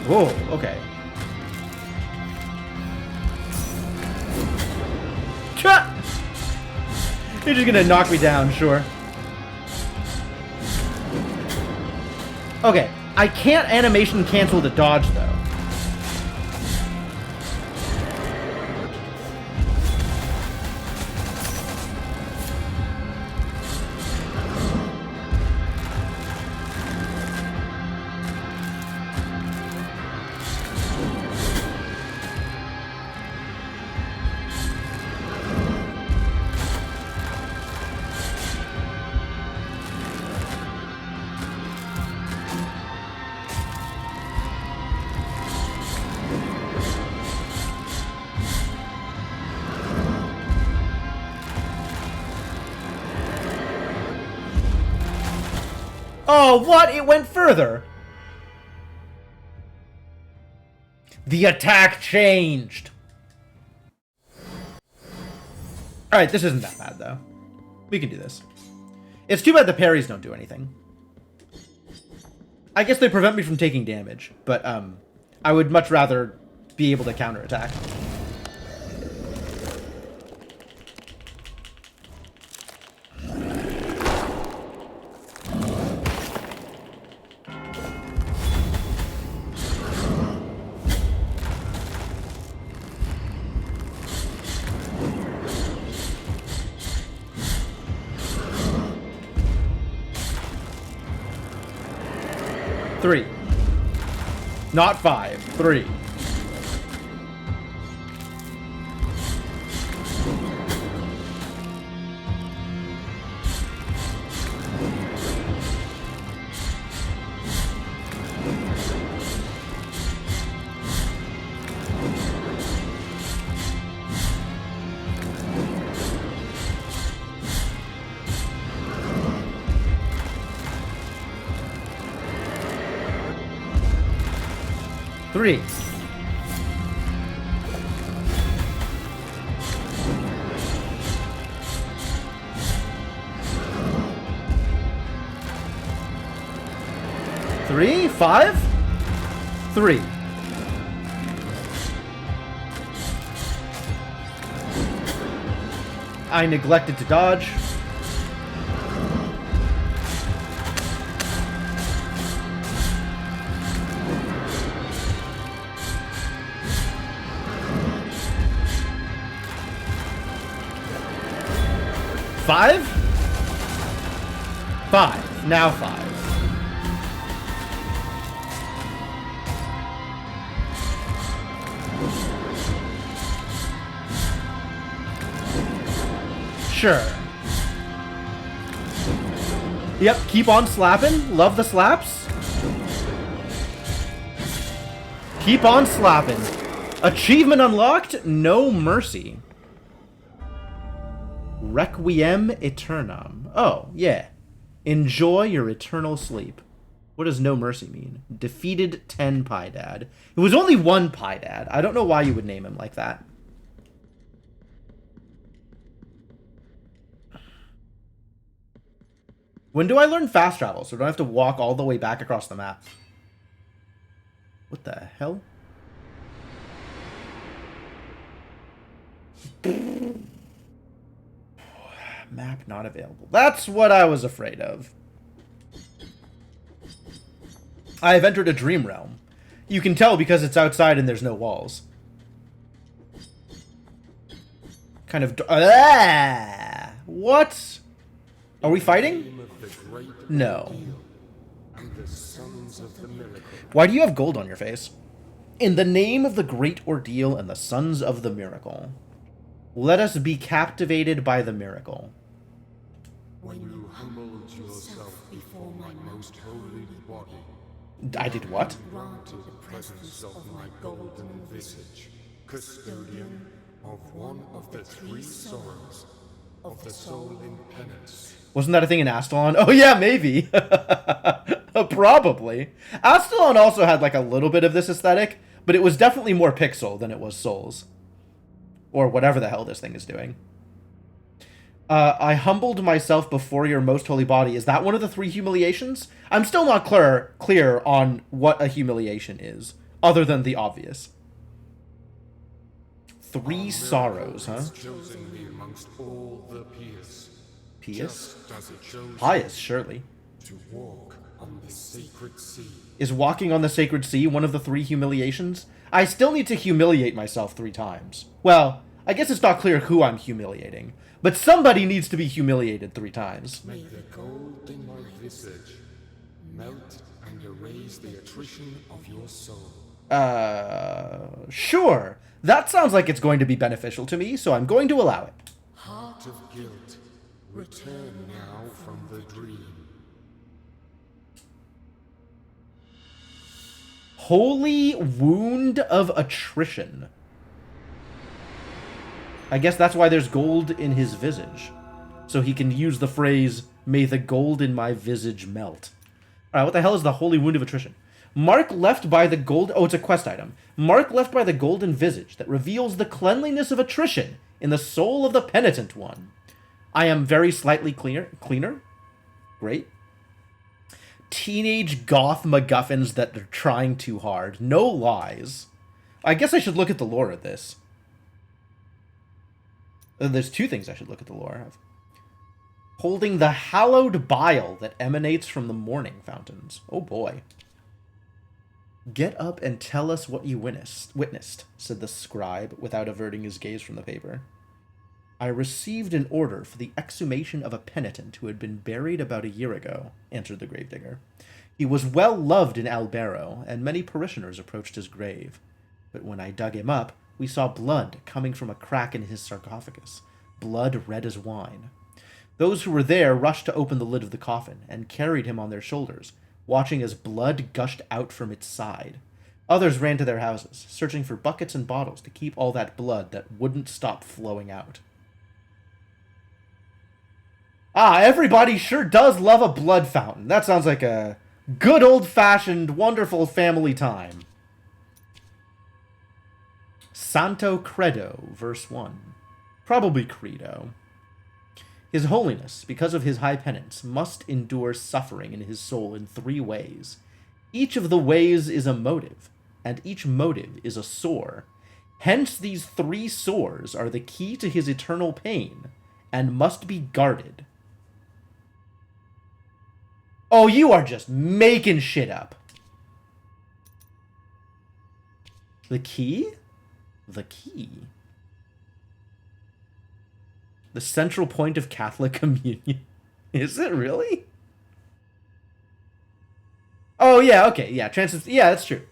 Whoa, okay. You're just gonna knock me down, sure. Okay, I can't animation cancel the dodge, though. Oh, what? It went further. The attack changed. Alright, this isn't that bad, though. We can do this. It's too bad the parries don't do anything. I guess they prevent me from taking damage, but, I would much rather be able to counterattack. Three. Not 5. 3. 3. Three, 5, 3. I neglected to dodge. Five? 5. Now 5. Sure. Yep, keep on slapping. Love the slaps. Keep on slapping. Achievement unlocked, No Mercy. Requiem Aeternam. Oh, yeah. Enjoy your eternal sleep. What does No Mercy mean? Defeated 10 Piedad. It was only 1 Piedad. I don't know why you would name him like that. When do I learn fast travel so I don't have to walk all the way back across the map? What the hell? Map not available. That's what I was afraid of. I have entered a dream realm. You can tell because it's outside and there's no walls. Kind of... What? Are we fighting? No. Why do you have gold on your face? In the name of the great ordeal and the sons of the miracle. Let us be captivated by the miracle. When you humbled yourself before my most holy body, I did what? granted the presence of my golden visage, custodian of one of the 3 sorrows of the soul in penance. Wasn't that a thing in Astalon? Oh yeah, maybe. Probably. Astalon also had like a little bit of this aesthetic, but it was definitely more pixel than it was Souls. Or whatever the hell this thing is doing. I humbled myself before your most holy body. Is that one of the 3 humiliations? I'm still not clear on what a humiliation is, other than the obvious. 3 sorrows, huh? Chosen me amongst all the pious. Pious? Just as it chose Pious, surely. to walk on the sacred sea. Is walking on the sacred sea one of the 3 humiliations? I still need to humiliate myself 3 times. Well, I guess it's not clear who I'm humiliating, but somebody needs to be humiliated 3 times. May the gold in my visage melt and erase the attrition of your soul. Sure. That sounds like it's going to be beneficial to me, so I'm going to allow it. Heart of guilt, return now from the dream. Holy Wound of Attrition. I guess that's why there's gold in his visage. So he can use the phrase, may the gold in my visage melt. Alright, what the hell is the Holy Wound of Attrition? Mark left by the gold... Oh, it's a quest item. Mark left by the golden visage that reveals the cleanliness of attrition in the soul of the penitent one. I am very slightly cleaner. Great. Teenage goth MacGuffins that are trying too hard. No lies. I guess I should look at the lore of this. There's 2 things I should look at the lore of. Holding the hallowed bile that emanates from the morning fountains. Oh boy. Get up and tell us what you witnessed, said the scribe without averting his gaze from the paper. I received an order for the exhumation of a penitent who had been buried about a year ago, answered the gravedigger. He was well loved in Albero, and many parishioners approached his grave. But when I dug him up, we saw blood coming from a crack in his sarcophagus, blood red as wine. Those who were there rushed to open the lid of the coffin and carried him on their shoulders, watching as blood gushed out from its side. Others ran to their houses, searching for buckets and bottles to keep all that blood that wouldn't stop flowing out. Ah, everybody sure does love a blood fountain. That sounds like a good old-fashioned, wonderful family time. Santo Credo, verse 1. Probably Credo. His Holiness, because of his high penance, must endure suffering in his soul in 3 ways. Each of the ways is a motive, and each motive is a sore. Hence these 3 sores are the key to his eternal pain, and must be guarded. Oh, you are just making shit up. The key? The key. The central point of Catholic communion. Is it really? Oh, yeah, okay, yeah. Yeah, that's true.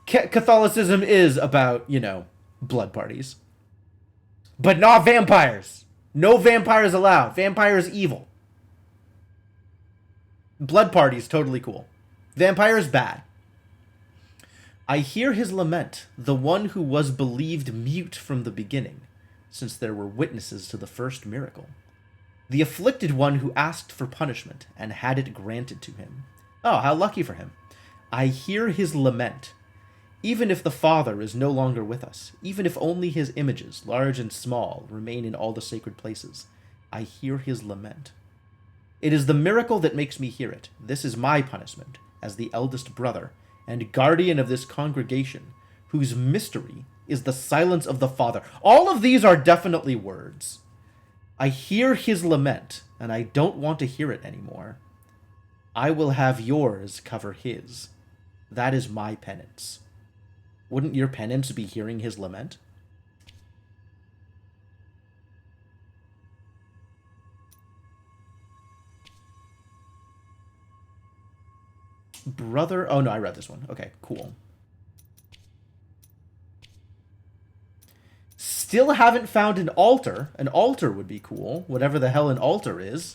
Catholicism is about, you know, blood parties. But not vampires. No vampires allowed. Vampires evil. Blood parties, totally cool. Vampires, bad. I hear his lament, the one who was believed mute from the beginning, since there were witnesses to the first miracle. The afflicted one who asked for punishment and had it granted to him. Oh, how lucky for him. I hear his lament. Even if the Father is no longer with us, even if only his images, large and small, remain in all the sacred places, I hear his lament. It is the miracle that makes me hear it. This is my punishment, as the eldest brother and guardian of this congregation, whose mystery is the silence of the Father. All of these are definitely words. I hear his lament, and I don't want to hear it anymore. I will have yours cover his. That is my penance. Wouldn't your penance be hearing his lament? Brother... Oh, no, I read this one. Okay, cool. Still haven't found an altar. An altar would be cool. Whatever the hell an altar is.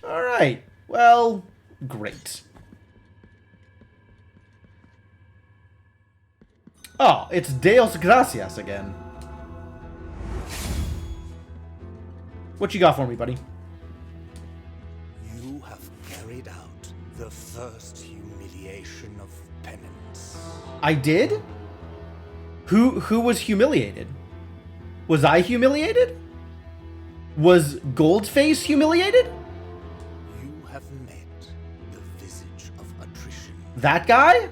Alright. Well, great. Oh, it's Deus Gracias again. What you got for me, buddy? You have carried out the first humiliation of penance. I did? Who was humiliated? Was I humiliated? Was Goldface humiliated? You have met the visage of attrition. That guy?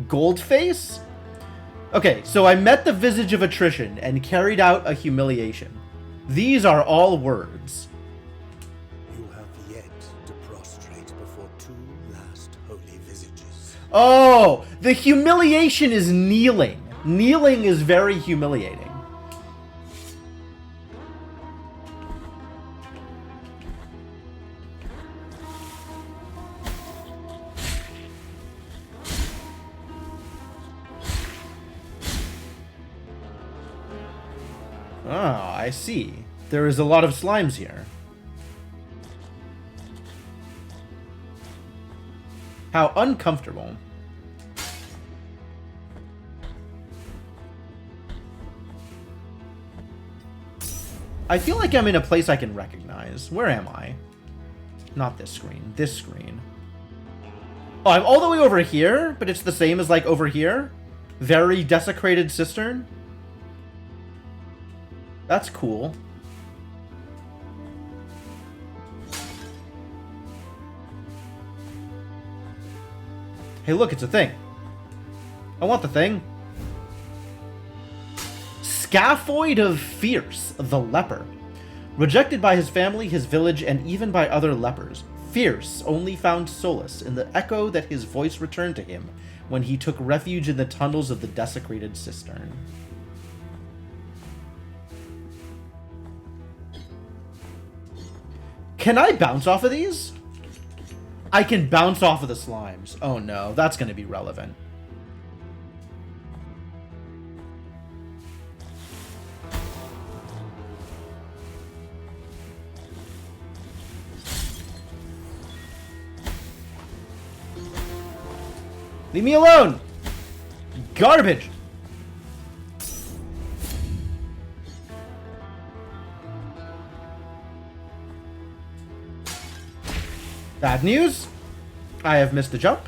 Goldface? Okay, so I met the visage of attrition and carried out a humiliation. These are all words. You have yet to prostrate before 2 last holy visages. Oh, the humiliation is kneeling. Kneeling is very humiliating. Ah, I see. There is a lot of slimes here. How uncomfortable. I feel like I'm in a place I can recognize. Where am I? Not this screen. This screen. Oh, I'm all the way over here, but it's the same as, like, over here? Very desecrated cistern? That's cool. Hey, look, it's a thing. I want the thing. Scaphoid of Fierce, the leper. Rejected by his family, his village, and even by other lepers, Fierce only found solace in the echo that his voice returned to him when he took refuge in the tunnels of the desecrated cistern. Can I bounce off of these? I can bounce off of the slimes. Oh no, that's going to be relevant. Leave me alone! Garbage! Bad news. I have missed a jump.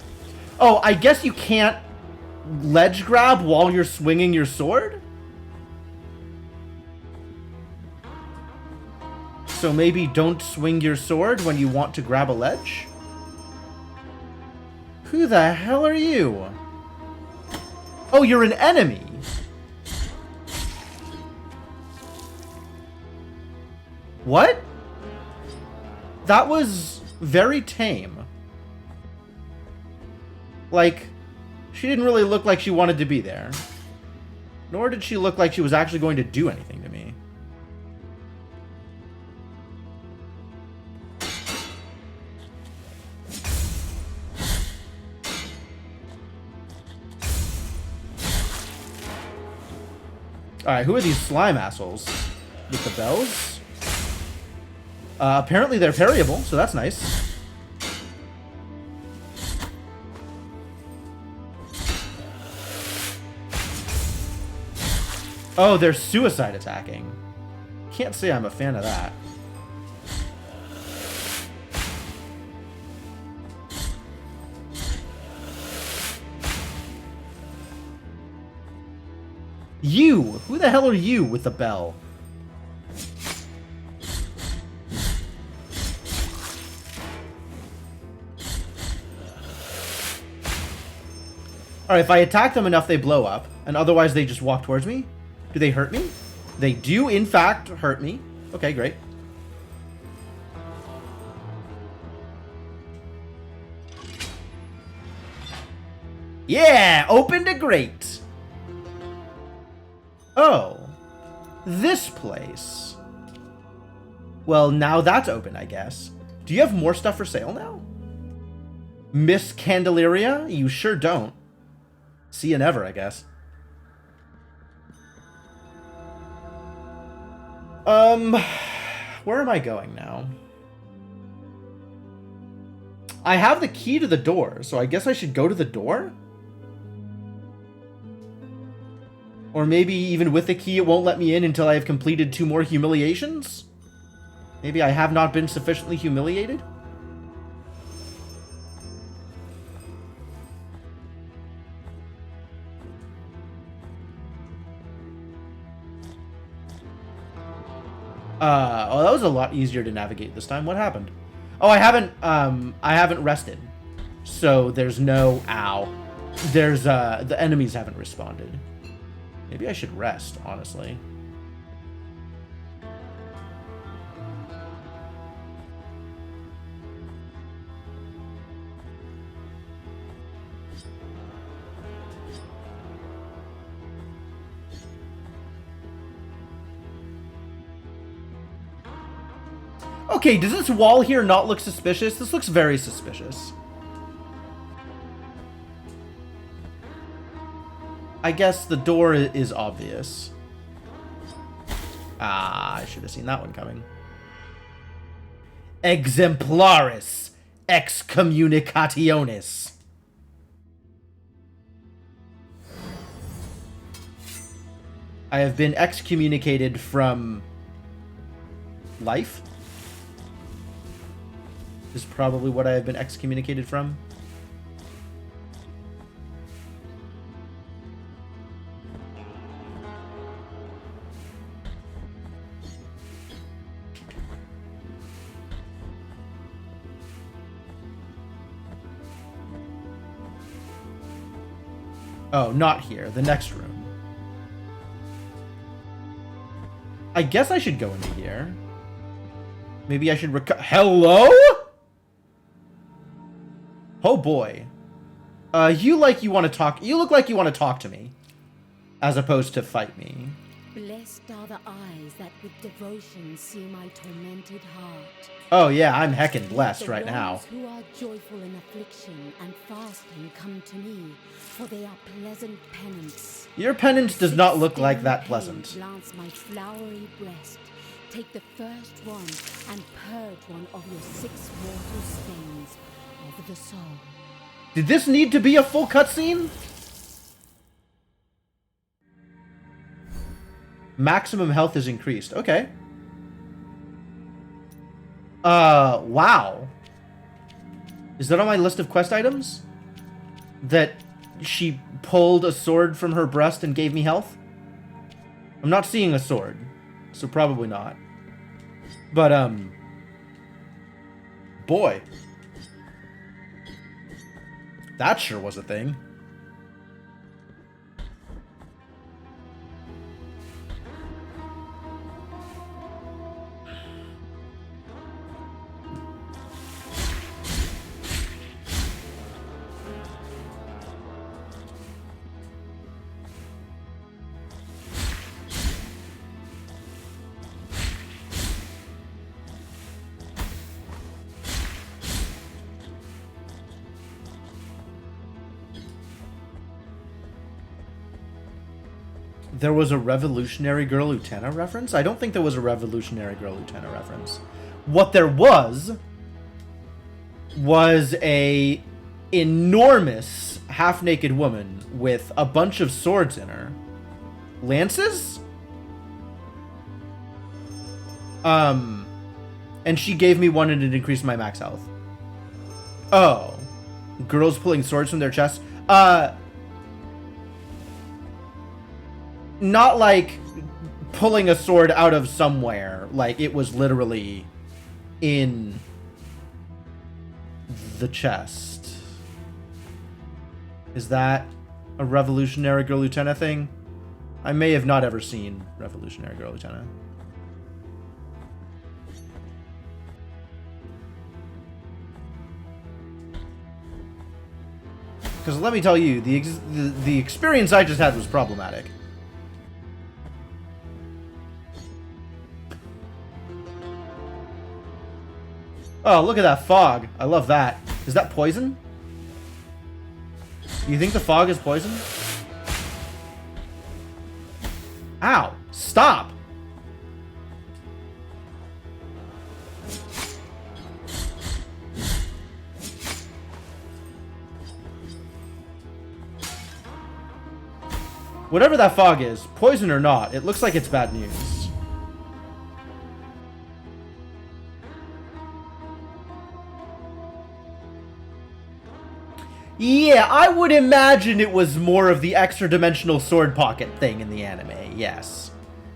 Oh, I guess you can't ledge grab while you're swinging your sword? So maybe don't swing your sword when you want to grab a ledge? Who the hell are you? Oh, you're an enemy. What? That was very tame. Like, she didn't really look like she wanted to be there. Nor did she look like she was actually going to do anything to me. Alright, who are these slime assholes? With the bells? Apparently they're parryable, so that's nice. Oh, they're suicide attacking. Can't say I'm a fan of that. You! Who the hell are you with the bell? Alright, if I attack them enough, they blow up. And otherwise, they just walk towards me? Do they hurt me? They do, in fact, hurt me. Okay, great. Yeah! Open to grate! Oh. This place. Well, now that's open, I guess. Do you have more stuff for sale now? Miss Candelaria? You sure don't. See you never, I guess. Where am I going now? I have the key to the door, so I guess I should go to the door? Or maybe even with the key it won't let me in until I have completed 2 more humiliations? Maybe I have not been sufficiently humiliated? Oh, that was a lot easier to navigate this time. What happened? Oh, I haven't rested. So there's no, ow. There's, the enemies haven't responded. Maybe I should rest, honestly. Okay, does this wall here not look suspicious? This looks very suspicious. I guess the door is obvious. Ah, I should have seen that one coming. Exemplaris excommunicationis. I have been excommunicated from life. Is probably what I have been excommunicated from. Oh, not here. The next room. I guess I should go into here. Maybe I should Hello? Oh boy. You look like you want to talk to me. As opposed to fight me. Blessed are the eyes that with devotion see my tormented heart. Oh yeah, I'm heckin' blessed right now. Who are joyful in affliction and fasting come to me, for they are pleasant penance. Your penance does not look like that pleasant. Glance my flowery breast. Take the first one and purge one of your 6 mortal stains of the soul. Did this need to be a full cutscene? Maximum health is increased. Okay. Wow. Is that on my list of quest items? that she pulled a sword from her breast and gave me health? I'm not seeing a sword, so probably not. But, boy. That sure was a thing. There was a Revolutionary Girl Utena reference? I don't think there was a Revolutionary Girl Utena reference. What there was a enormous half-naked woman with a bunch of swords in her. Lances? And she gave me one and it increased my max health. Oh. Girls pulling swords from their chests? Not like pulling a sword out of somewhere. Like, it was literally in the chest. Is that a Revolutionary Girl Utena thing? I may have not ever seen Revolutionary Girl Utena. Because let me tell you, the experience I just had was problematic. Oh, look at that fog. I love that. Is that poison? You think the fog is poison? Ow. Stop. Whatever that fog is, poison or not, it looks like it's bad news. Yeah, I would imagine it was more of the extra-dimensional sword pocket thing in the anime, yes.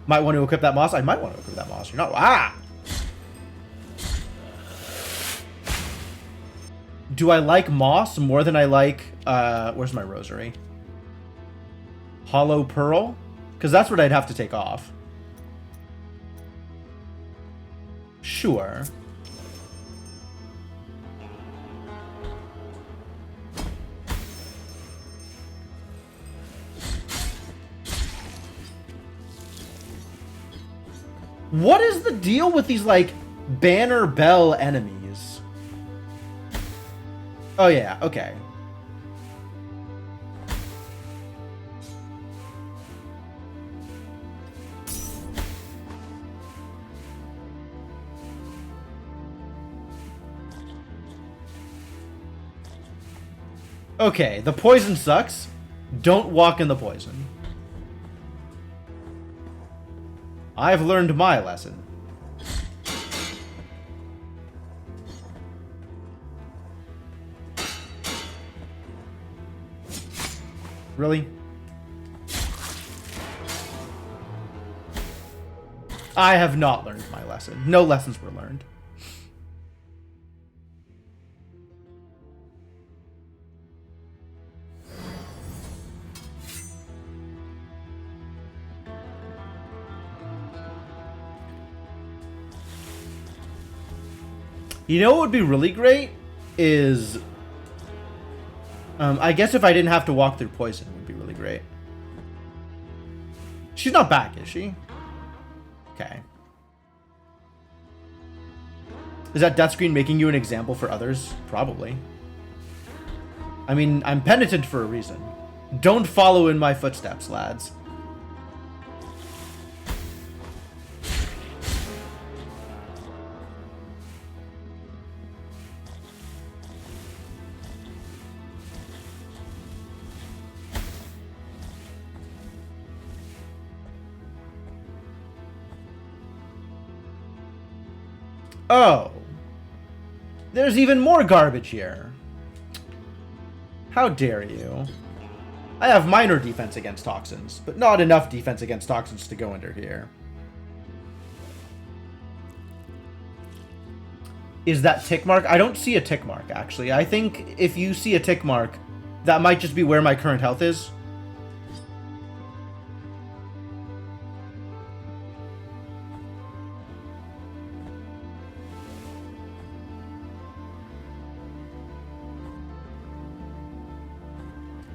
Might want to equip that moss? I might want to equip that moss. You're not... Ah! Do I like moss more than I like... where's my rosary? Hollow Pearl? Because that's what I'd have to take off. Sure. What is the deal with these, like, banner bell enemies? Oh, yeah, okay. Okay, the poison sucks. Don't walk in the poison. I've learned my lesson. Really? I have not learned my lesson. No lessons were learned. You know what would be really great is, I guess if I didn't have to walk through poison, it would be really great. She's not back, is she? Okay. Is that death screen making you an example for others? Probably. I mean, I'm penitent for a reason. Don't follow in my footsteps, lads. Oh. There's even more garbage here. How dare you? I have minor defense against toxins, but not enough defense against toxins to go under here. Is that tick mark? I don't see a tick mark, actually. I think if you see a tick mark, that might just be where my current health is.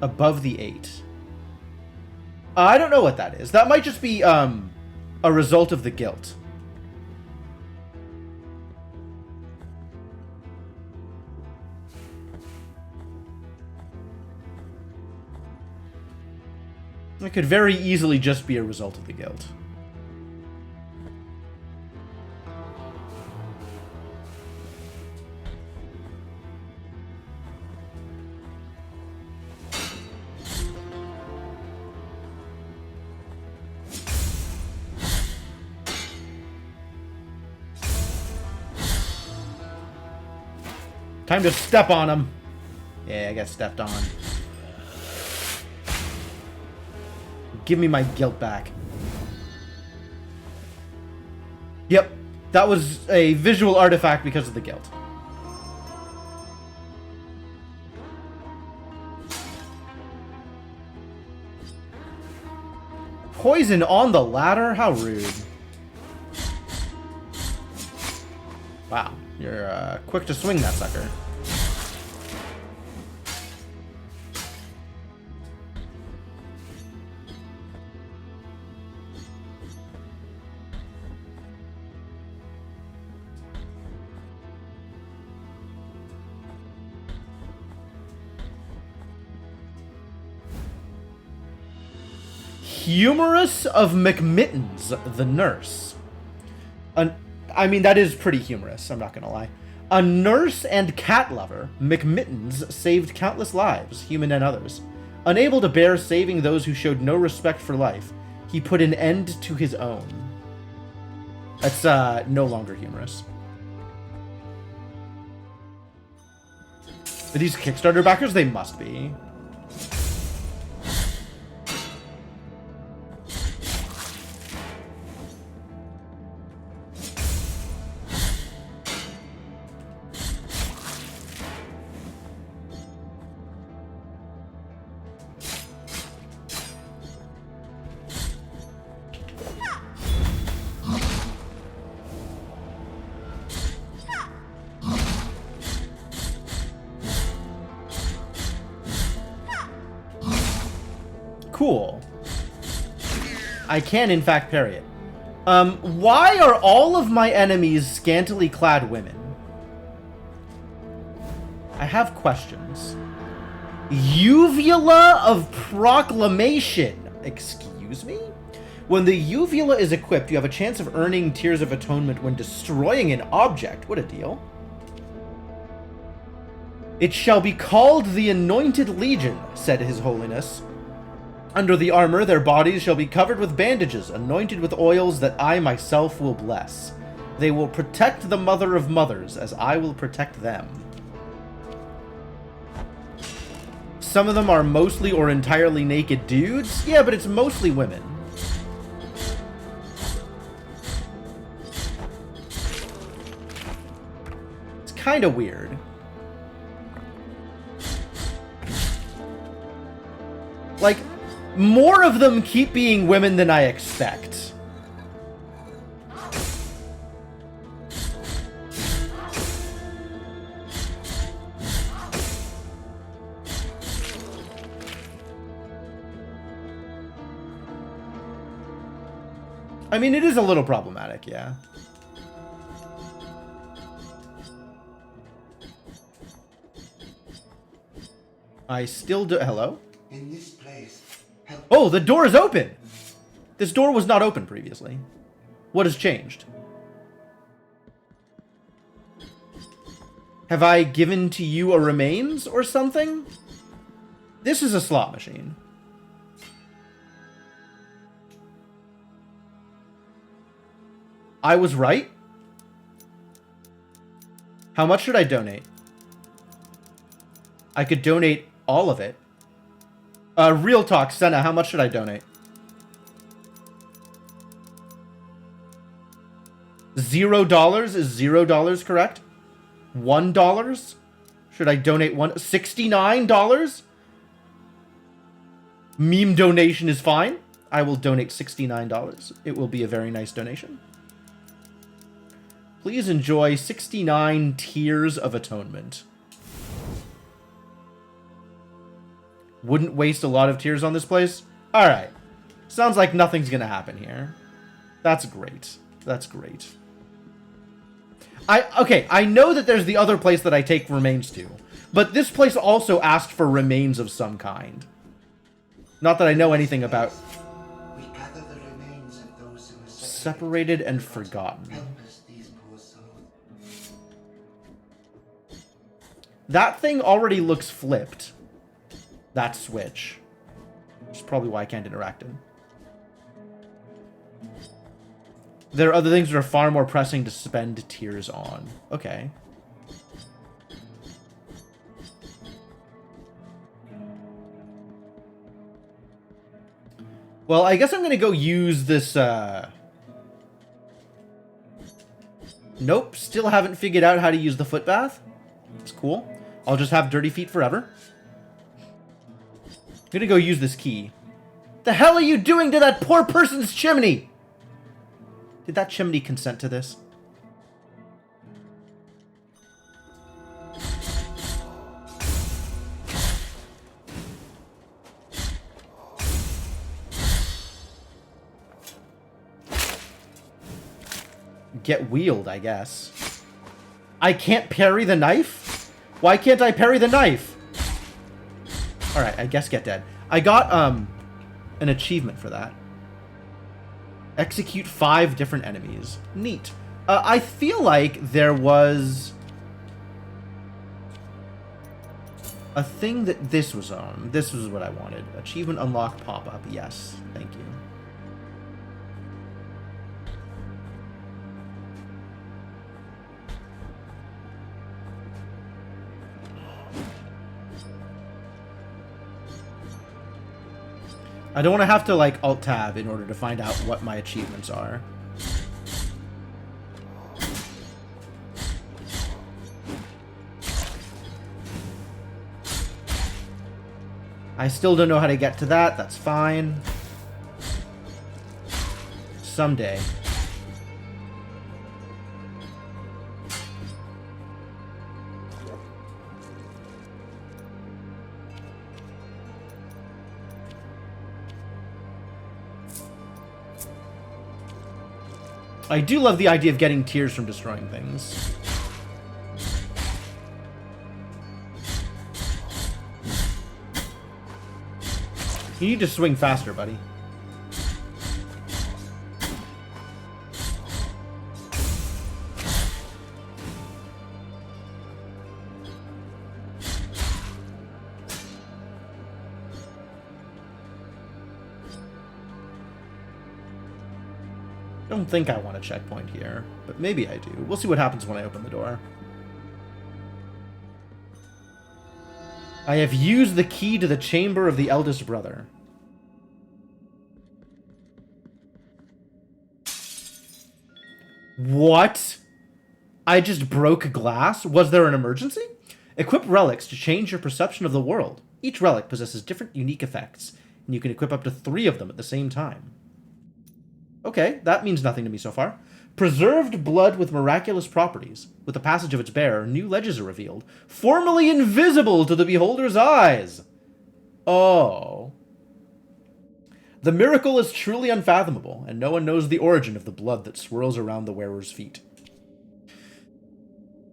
Above the 8. I don't know what that is. That might just be a result of the guilt. It could very easily just be a result of the guilt. Time to step on him. Yeah, I got stepped on. Give me my guilt back. Yep, that was a visual artifact because of the guilt. Poison on the ladder? How rude. Wow, you're quick to swing that sucker. Humorous of McMittens, the nurse. I mean, that is pretty humorous, I'm not gonna lie. A nurse and cat lover, McMittens saved countless lives, human and others. Unable to bear saving those who showed no respect for life, he put an end to his own. That's no longer humorous. Are these Kickstarter backers? They must be. Cool. I can, in fact, parry it. Why are all of my enemies scantily clad women? I have questions. Uvula of Proclamation. Excuse me? When the uvula is equipped, you have a chance of earning Tears of Atonement when destroying an object. What a deal. It shall be called the Anointed Legion, said His Holiness. Under the armor, their bodies shall be covered with bandages, anointed with oils that I myself will bless. They will protect the Mother of Mothers, as I will protect them. Some of them are mostly or entirely naked dudes. Yeah, but it's mostly women. It's kind of weird. Like, more of them keep being women than I expect. I mean, it is a little problematic, yeah. I still do. Hello? In this place. Oh, the door is open! This door was not open previously. What has changed? Have I given to you a remains or something? This is a slot machine. I was right? How much should I donate? I could donate all of it. Real talk, Senna, how much should I donate? $0 is $0 correct? $1? Should I donate $69? Meme donation is fine. I will donate $69. It will be a very nice donation. Please enjoy 69 Tears of Atonement. Wouldn't waste a lot of tears on this place. Alright. Sounds like nothing's gonna happen here. That's great. That's great. Okay, I know that there's the other place that I take remains to, but this place also asked for remains of some kind. Not that I know anything about. We gather the remains of those who were Separated and forgotten. Help us, these poor souls. That thing already looks flipped. That switch. Which is probably why I can't interact in. There are other things that are far more pressing to spend tears on. Okay. Well, I guess I'm gonna go use this, Nope, still haven't figured out how to use the foot bath. It's cool. I'll just have dirty feet forever. I'm gonna go use this key. The hell are you doing to that poor person's chimney? Did that chimney consent to this? Get wheeled, I guess. I can't parry the knife? Why can't I parry the knife? Alright, I guess get dead. I got, an achievement for that. Execute 5 different enemies. Neat. I feel like there was a thing that this was on. This was what I wanted. Achievement unlock pop-up. Yes. Thank you. I don't want to have to, like, Alt-Tab in order to find out what my achievements are. I still don't know how to get to that. That's fine. Someday. I do love the idea of getting tears from destroying things. You need to swing faster, buddy. I don't think I want a checkpoint here, but maybe I do. We'll see what happens when I open the door. I have used the key to the chamber of the eldest brother. What? I just broke glass? Was there an emergency? Equip relics to change your perception of the world. Each relic possesses different unique effects, and you can equip up to 3 of them at the same time. Okay, that means nothing to me so far. Preserved blood with miraculous properties. With the passage of its bearer, new ledges are revealed, formerly invisible to the beholder's eyes. Oh. The miracle is truly unfathomable, and no one knows the origin of the blood that swirls around the wearer's feet.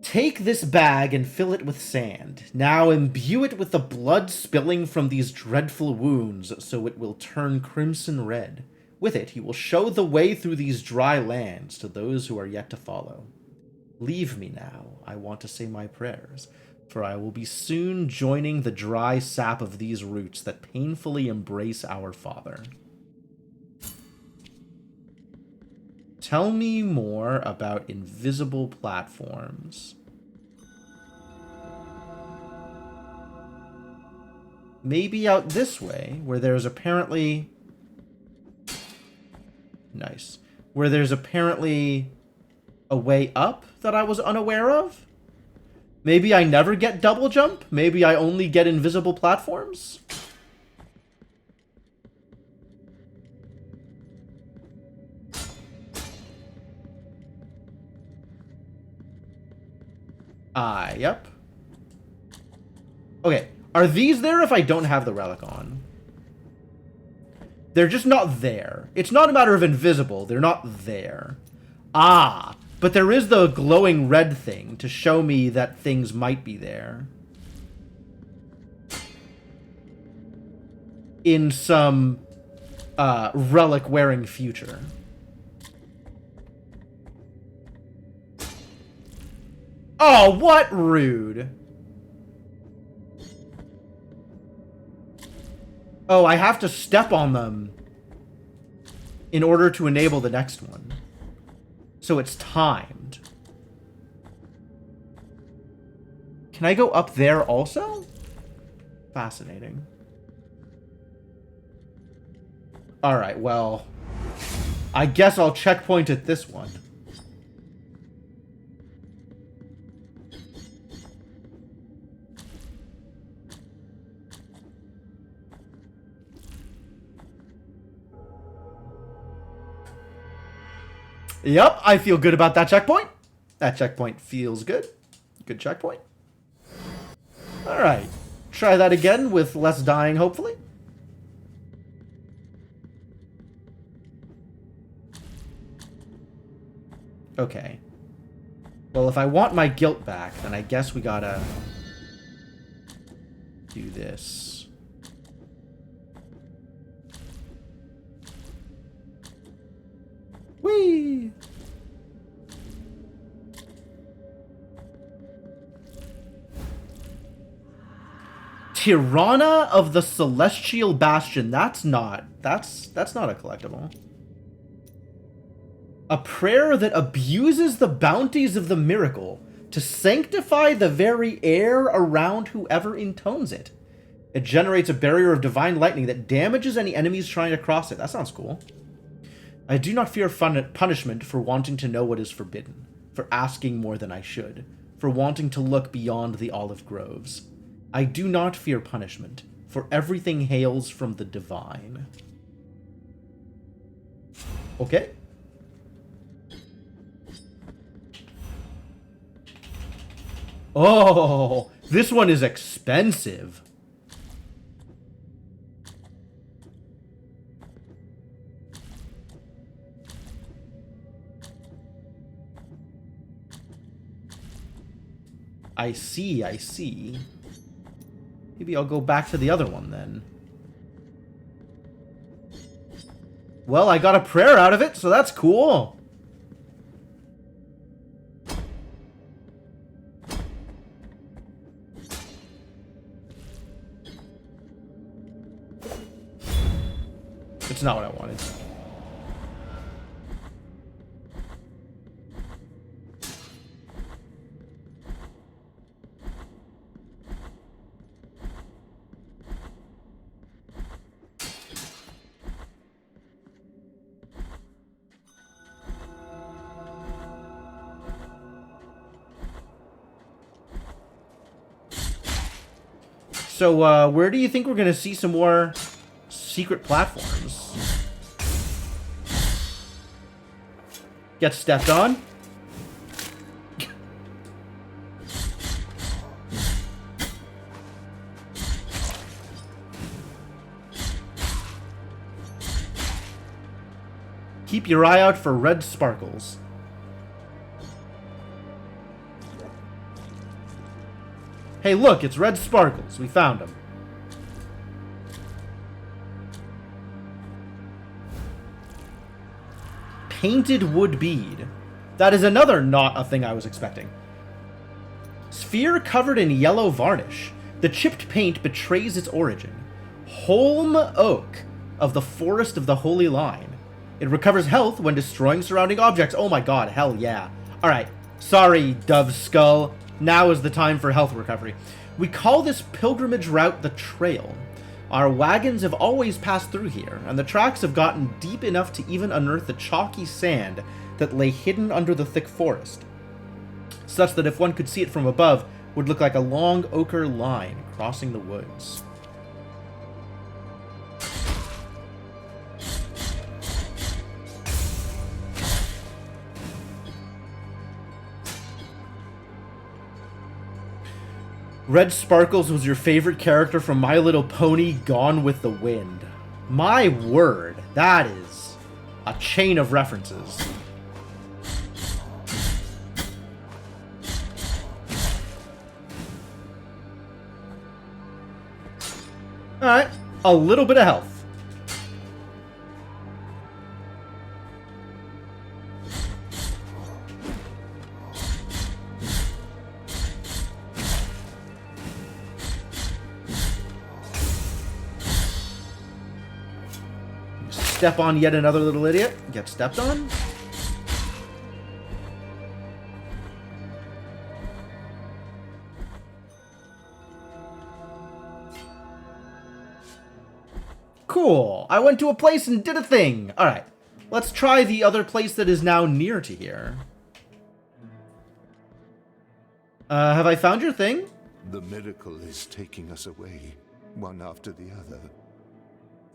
Take this bag and fill it with sand. Now imbue it with the blood spilling from these dreadful wounds, so it will turn crimson red. With it, he will show the way through these dry lands to those who are yet to follow. Leave me now, I want to say my prayers, for I will be soon joining the dry sap of these roots that painfully embrace our Father. Tell me more about invisible platforms. maybe out this way, where there's apparently... Nice. Where there's apparently a way up that I was unaware of? Maybe I never get double jump? Maybe I only get invisible platforms? Yep. Okay, are these there if I don't have the relic on? They're just not there. It's not a matter of invisible, they're not there. Ah, but there is the glowing red thing to show me that things might be there. In some relic-wearing future. Oh, what rude. Oh, I have to step on them in order to enable the next one. So it's timed. Can I go up there also? Fascinating. Alright, well, I guess I'll checkpoint at this one. Yep, I feel good about that checkpoint. That checkpoint feels good. Good checkpoint. Alright. Try that again with less dying, hopefully. Okay. Well, if I want my guilt back, then I guess we gotta do this. Whee! Tirana of the Celestial Bastion. That's not a collectible. A prayer that abuses the bounties of the miracle to sanctify the very air around whoever intones it. It generates a barrier of divine lightning that damages any enemies trying to cross it. That sounds cool. I do not fear punishment for wanting to know what is forbidden, for asking more than I should, for wanting to look beyond the olive groves. I do not fear punishment, for everything hails from the divine. Okay. Oh, this one is expensive. I see. Maybe I'll go back to the other one then. Well, I got a prayer out of it, so that's cool. It's not what I wanted. So, where do you think we're going to see some more secret platforms? Get stepped on? Keep your eye out for red sparkles. Hey, look, it's red sparkles. We found them. Painted wood bead. That is another not a thing I was expecting. Sphere covered in yellow varnish. The chipped paint betrays its origin. Holm oak of the forest of the holy line. It recovers health when destroying surrounding objects. Oh my god, hell yeah. Alright, sorry, Dove Skull. Now is the time for health recovery. We call this pilgrimage route the Trail. Our wagons have always passed through here, and the tracks have gotten deep enough to even unearth the chalky sand that lay hidden under the thick forest, such that if one could see it from above, would look like a long ochre line crossing the woods. Red Sparkles was your favorite character from My Little Pony Gone with the Wind. My word, that is a chain of references. Alright, a little bit of health. Step on yet another little idiot. Get stepped on. Cool. I went to a place and did a thing. All right. Let's try the other place that is now near to here. Have I found your thing? The miracle is taking us away, one after the other.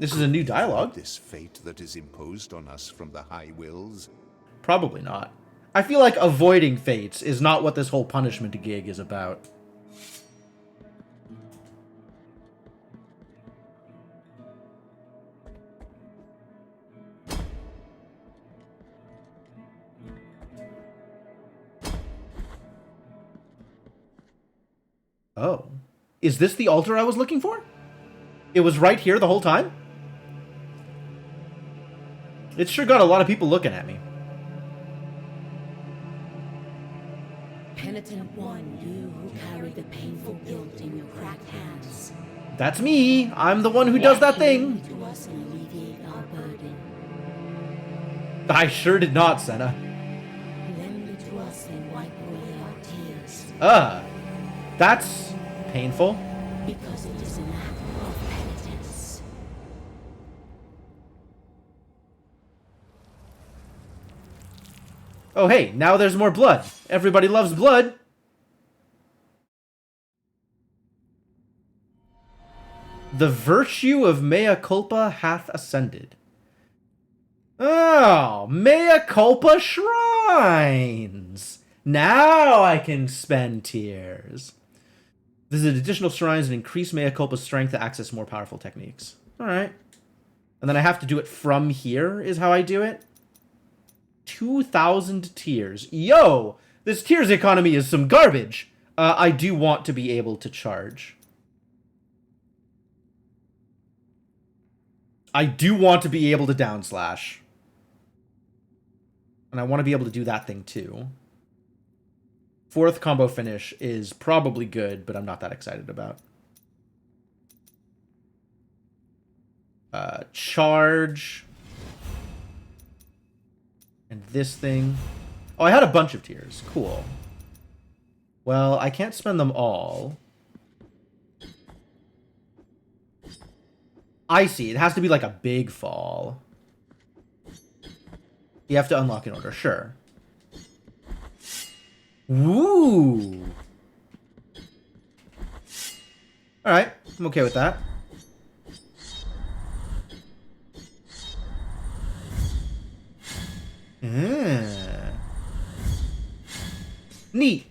This is a new dialogue. This fate that is imposed on us from the high wills? Probably not. I feel like avoiding fates is not what this whole punishment gig is about. Oh. Is this the altar I was looking for? It was right here the whole time? It's sure got a lot of people looking at me. Penitent one, you who carry the painful guilt in your cracked hands. That's me. I'm the one who does that thing. To us and alleviate our burden. I sure did not, Senna. Lend it to us and wipe away our tears. That's painful. Because it is an act of penitence. Oh, hey, now there's more blood. Everybody loves blood. The virtue of mea culpa hath ascended. Oh, mea culpa shrines. Now I can spend tears. Visit additional shrines and increase mea culpa's strength to access more powerful techniques. All right. And then I have to do it from here is how I do it. 2,000 tears. Yo, this tears economy is some garbage. I do want to be able to charge. I do want to be able to down slash. And I want to be able to do that thing too. Fourth combo finish is probably good, but I'm not that excited about. Charge. And this thing. Oh, I had a bunch of tears. Cool. Well, I can't spend them all. I see. It has to be like a big fall. You have to unlock in order. Sure. Woo! Alright. I'm okay with that. Neat.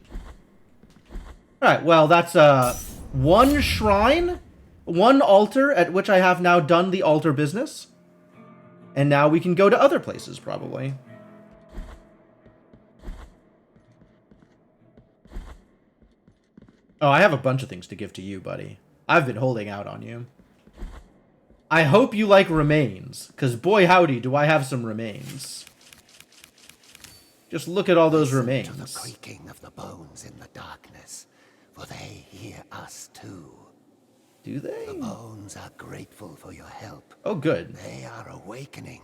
Alright, well, that's one shrine, one altar at which I have now done the altar business. And now we can go to other places, probably. Oh, I have a bunch of things to give to you, buddy. I've been holding out on you. I hope you like remains, because boy howdy do I have some remains. Just look at all those remains. To the creaking of the bones in the darkness, for they hear us too. Do they? The bones are grateful for your help. Oh, good. They are awakening,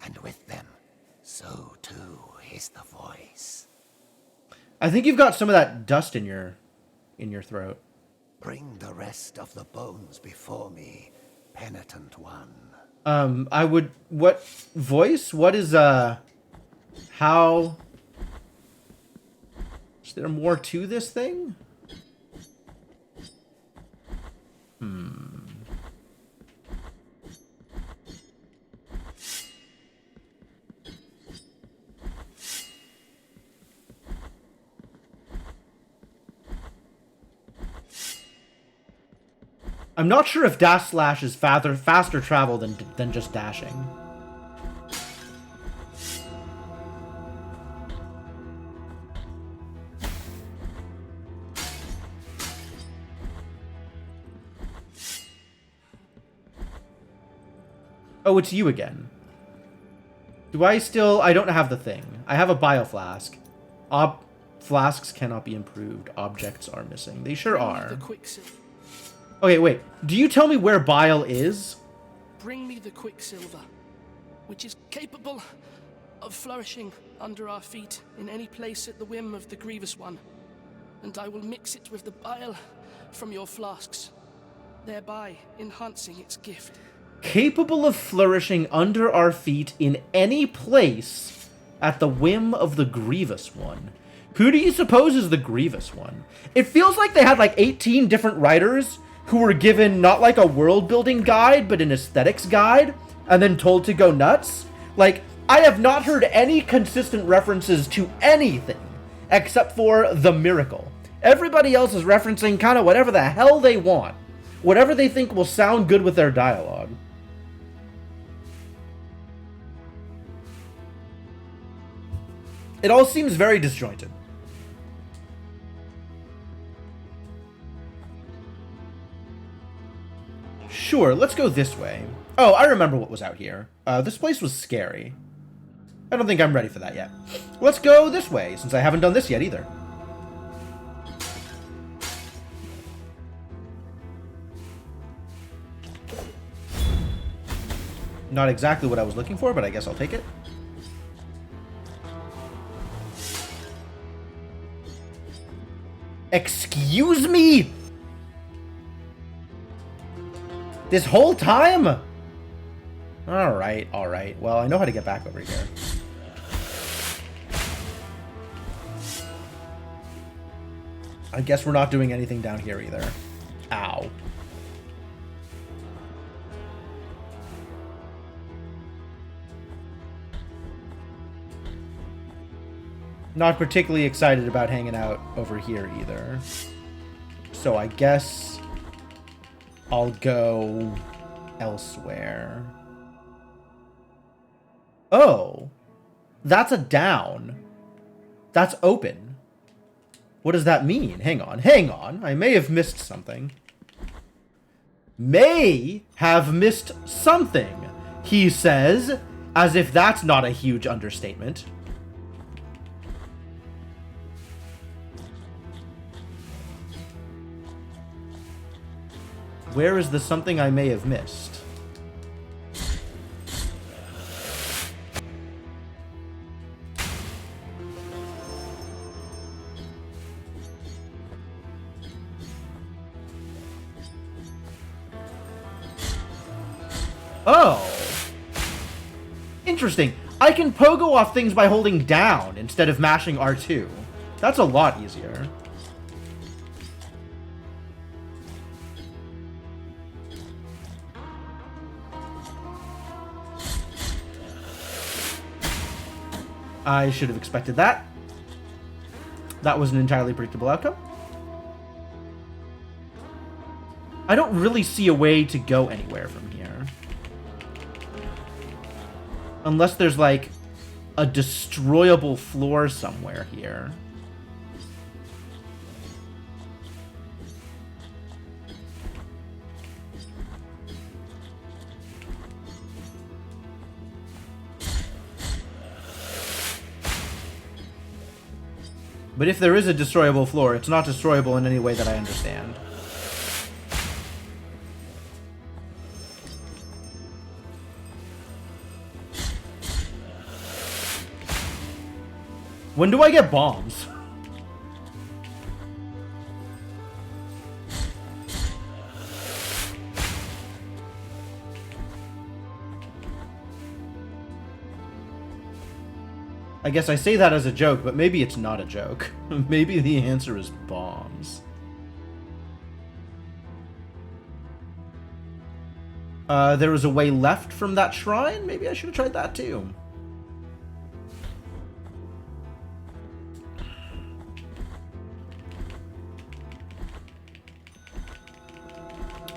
and with them, so too is the voice. I think you've got some of that dust in your throat. Bring the rest of the bones before me, penitent one. What voice? What is, how... Is there more to this thing? I'm not sure if dash slash is faster travel than just dashing. Oh, it's you again. Do I still... I don't have the thing. I have a bioflask. Flasks cannot be improved. Objects are missing. They sure are. Okay, wait. Do you tell me where bile is? Bring me the quicksilver, which is capable of flourishing under our feet in any place at the whim of the Grievous One, and I will mix it with the bile from your flasks, thereby enhancing its gift. Capable of flourishing under our feet in any place at the whim of the Grievous One. Who do you suppose is the Grievous One? It feels like they had like 18 different writers who were given not like a world-building guide, but an aesthetics guide, and then told to go nuts. Like, I have not heard any consistent references to anything except for the miracle. Everybody else is referencing kind of whatever the hell they want. Whatever they think will sound good with their dialogue. It all seems very disjointed. Sure, let's go this way. Oh, I remember what was out here. This place was scary. I don't think I'm ready for that yet. Let's go this way, since I haven't done this yet either. Not exactly what I was looking for, but I guess I'll take it. Excuse me? This whole time? Alright, alright. Well, I know how to get back over here. I guess we're not doing anything down here either. Ow. Not particularly excited about hanging out over here either. So I guess I'll go elsewhere. Oh, that's a down. That's open. What does that mean? Hang on. I may have missed something. May have missed something, he says, as if that's not a huge understatement. Where is the something I may have missed? Oh. Interesting. I can pogo off things by holding down instead of mashing R2. That's a lot easier. I should have expected that. That was an entirely predictable outcome. I don't really see a way to go anywhere from here. Unless there's like a destroyable floor somewhere here. But if there is a destroyable floor, it's not destroyable in any way that I understand. When do I get bombs? I guess I say that as a joke, but maybe it's not a joke. Maybe the answer is bombs. There was a way left from that shrine? Maybe I should have tried that too.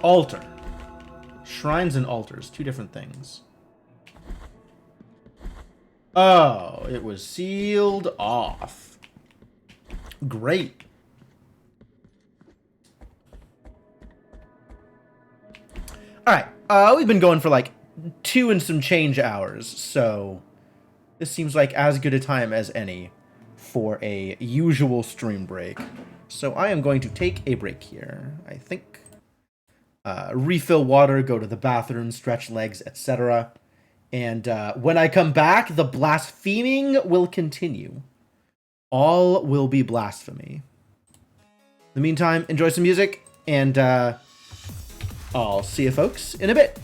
Altar. Shrines and altars, two different things. Oh, it was sealed off. Great. Alright, we've been going for like 2 and some change hours, so this seems like as good a time as any for a usual stream break. So I am going to take a break here, I think. Refill water, go to the bathroom, stretch legs, etc. And when I come back, the blaspheming will continue. All will be blasphemy. In the meantime, enjoy some music, and I'll see you folks in a bit.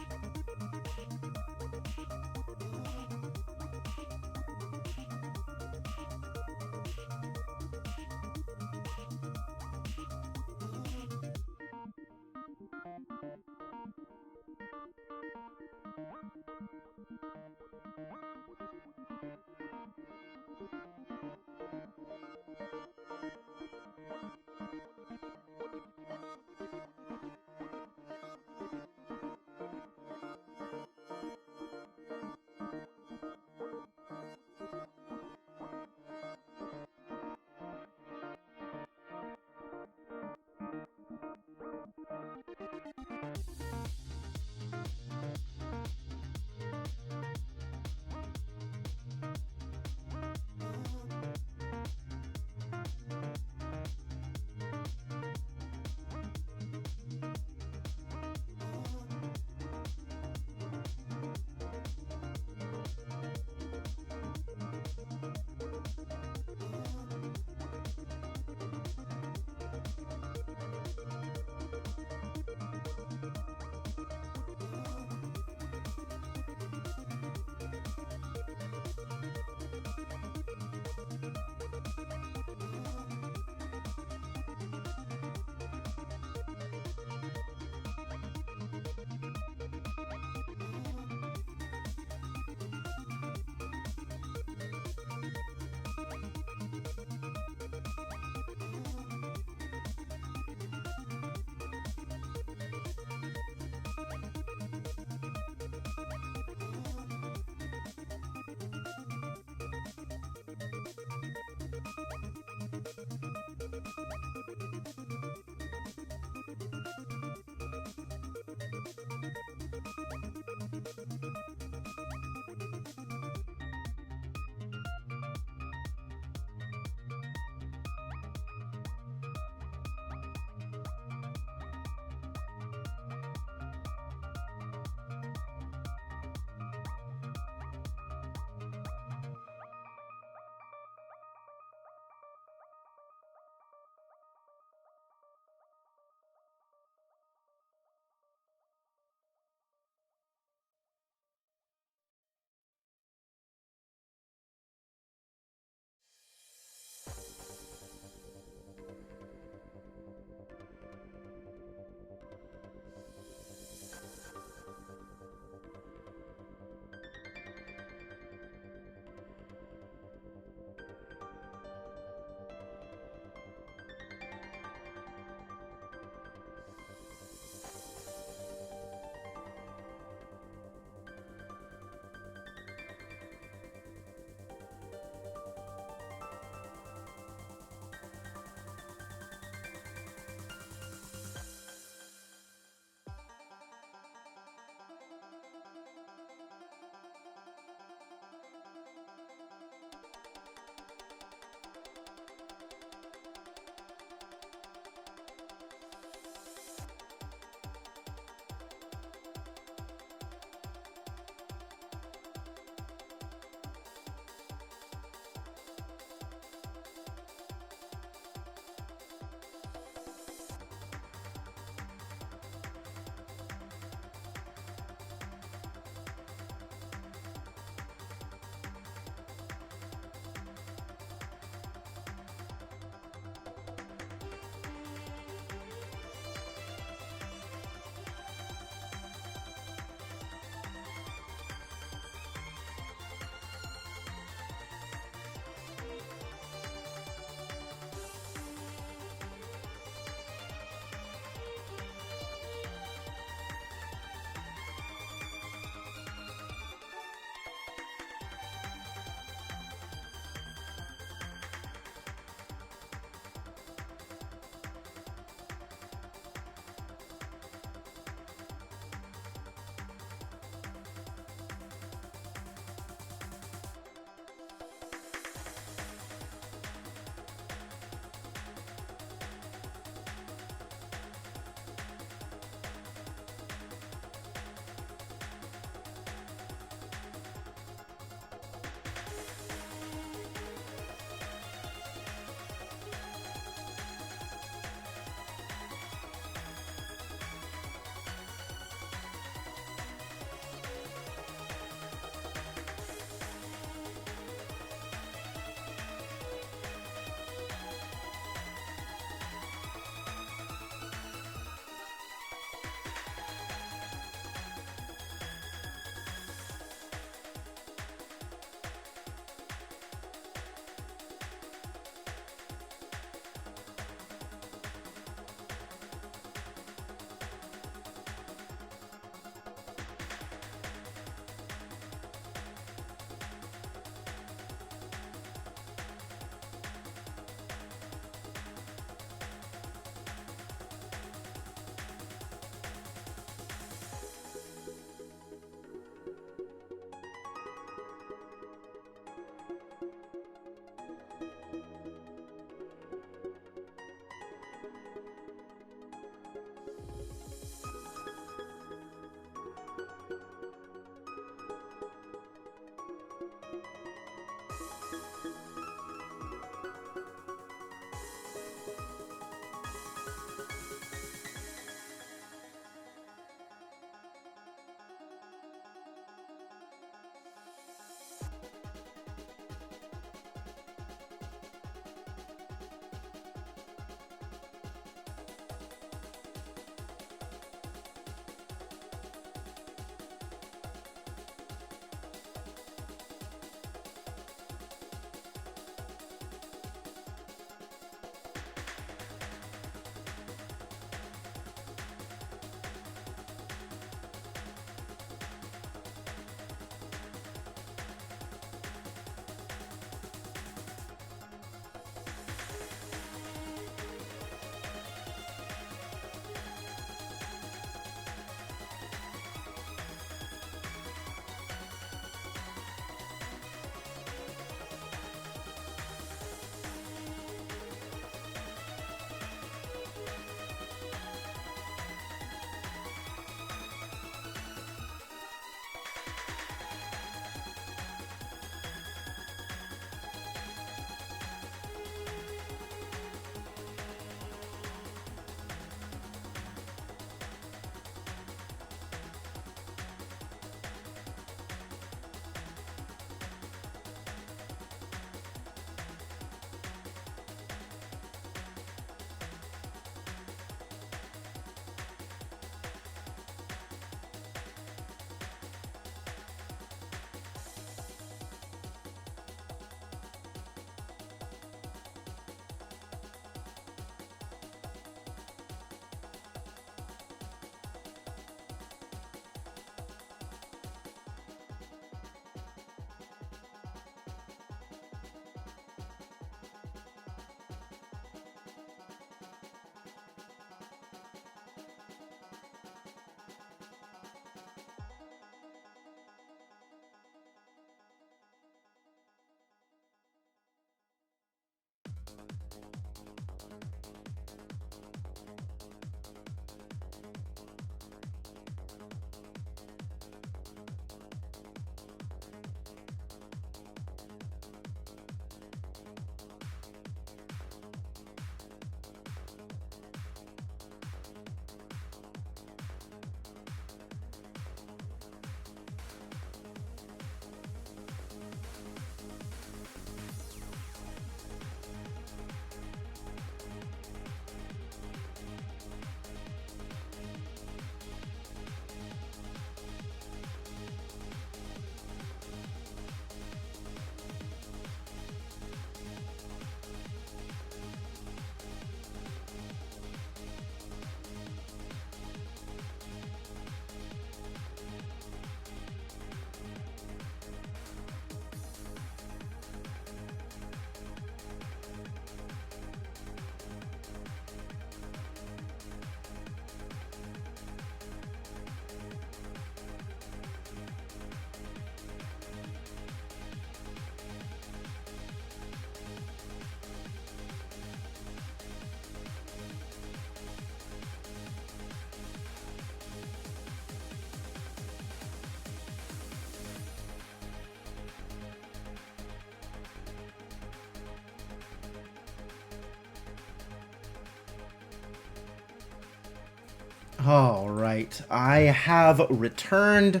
All right, I have returned.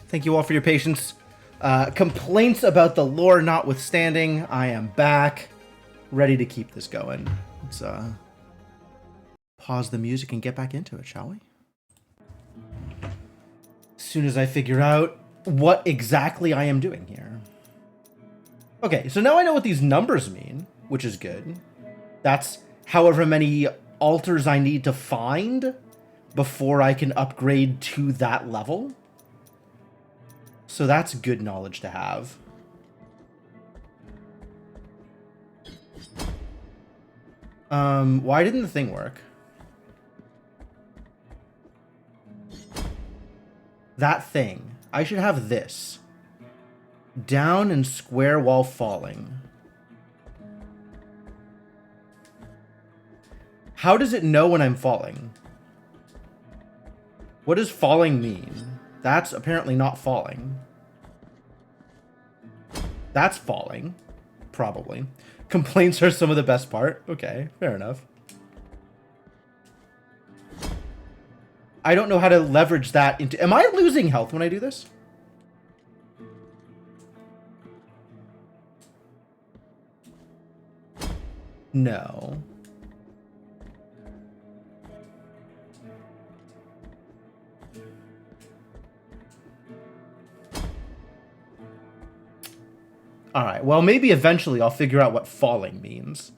Thank you all for your patience. Complaints about the lore notwithstanding, I am back, ready to keep this going. Let's pause the music and get back into it, shall we? As soon as I figure out what exactly I am doing here. Okay, so now I know what these numbers mean, which is good. That's however many altars I need to find before I can upgrade to that level. So that's good knowledge to have. Why didn't the thing work? That thing. I should have this. Down and square while falling. How does it know when I'm falling? What does falling mean? That's apparently not falling. That's falling. Probably. Complaints are some of the best part. Okay, fair enough. I don't know how to leverage that into... Am I losing health when I do this? No. Alright, well, maybe eventually I'll figure out what falling means.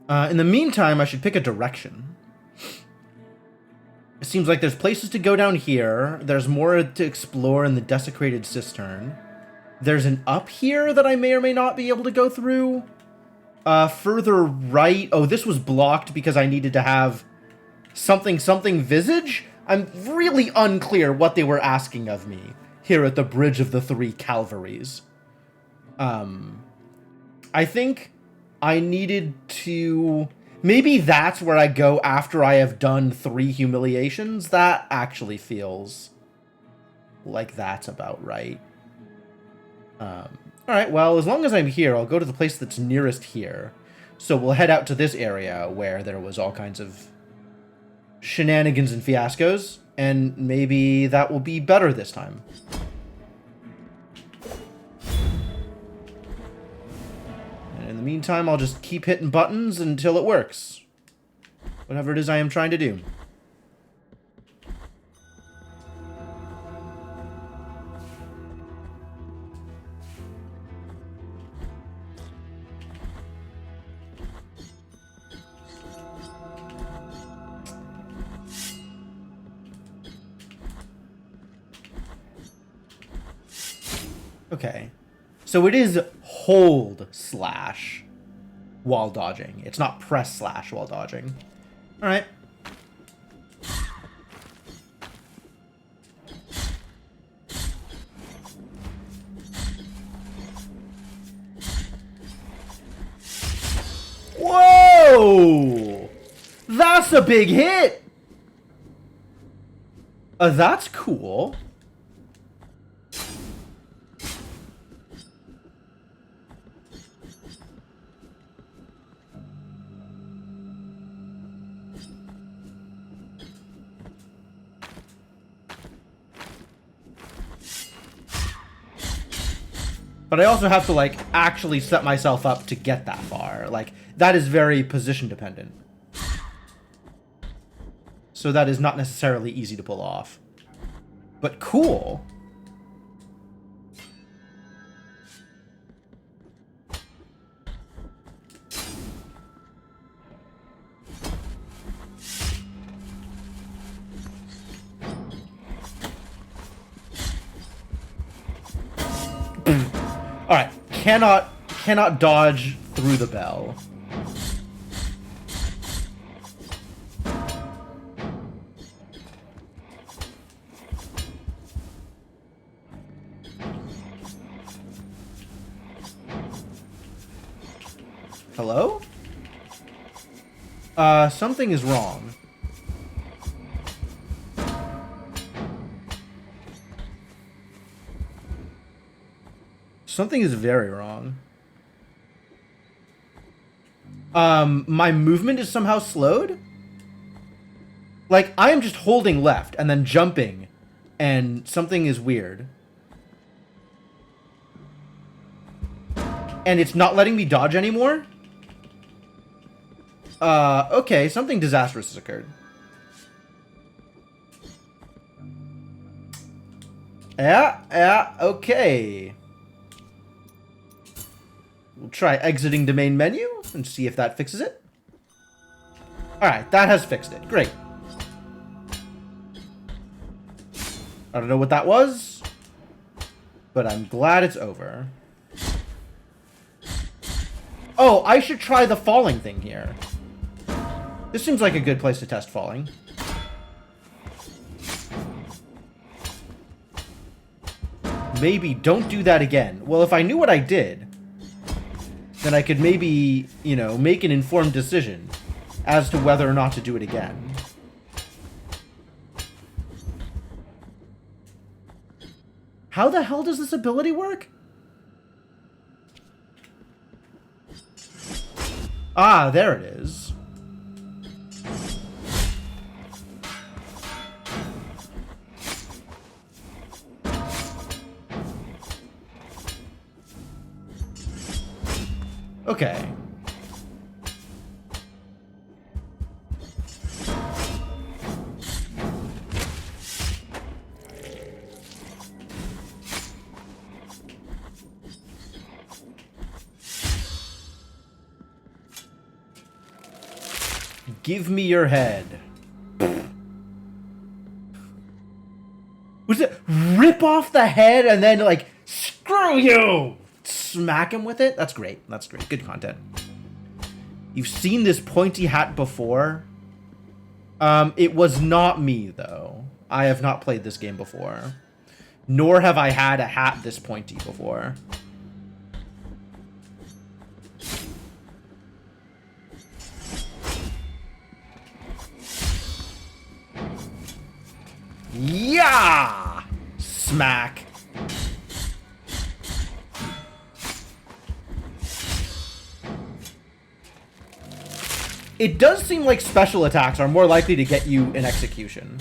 In the meantime, I should pick a direction. It seems like there's places to go down here. There's more to explore in the desecrated cistern. There's an up here that I may or may not be able to go through. Further right... Oh, this was blocked because I needed to have something visage? I'm really unclear what they were asking of me here at the Bridge of the Three Calvaries. I think I needed to... Maybe that's where I go after I have done 3 humiliations. That actually feels like that's about right. Alright, well, as long as I'm here, I'll go to the place that's nearest here. So we'll head out to this area where there was all kinds of shenanigans and fiascos, and maybe that will be better this time. And in the meantime, I'll just keep hitting buttons until it works. Whatever it is I am trying to do. Okay, so it is hold slash while dodging. It's not press slash while dodging. All right. Whoa! That's a big hit! That's cool. But I also have to, like, actually set myself up to get that far. Like, that is very position dependent. So that is not necessarily easy to pull off. But cool. Alright, cannot dodge through the bell. Hello? Something is wrong. Something is very wrong. My movement is somehow slowed? Like, I am just holding left and then jumping, and something is weird. And it's not letting me dodge anymore? Okay, something disastrous has occurred. Yeah, okay. We'll try exiting the main menu and see if that fixes it. Alright, that has fixed it. Great. I don't know what that was, but I'm glad it's over. Oh, I should try the falling thing here. This seems like a good place to test falling. Maybe don't do that again. Well, if I knew what I did, then I could maybe, you know, make an informed decision as to whether or not to do it again. How the hell does this ability work? Ah, there it is. Okay. Give me your head. Was it rip off the head and then like, screw you! Smack him with it? That's great. That's great. Good content. You've seen this pointy hat before? It was not me, though. I have not played this game before. Nor have I had a hat this pointy before. Yeah! Smack. It does seem like special attacks are more likely to get you an execution.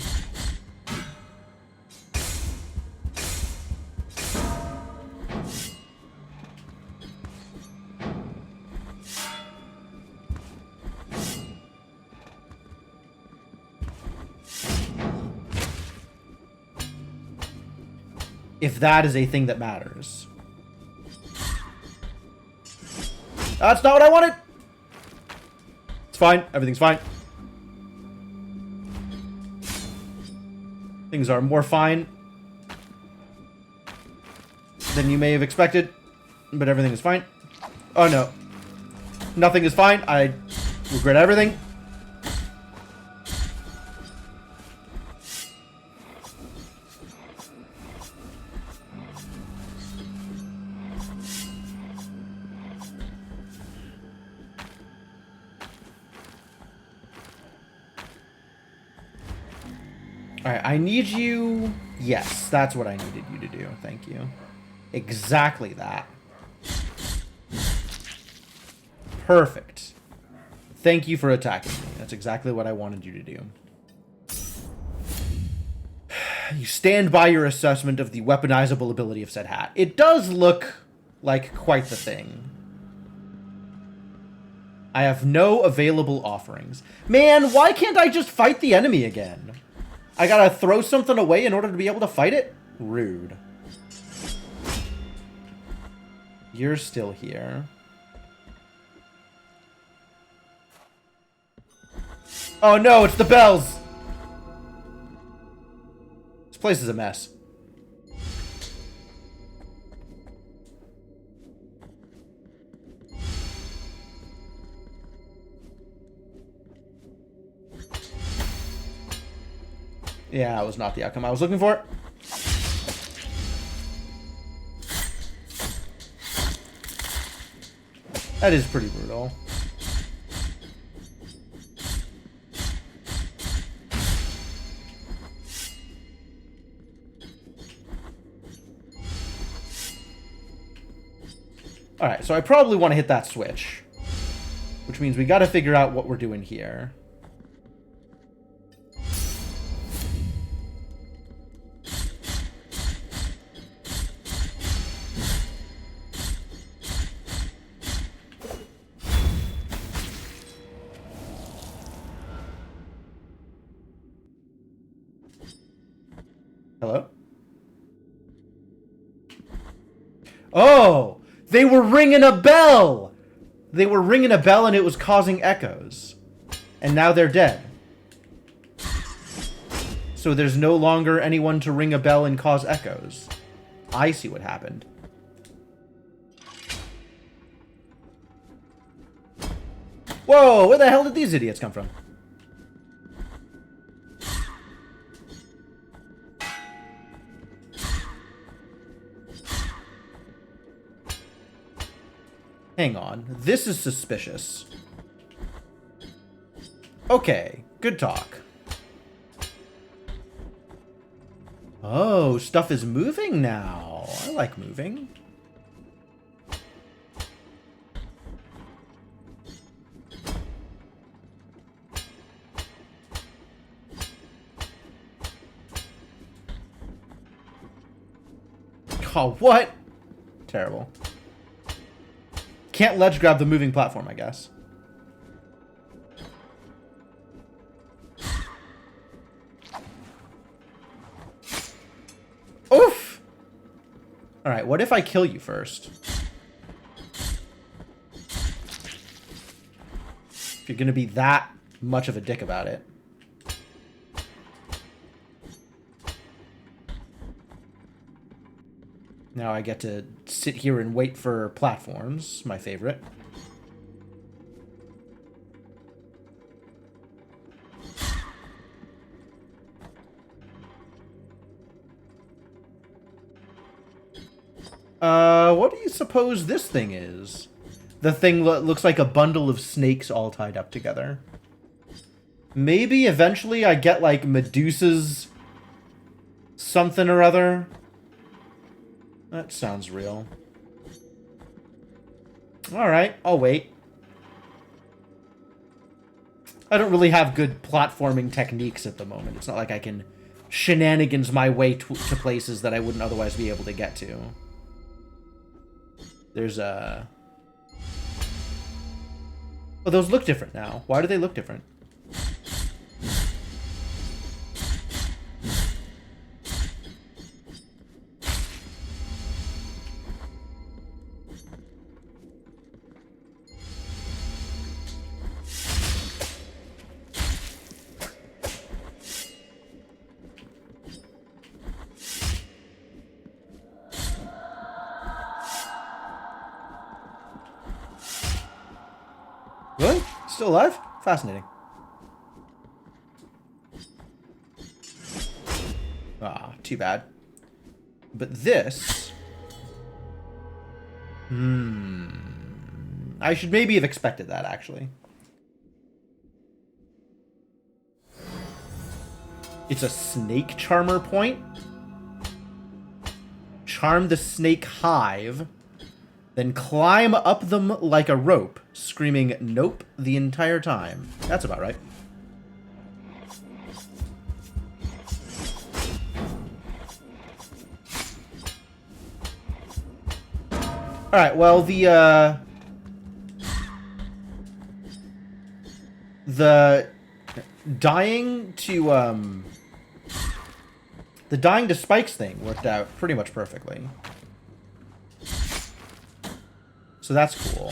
If that is a thing that matters. That's not what I wanted! It's fine. Everything's fine. Things are more fine than you may have expected, but everything is fine. Oh no. Nothing is fine. I regret everything. Alright, I need you... Yes, that's what I needed you to do. Thank you. Exactly that. Perfect. Thank you for attacking me. That's exactly what I wanted you to do. You stand by your assessment of the weaponizable ability of said hat. It does look like quite the thing. I have no available offerings. Man, why can't I just fight the enemy again? I gotta throw something away in order to be able to fight it? Rude. You're still here. Oh no, it's the bells! This place is a mess. Yeah, that was not the outcome I was looking for. That is pretty brutal. Alright, so I probably want to hit that switch. Which means we got to figure out what we're doing here. Hello? Oh! They were ringing a bell! They were ringing a bell and it was causing echoes. And now they're dead. So there's no longer anyone to ring a bell and cause echoes. I see what happened. Whoa! Where the hell did these idiots come from? Hang on. This is suspicious. Okay. Good talk. Oh, stuff is moving now. I like moving. Oh, what? Terrible. Can't ledge grab the moving platform, I guess. Oof! Alright, what if I kill you first? If you're gonna be that much of a dick about it. Now I get to sit here and wait for platforms, my favorite. What do you suppose this thing is? The thing that looks like a bundle of snakes all tied up together. Maybe eventually I get, like, Medusa's something or other. That sounds real. Alright, I'll wait. I don't really have good platforming techniques at the moment. It's not like I can shenanigans my way to places that I wouldn't otherwise be able to get to. There's a... Oh, those look different now. Why do they look different? Really? Still alive? Fascinating. Ah, too bad. But this... I should maybe have expected that, actually. It's a snake charmer point. Charm the snake hive. Then climb up them like a rope, screaming nope the entire time. That's about right. Alright, well, the dying to, the dying to spikes thing worked out pretty much perfectly. So that's cool.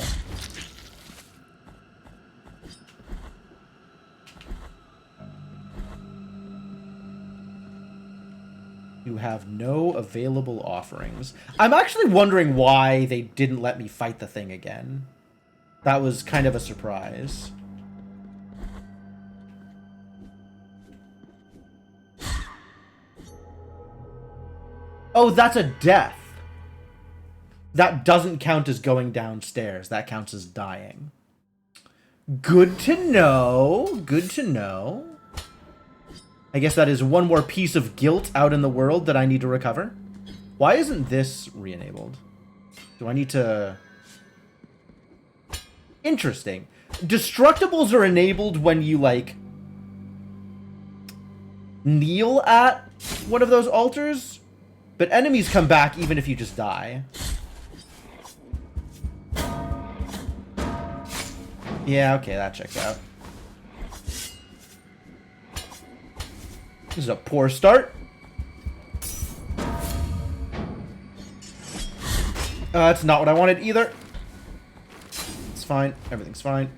You have no available offerings. I'm actually wondering why they didn't let me fight the thing again. That was kind of a surprise. Oh, that's a death. That doesn't count as going downstairs. That counts as dying. Good to know. Good to know. I guess that is one more piece of guilt out in the world that I need to recover. Why isn't this re-enabled? Do I need to... Interesting. Destructibles are enabled when you, like, kneel at one of those altars, but enemies come back even if you just die. Yeah, okay, that checks out. This is a poor start. That's not what I wanted either. It's fine. Everything's fine.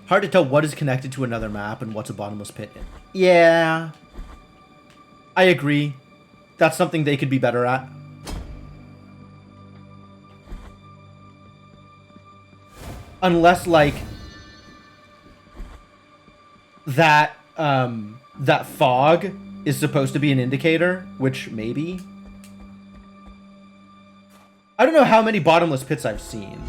Hard to tell what is connected to another map and what's a bottomless pit. Yeah. I agree. That's something they could be better at. Unless, like, that fog is supposed to be an indicator, which maybe. I don't know how many bottomless pits I've seen.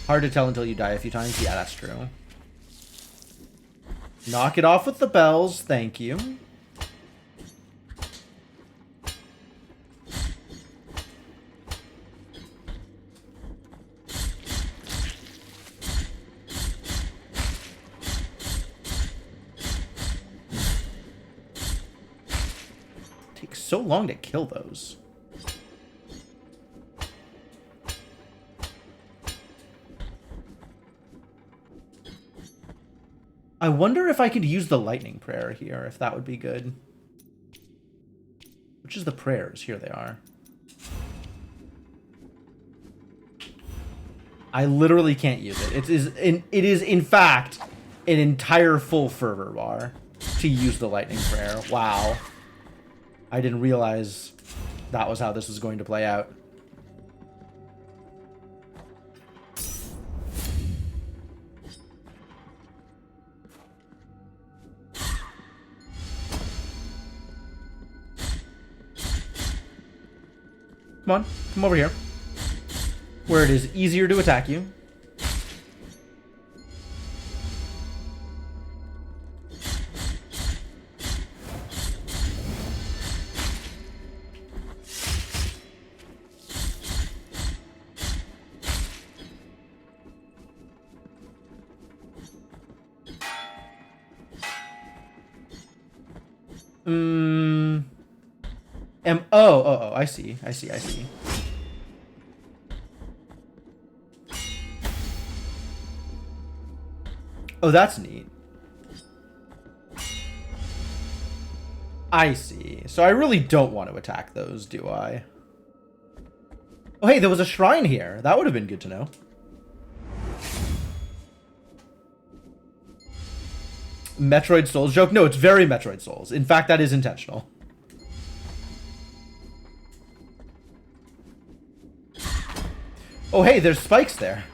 Hard to tell until you die a few times. Yeah, that's true. Knock it off with the bells. Thank you. Takes so long to kill those. I wonder if I could use the lightning prayer here, if that would be good. Which is the prayers? Here they are. I literally can't use it. It is in fact an entire full fervor bar to use the lightning prayer. Wow. I didn't realize that was how this was going to play out. Come on, come over here. Where it is easier to attack you. Oh, I see. Oh, that's neat. I see. So I really don't want to attack those, do I? Oh, hey, there was a shrine here. That would have been good to know. Metroid Souls joke? No, it's very Metroid Souls. In fact, that is intentional. Oh, hey, there's spikes there.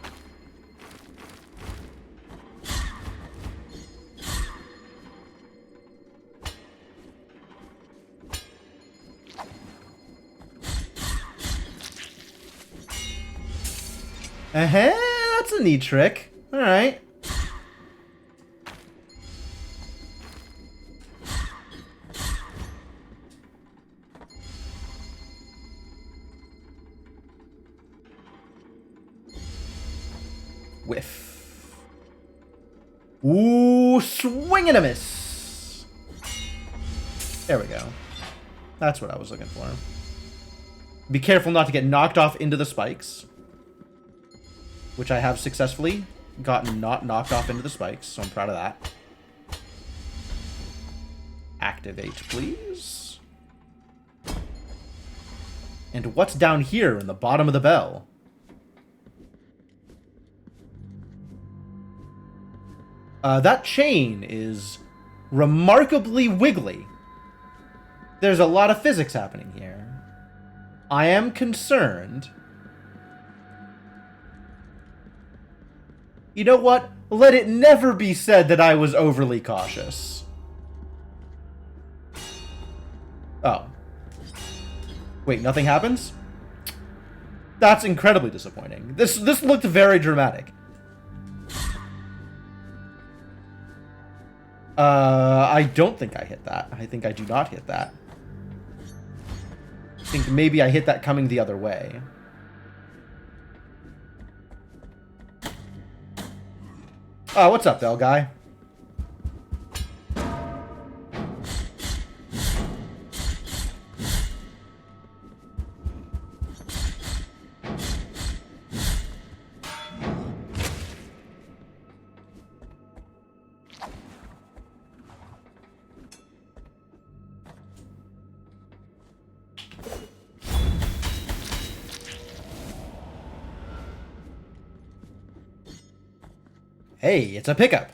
That's a neat trick. All right. Whiff. Ooh, swing and a miss. There we go. That's what I was looking for. Be careful not to get knocked off into the spikes. Which I have successfully gotten not knocked off into the spikes, so I'm proud of that. Activate, please. And what's down here in the bottom of the bell? That chain is remarkably wiggly. There's a lot of physics happening here. I am concerned. You know what? Let it never be said that I was overly cautious. Oh. Wait, nothing happens? That's incredibly disappointing. This looked very dramatic. I don't think I hit that. I think I do not hit that. I think maybe I hit that coming the other way. Oh, what's up, Bell Guy? Hey, it's a pickup.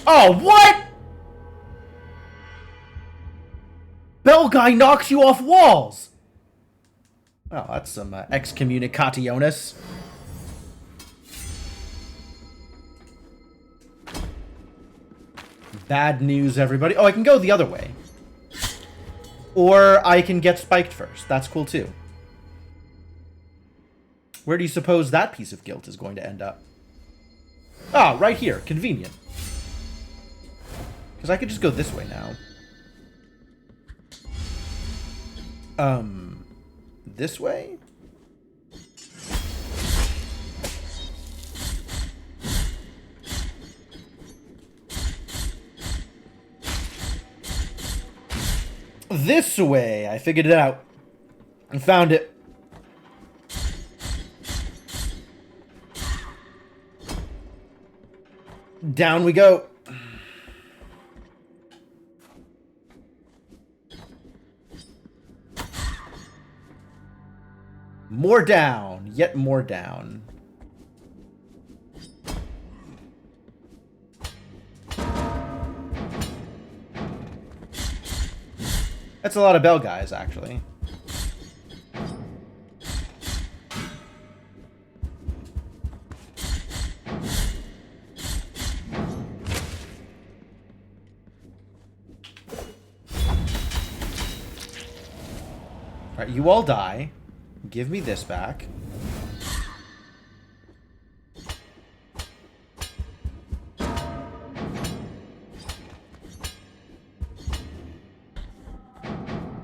Oh, what? Bell Guy knocks you off walls. Oh, that's some excommunicationis. Bad news, everybody. Oh, I can go the other way. Or I can get spiked first. That's cool, too. Where do you suppose that piece of guilt is going to end up? Ah, right here. Convenient. Because I could just go this way now. This way? This way! I figured it out. And found it. Down we go. More down. Yet more down. That's a lot of bell guys, actually. Alright, you all die. Give me this back.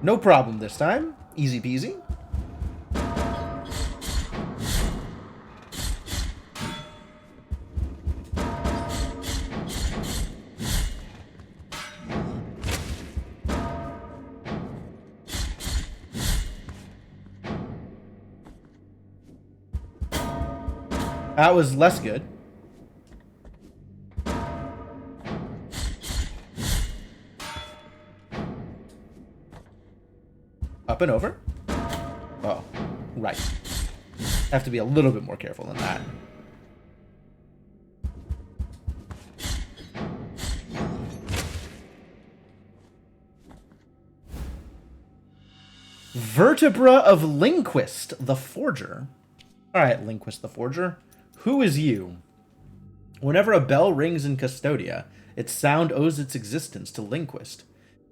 No problem this time. Easy peasy. That was less good. Up and over. Oh, right. Have to be a little bit more careful than that. Vertebra of Linquist the Forger. Alright, Linquist the Forger. Who is you? Whenever a bell rings in Custodia, its sound owes its existence to Linquist.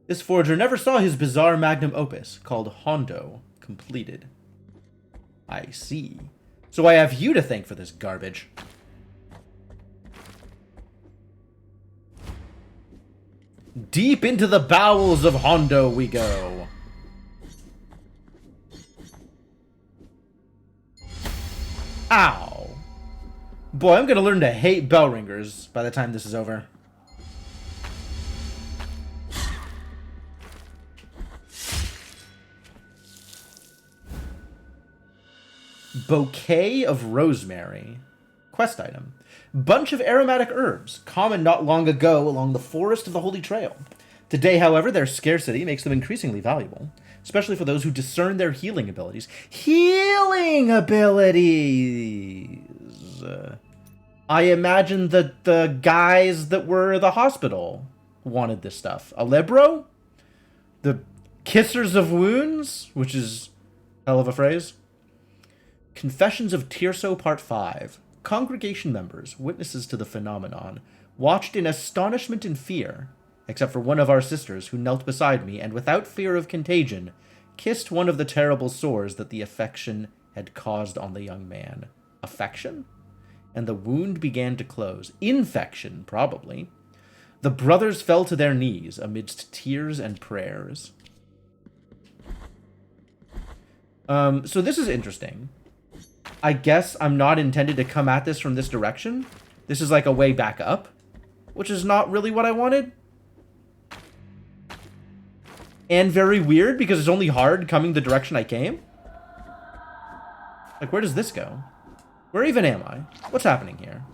This forger never saw his bizarre magnum opus, called Hondo, completed. I see. So I have you to thank for this garbage. Deep into the bowels of Hondo we go. Ow. Boy, I'm gonna learn to hate bell ringers by the time this is over. Bouquet of Rosemary. Quest item. Bunch of aromatic herbs, common not long ago along the forest of the Holy Trail. Today, however, their scarcity makes them increasingly valuable, especially for those who discern their healing abilities. Healing abilities! I imagine that the guys that were at the hospital wanted this stuff. Alebro? The Kissers of Wounds? Which is hell of a phrase. Confessions of Tirso Part 5. Congregation members, witnesses to the phenomenon, watched in astonishment and fear, except for one of our sisters who knelt beside me and, without fear of contagion, kissed one of the terrible sores that the affection had caused on the young man. Affection? And the wound began to close. Infection, probably. The brothers fell to their knees amidst tears and prayers. So this is interesting. I guess I'm not intended to come at this from this direction. This is like a way back up, which is not really what I wanted. And very weird because it's only hard coming the direction I came. Like, where does this go? Where even am I? What's happening here?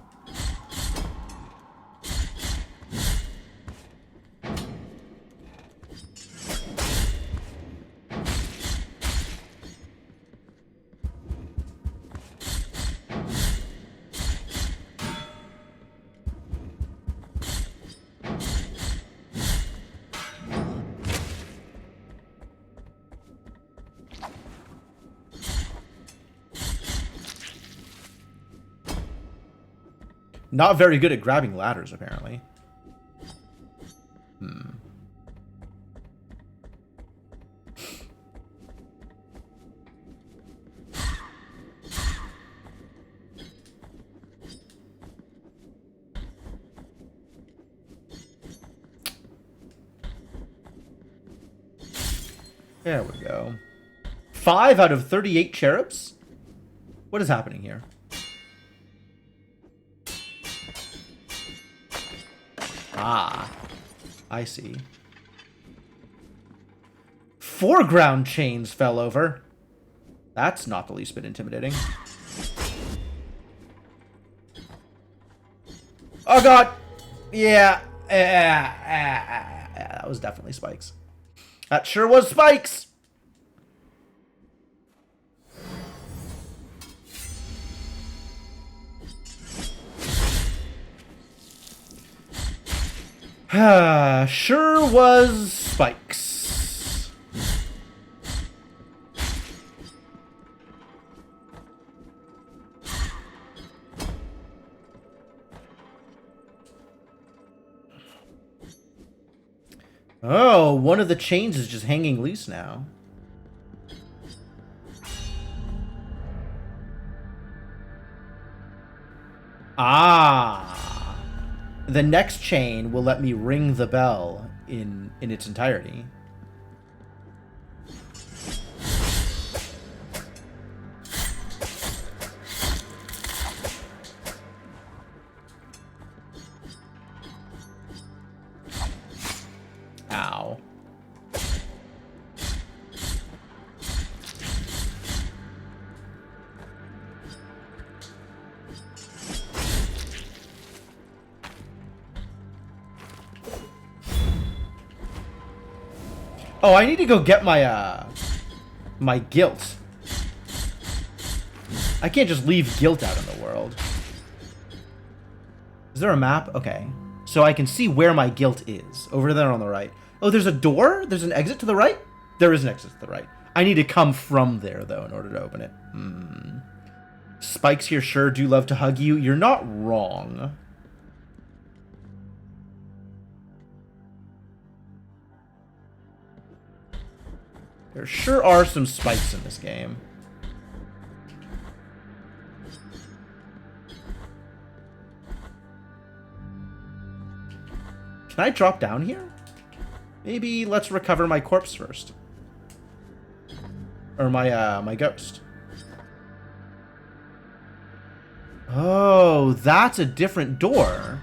Not very good at grabbing ladders, apparently. There we go. 5 out of 38 cherubs? What is happening here? Ah, I see. 4 ground chains fell over. That's not the least bit intimidating. Oh god! Yeah. That was definitely spikes. That sure was spikes! Sure was spikes. Oh, one of the chains is just hanging loose now. Ah. The next chain will let me ring the bell in its entirety. Ow. Oh, I need to go get my, my guilt. I can't just leave guilt out in the world. Is there a map? Okay. So I can see where my guilt is. Over there on the right. Oh, there's a door? There's an exit to the right? There is an exit to the right. I need to come from there, though, in order to open it. Spikes here sure do love to hug you. You're not wrong. There sure are some spikes in this game. Can I drop down here? Maybe let's recover my corpse first. Or my, my ghost. Oh, that's a different door.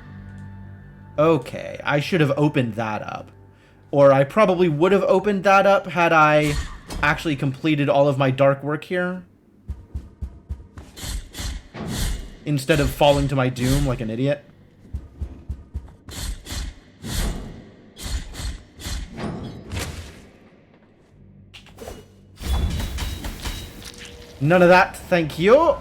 Okay, I should have opened that up. Or I probably would have opened that up had I actually completed all of my dark work here. Instead of falling to my doom like an idiot. None of that, thank you.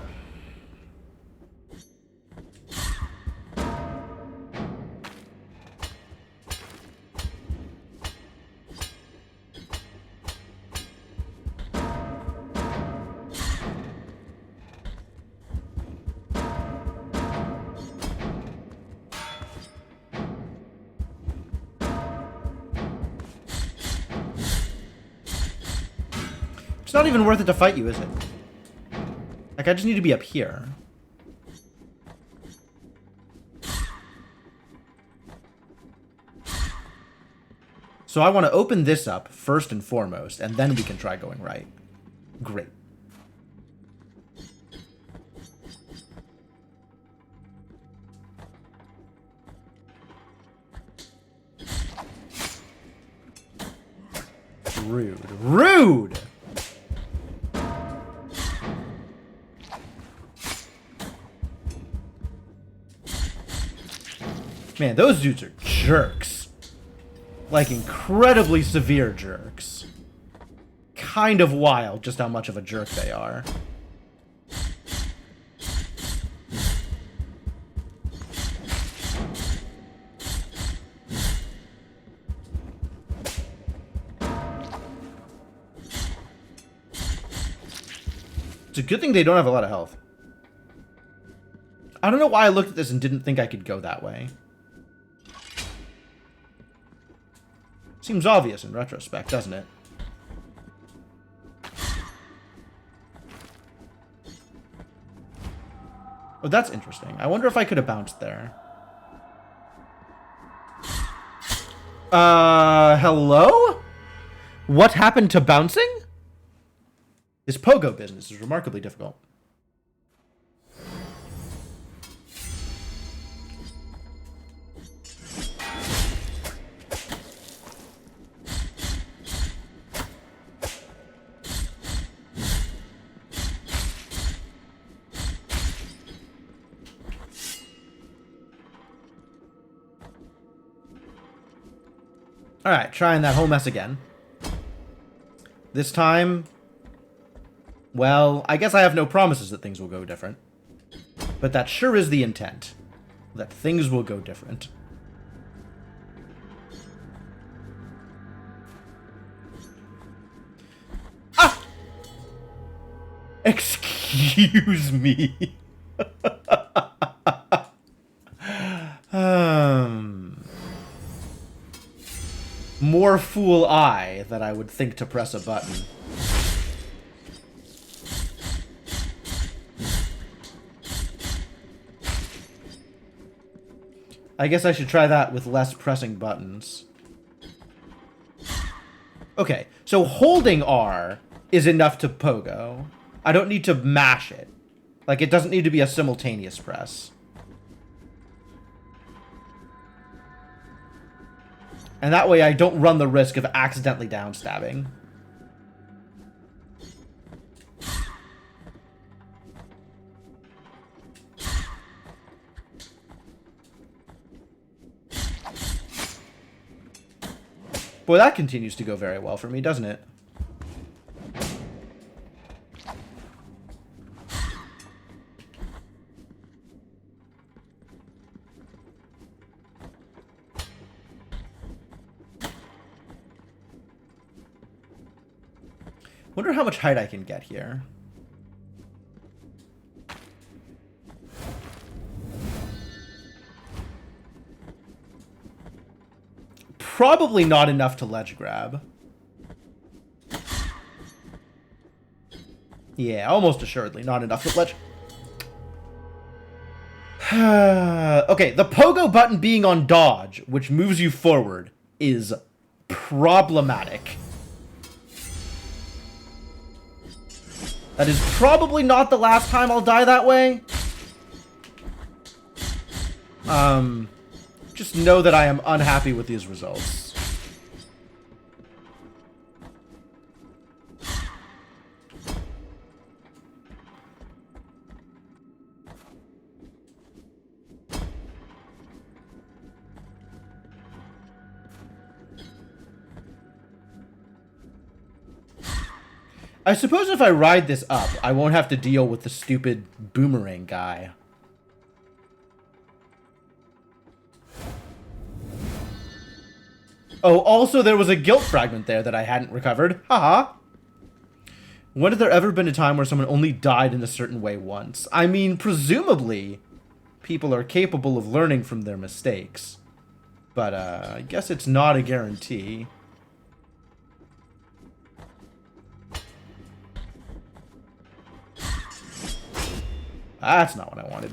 It's not even worth it to fight you, is it? Like, I just need to be up here. So I want to open this up first and foremost, and then we can try going right. Great. Rude. Rude! Man, those dudes are jerks. Like, incredibly severe jerks. Kind of wild just how much of a jerk they are. It's a good thing they don't have a lot of health. I don't know why I looked at this and didn't think I could go that way. Seems obvious in retrospect, doesn't it? Oh, that's interesting. I wonder if I could have bounced there. Hello? What happened to bouncing? This pogo business is remarkably difficult. Alright, trying that whole mess again. This time, well, I guess I have no promises that things will go different. But that sure is the intent. That things will go different. Ah! Excuse me. More fool I that I would think to press a button. I guess I should try that with less pressing buttons. Okay, so holding R is enough to pogo. I don't need to mash it. Like, it doesn't need to be a simultaneous press. And that way I don't run the risk of accidentally downstabbing. Boy, that continues to go very well for me, doesn't it? Wonder how much height I can get here. Probably not enough to ledge grab. Yeah, almost assuredly not enough to ledge. Okay, the pogo button being on dodge, which moves you forward, is problematic. That is probably not the last time I'll die that way. Just know that I am unhappy with these results. I suppose if I ride this up, I won't have to deal with the stupid boomerang guy. Oh, also there was a guilt fragment there that I hadn't recovered. Haha. When had there ever been a time where someone only died in a certain way once? I mean, presumably, people are capable of learning from their mistakes. But, I guess it's not a guarantee. That's not what I wanted.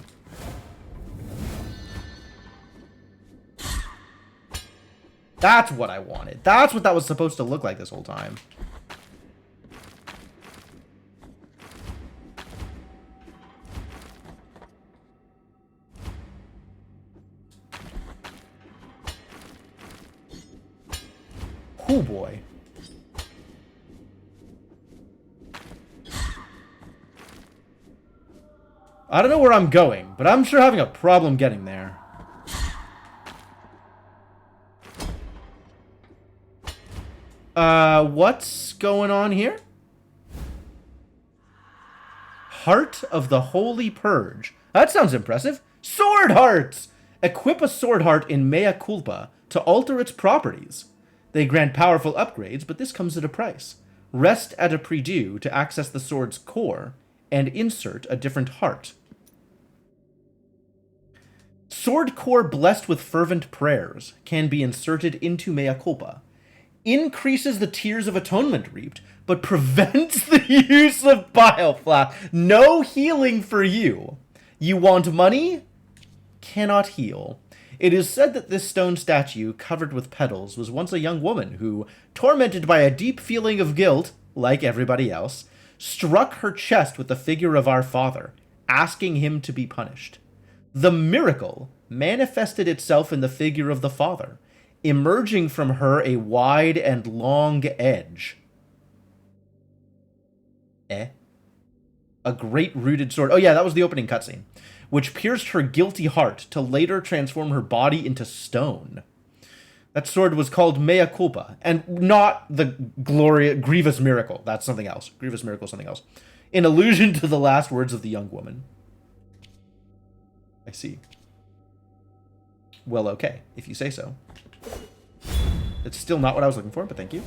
That's what I wanted. That's what that was supposed to look like this whole time. Oh boy. I don't know where I'm going, but I'm sure having a problem getting there. What's going on here? Heart of the Holy Purge. That sounds impressive. Sword hearts! Equip a sword heart in Mea Culpa to alter its properties. They grant powerful upgrades, but this comes at a price. Rest at a prie-dieu to access the sword's core and insert a different heart. Sword core blessed with fervent prayers can be inserted into Mea Culpa. Increases the tears of atonement reaped, but prevents the use of bile flask. No healing for you. You want money? Cannot heal. It is said that this stone statue, covered with petals, was once a young woman who, tormented by a deep feeling of guilt, like everybody else, struck her chest with the figure of our Father, asking him to be punished. The miracle manifested itself in the figure of the Father, emerging from her a wide and long edge. A great rooted sword. Oh yeah, that was the opening cutscene, which pierced her guilty heart to later transform her body into stone. That sword was called Mea Culpa, and not the Grievous Miracle. That's something else. Grievous Miracle is something else. In allusion to the last words of the young woman. I see. Well, okay, if you say so. It's still not what I was looking for, but thank you.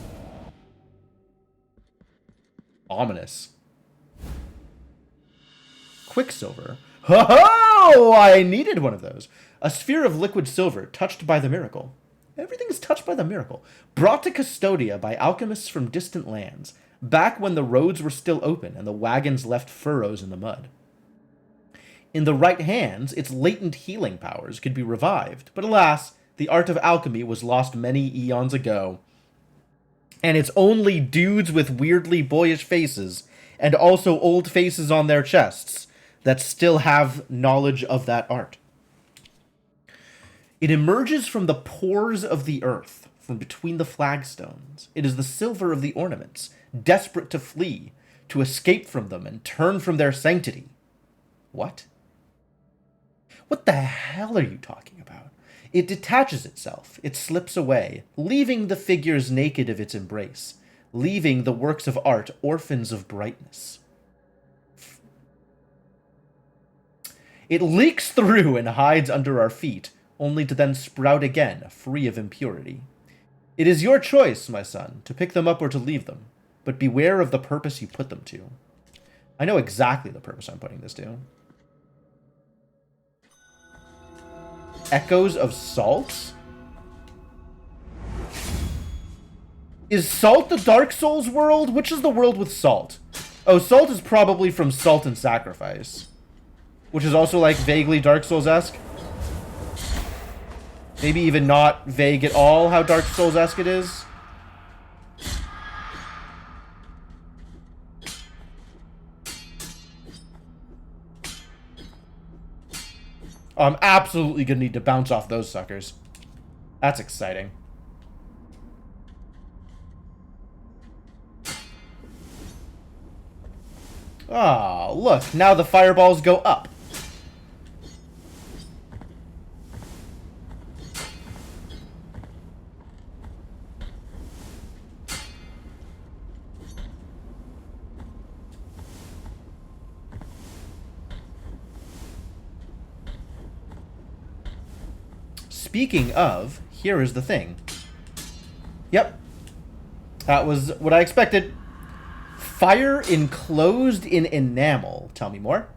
Ominous. Quicksilver. Ho-ho! I needed one of those. A sphere of liquid silver touched by the miracle. Everything is touched by the miracle. Brought to Custodia by alchemists from distant lands, back when the roads were still open and the wagons left furrows in the mud. In the right hands, its latent healing powers could be revived, but alas, the art of alchemy was lost many eons ago. And it's only dudes with weirdly boyish faces, and also old faces on their chests, that still have knowledge of that art. It emerges from the pores of the earth, from between the flagstones. It is the silver of the ornaments, desperate to flee, to escape from them and turn from their sanctity. What? What the hell are you talking about? It detaches itself, it slips away, leaving the figures naked of its embrace, leaving the works of art orphans of brightness. It leaks through and hides under our feet, only to then sprout again, free of impurity. It is your choice, my son, to pick them up or to leave them, but beware of the purpose you put them to. I know exactly the purpose I'm putting this to. Echoes of Salt? Is Salt the Dark Souls world? Which is the world with Salt? Oh, Salt is probably from Salt and Sacrifice. Which is also, like, vaguely Dark Souls-esque. Maybe even not vague at all how Dark Souls-esque it is. Oh, I'm absolutely gonna need to bounce off those suckers. That's exciting. Oh, look, now the fireballs go up. Speaking of, here is the thing. Yep. That was what I expected. Fire enclosed in enamel. Tell me more.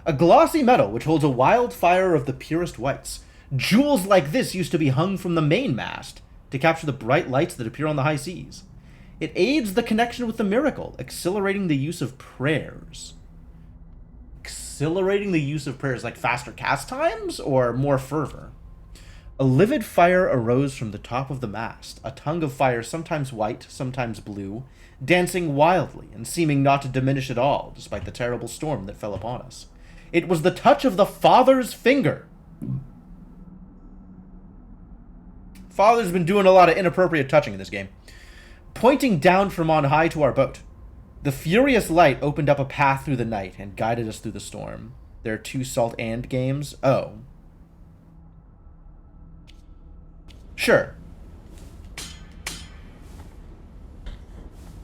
A glossy metal which holds a wildfire of the purest whites. Jewels like this used to be hung from the mainmast to capture the bright lights that appear on the high seas. It aids the connection with the miracle, accelerating the use of prayers. Accelerating the use of prayers, like faster cast times or more fervor? A livid fire arose from the top of the mast, a tongue of fire sometimes white, sometimes blue, dancing wildly and seeming not to diminish at all, despite the terrible storm that fell upon us. It was the touch of the Father's finger. Father's been doing a lot of inappropriate touching in this game. Pointing down from on high to our boat. The furious light opened up a path through the night and guided us through the storm. There are 2 Salt and games. Oh. Sure.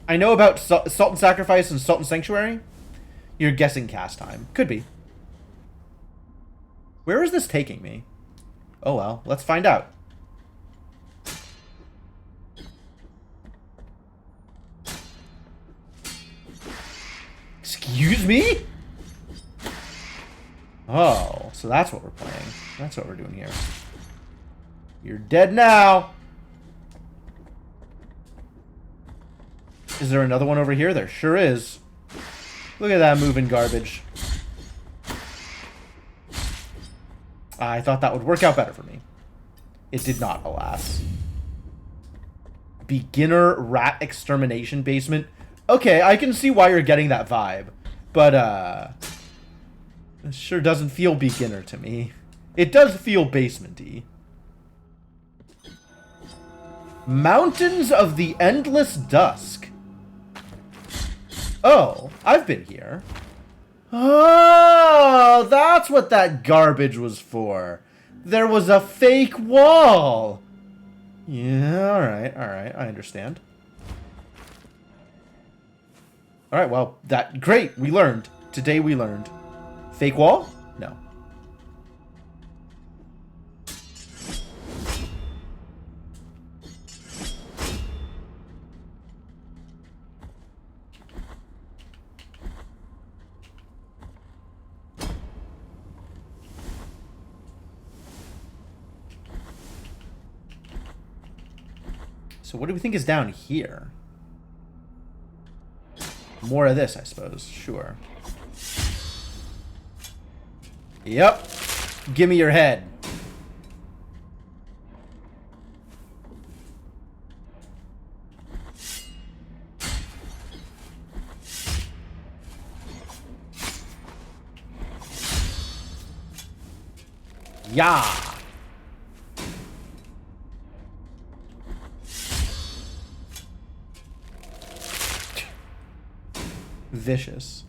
I know about Salt and Sacrifice and Salt and Sanctuary. You're guessing cast time. Could be. Where is this taking me? Oh well, let's find out. Excuse me? Oh, so that's what we're playing. That's what we're doing here. You're dead now. Is there another one over here? There sure is. Look at that moving garbage. I thought that would work out better for me. It did not, alas. Beginner rat extermination basement. Okay, I can see why you're getting that vibe. But, it sure doesn't feel beginner to me. It does feel basement-y. Mountains of the Endless Dusk. Oh, I've been here. Oh, that's what that garbage was for. There was a fake wall. Yeah, alright, I understand. Alright, well, great, we learned. Today we learned. Fake wall? No. So what do we think is down here? More of this, I suppose. Sure. Yep. Give me your head. Yeah. Vicious.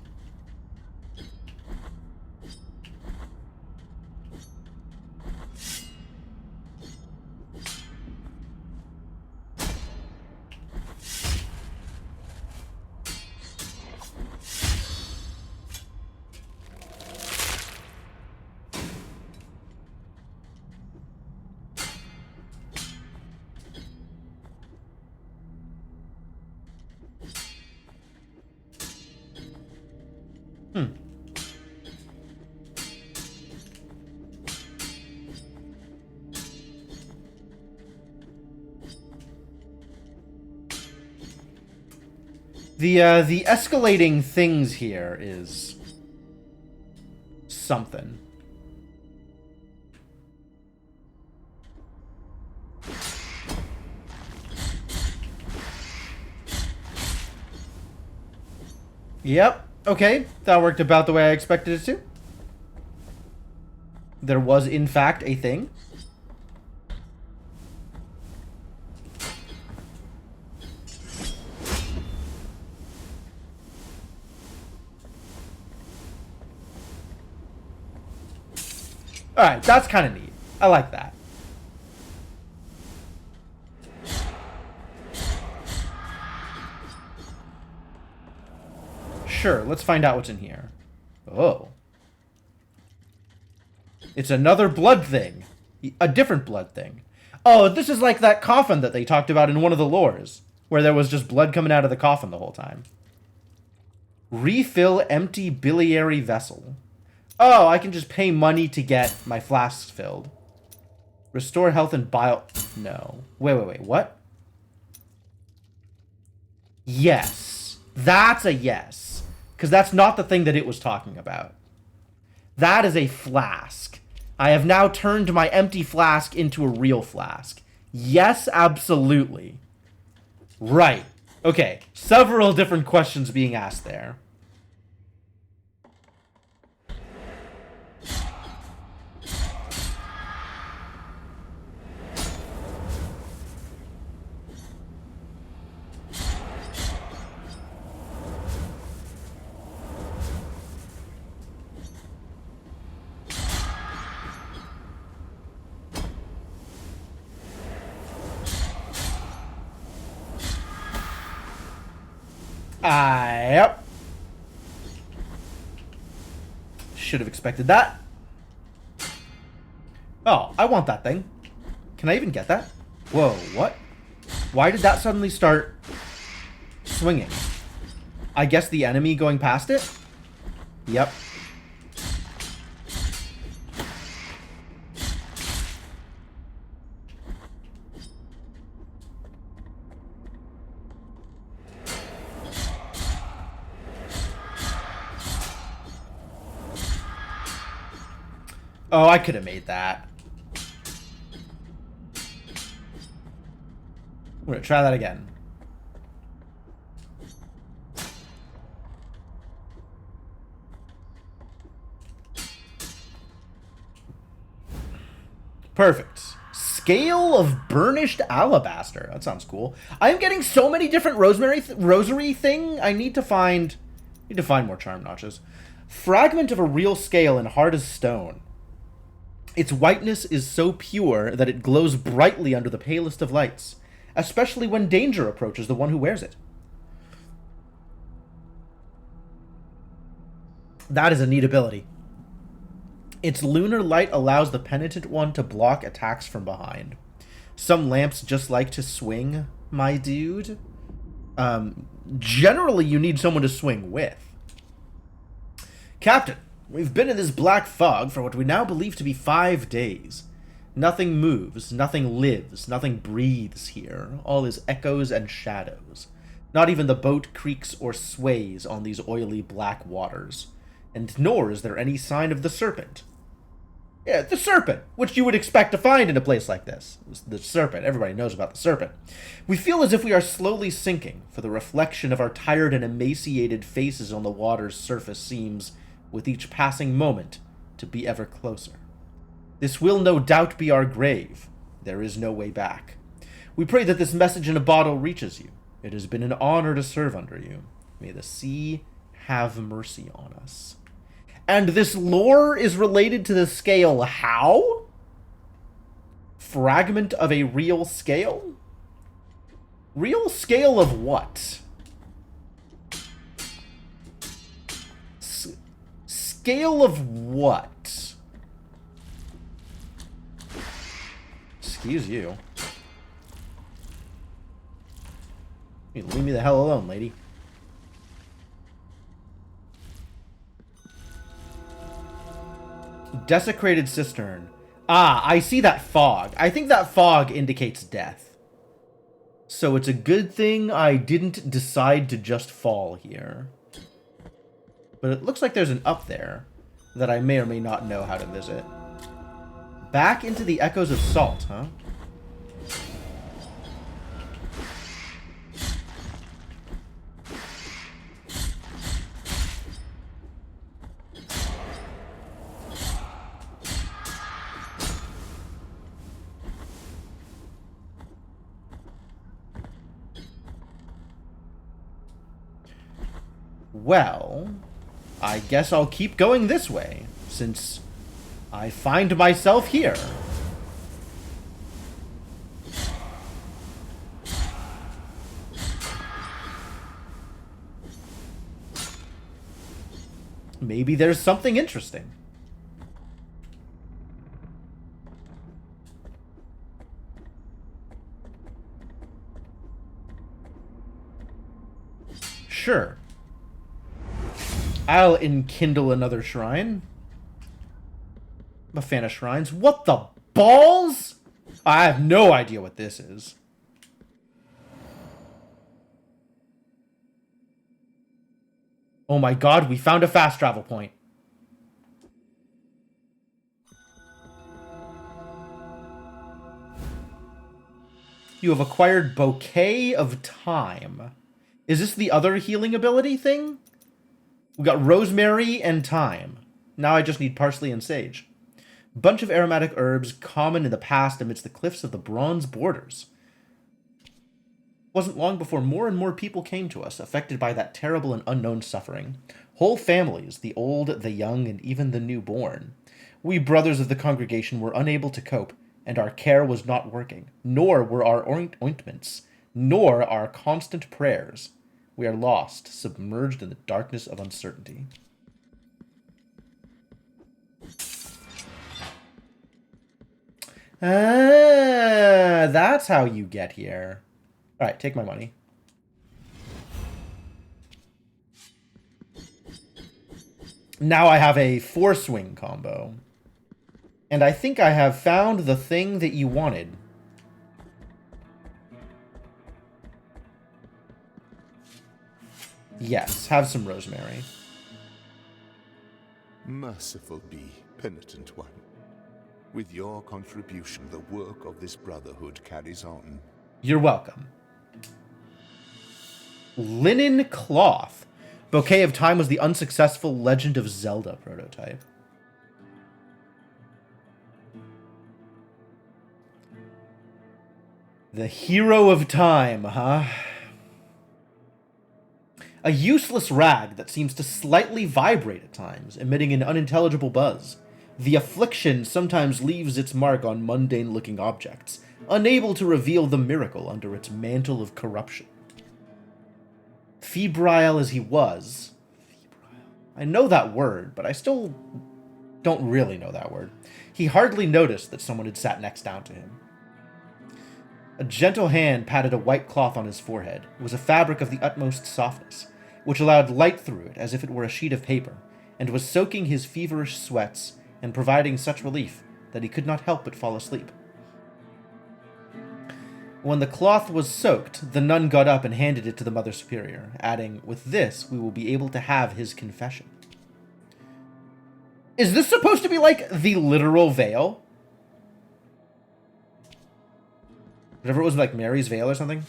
The escalating things here is something. Yep. Okay. That worked about the way I expected it to. There was, in fact, a thing. Alright, that's kind of neat. I like that. Sure, let's find out what's in here. Oh. It's another blood thing. A different blood thing. Oh, this is like that coffin that they talked about in one of the lores, where there was just blood coming out of the coffin the whole time. Refill empty biliary vessel. Oh, I can just pay money to get my flasks filled. Restore health and bile... No. Wait, what? Yes. That's a yes. Because that's not the thing that it was talking about. That is a flask. I have now turned my empty flask into a real flask. Yes, absolutely. Right. Okay. Several different questions being asked there. Yep. Should have expected that. Oh, I want that thing. Can I even get that? Whoa, what? Why did that suddenly start swinging? I guess the enemy going past it? Yep. Oh, I could have made that. We're gonna try that again. Perfect. Scale of burnished alabaster. That sounds cool. I am getting so many different rosary thing. I need to find more charm notches. Fragment of a real scale and hard as stone. Its whiteness is so pure that it glows brightly under the palest of lights, especially when danger approaches the one who wears it. That is a neat ability. Its lunar light allows the penitent one to block attacks from behind. Some lamps just like to swing, my dude. Generally, you need someone to swing with. Captain, we've been in this black fog for what we now believe to be 5 days. Nothing moves, nothing lives, nothing breathes here. All is echoes and shadows. Not even the boat creaks or sways on these oily black waters. And nor is there any sign of the serpent. Yeah, the serpent, which you would expect to find in a place like this. The serpent, everybody knows about the serpent. We feel as if we are slowly sinking, for the reflection of our tired and emaciated faces on the water's surface seems, with each passing moment, to be ever closer. This will no doubt be our grave. There is no way back. We pray that this message in a bottle reaches you. It has been an honor to serve under you. May the sea have mercy on us. And this lore is related to the scale how? Fragment of a real scale? Real scale of what? Scale of what? Excuse you. Leave me the hell alone, lady. Desecrated cistern. Ah, I see that fog. I think that fog indicates death. So it's a good thing I didn't decide to just fall here. But it looks like there's an up there that I may or may not know how to visit. Back into the echoes of salt, huh? Well, I guess I'll keep going this way, since I find myself here. Maybe there's something interesting. Sure. I'll enkindle another shrine. I'm a fan of shrines. What the balls? I have no idea what this is. Oh my god, we found a fast travel point. You have acquired Bouquet of Time. Is this the other healing ability thing? We got rosemary and thyme. Now I just need parsley and sage. Bunch of aromatic herbs common in the past amidst the cliffs of the bronze borders. Wasn't long before more and more people came to us, affected by that terrible and unknown suffering. Whole families, the old, the young, and even the newborn. We brothers of the congregation were unable to cope, and our care was not working, nor were our ointments, nor our constant prayers. We are lost, submerged in the darkness of uncertainty. Ah, that's how you get here. All right, take my money. Now I have a 4-swing combo. And I think I have found the thing that you wanted. Yes, have some rosemary. Merciful be, penitent one. With your contribution, the work of this brotherhood carries on. You're welcome. Linen cloth. Bouquet of Time was the unsuccessful Legend of Zelda prototype. The Hero of Time, huh? A useless rag that seems to slightly vibrate at times, emitting an unintelligible buzz. The affliction sometimes leaves its mark on mundane-looking objects, unable to reveal the miracle under its mantle of corruption. Febrile as he was... I know that word, but I still don't really know that word. He hardly noticed that someone had sat next down to him. A gentle hand patted a white cloth on his forehead. It was a fabric of the utmost softness, which allowed light through it as if it were a sheet of paper, and was soaking his feverish sweats and providing such relief that he could not help but fall asleep. When the cloth was soaked, the nun got up and handed it to the Mother Superior, adding, "With this, we will be able to have his confession." Is this supposed to be like the literal veil? Whatever it was, like Mary's veil or something?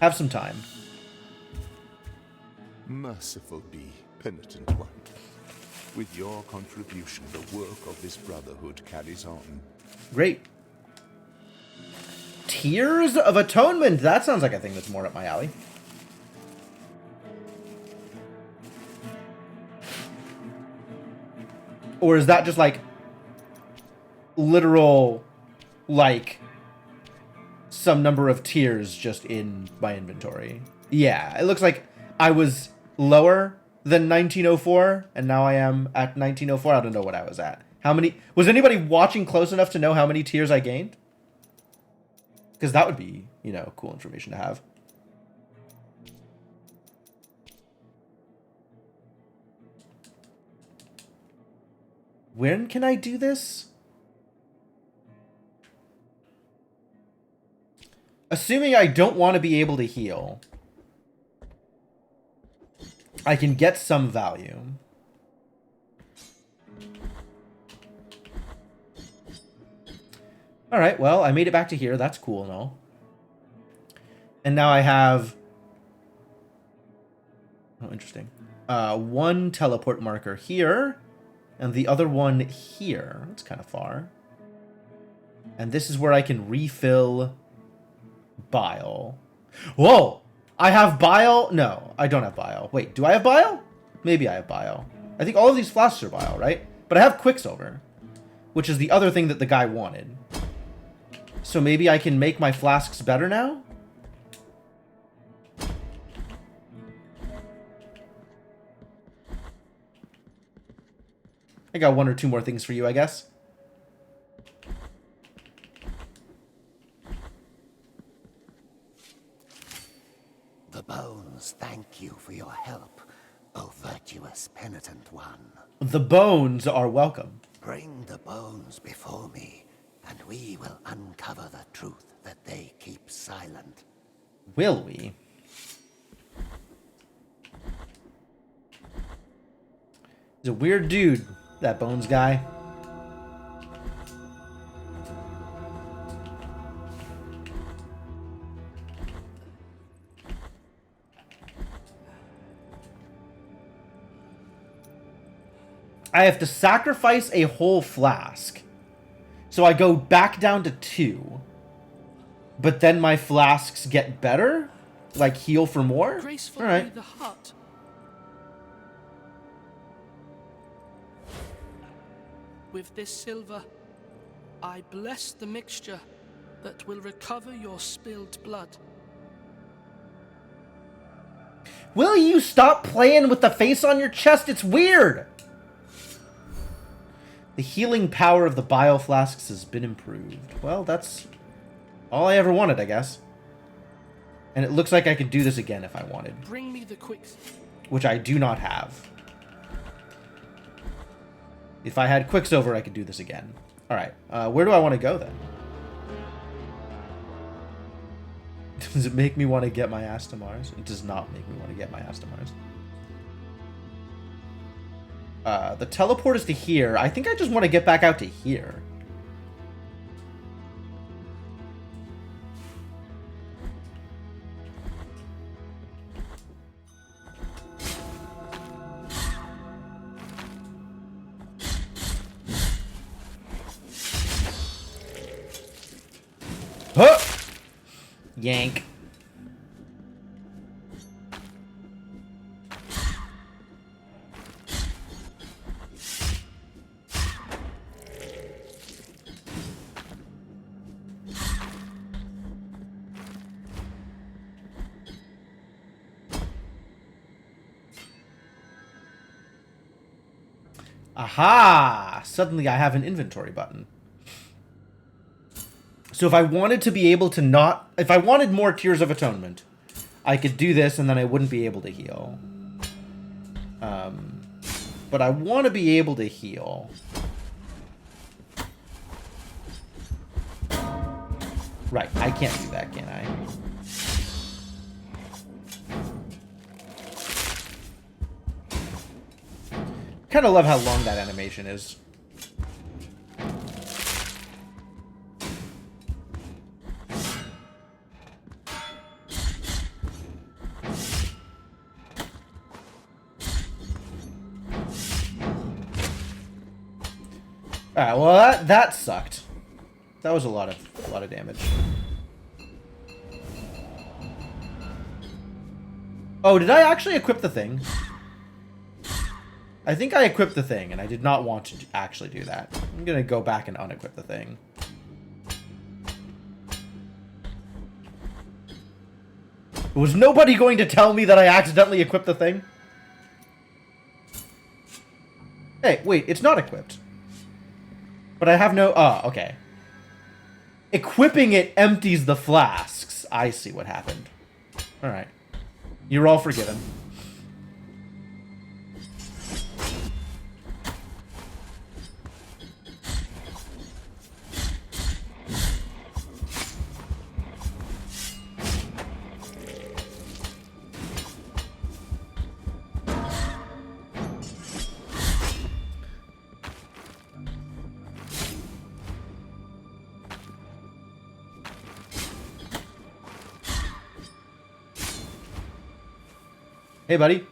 Have some time. Merciful be, penitent one. With your contribution, the work of this brotherhood carries on. Great. Tears of Atonement. That sounds like a thing that's more up my alley. Or is that just like literal, like some number of tears just in my inventory? Yeah, it looks like I was lower than 1904 and now I am at 1904. I don't know what I was at. How many? Was anybody watching close enough to know how many tears I gained? Because that would be, you know, cool information to have. When can I do this? Assuming I don't want to be able to heal, I can get some value. Alright, well, I made it back to here. That's cool and all. And now I have... Oh, interesting. One teleport marker here, and the other one here. That's kind of far. And this is where I can refill bile. Whoa! I have bile? No, I don't have bile. Wait, do I have bile? Maybe I have bile. I think all of these flasks are bile, right? But I have Quicksilver, which is the other thing that the guy wanted. So maybe I can make my flasks better now? I got one or two more things for you, I guess. The bones thank you for your help, O virtuous penitent one. The bones are welcome. Bring the bones before me, and we will uncover the truth that they keep silent. Will we? He's a weird dude, that bones guy. I have to sacrifice a whole flask. So I go back down to 2. But then my flasks get better? Like heal for more? Gracefully Alright. the heart. With this silver, I bless the mixture that will recover your spilled blood. Will you stop playing with the face on your chest? It's weird! The healing power of the bile flasks has been improved. Well, that's all I ever wanted, I guess. And it looks like I could do this again if I wanted. Bring me the quick... Which I do not have. If I had Quicksilver, I could do this again. Alright, where do I want to go then? Does it make me want to get my ass to Mars? It does not make me want to get my ass to Mars. The teleport is to here. I think I just want to get back out to here. Huh! Yank. Aha! Suddenly I have an inventory button. So if I wanted to be able to not... If I wanted more Tears of Atonement, I could do this and then I wouldn't be able to heal. But I want to be able to heal. Right, I can't do that, can I? Kind of love how long that animation is. Alright, well that sucked. That was a lot of damage. Oh, did I actually equip the thing? I think I equipped the thing, and I did not want to actually do that. I'm gonna go back and unequip the thing. Was nobody going to tell me that I accidentally equipped the thing? Hey, wait, it's not equipped. But I have no... Oh, okay. Equipping it empties the flasks. I see what happened. Alright. You're all forgiven. Hey, buddy.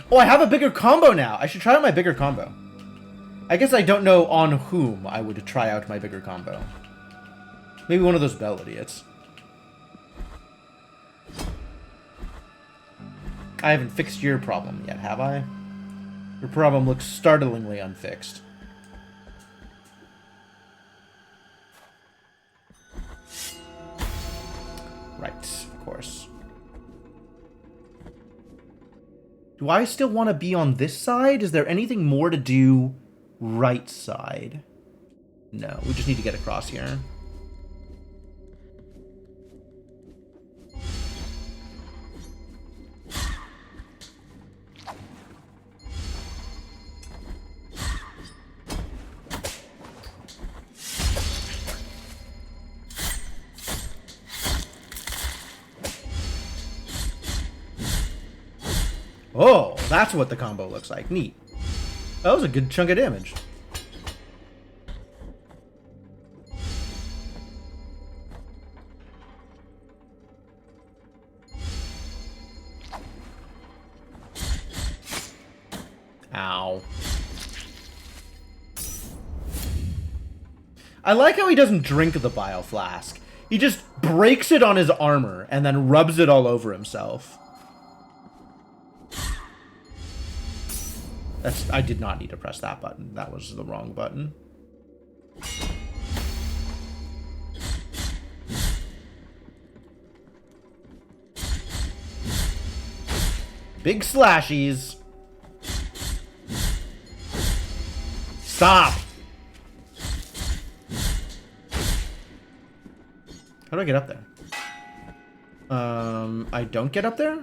Oh, I have a bigger combo now. I should try out my bigger combo. I guess I don't know on whom I would try out my bigger combo. Maybe one of those bell idiots. I haven't fixed your problem yet, have I? Your problem looks startlingly unfixed. Right, of course. Do I still want to be on this side? Is there anything more to do right side? No, we just need to get across here. Oh, that's what the combo looks like. Neat. That was a good chunk of damage. Ow. I like how he doesn't drink the bile flask. He just breaks it on his armor and then rubs it all over himself. I did not need to press that button. That was the wrong button. Big slashies. Stop. How do I get up there? I don't get up there?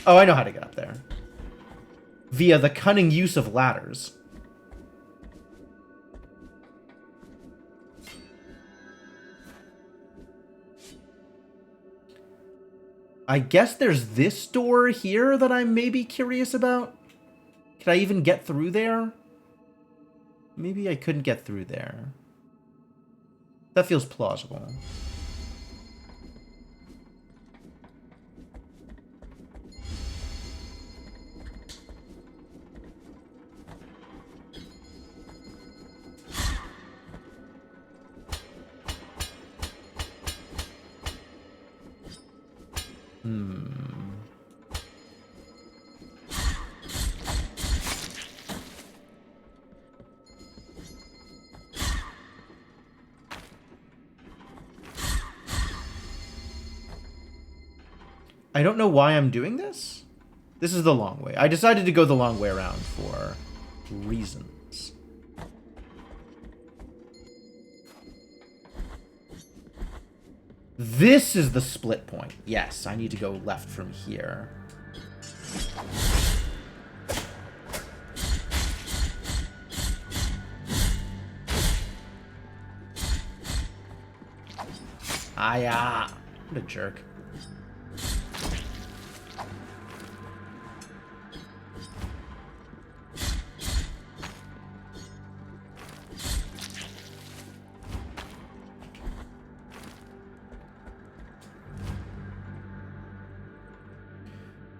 Oh, I know how to get up there. Via the cunning use of ladders. I guess there's this door here that I'm maybe curious about. Could I even get through there? Maybe I couldn't get through there. That feels plausible. I don't know why I'm doing this. This is the long way. I decided to go the long way around for reasons. This is the split point. Yes, I need to go left from here. What a jerk.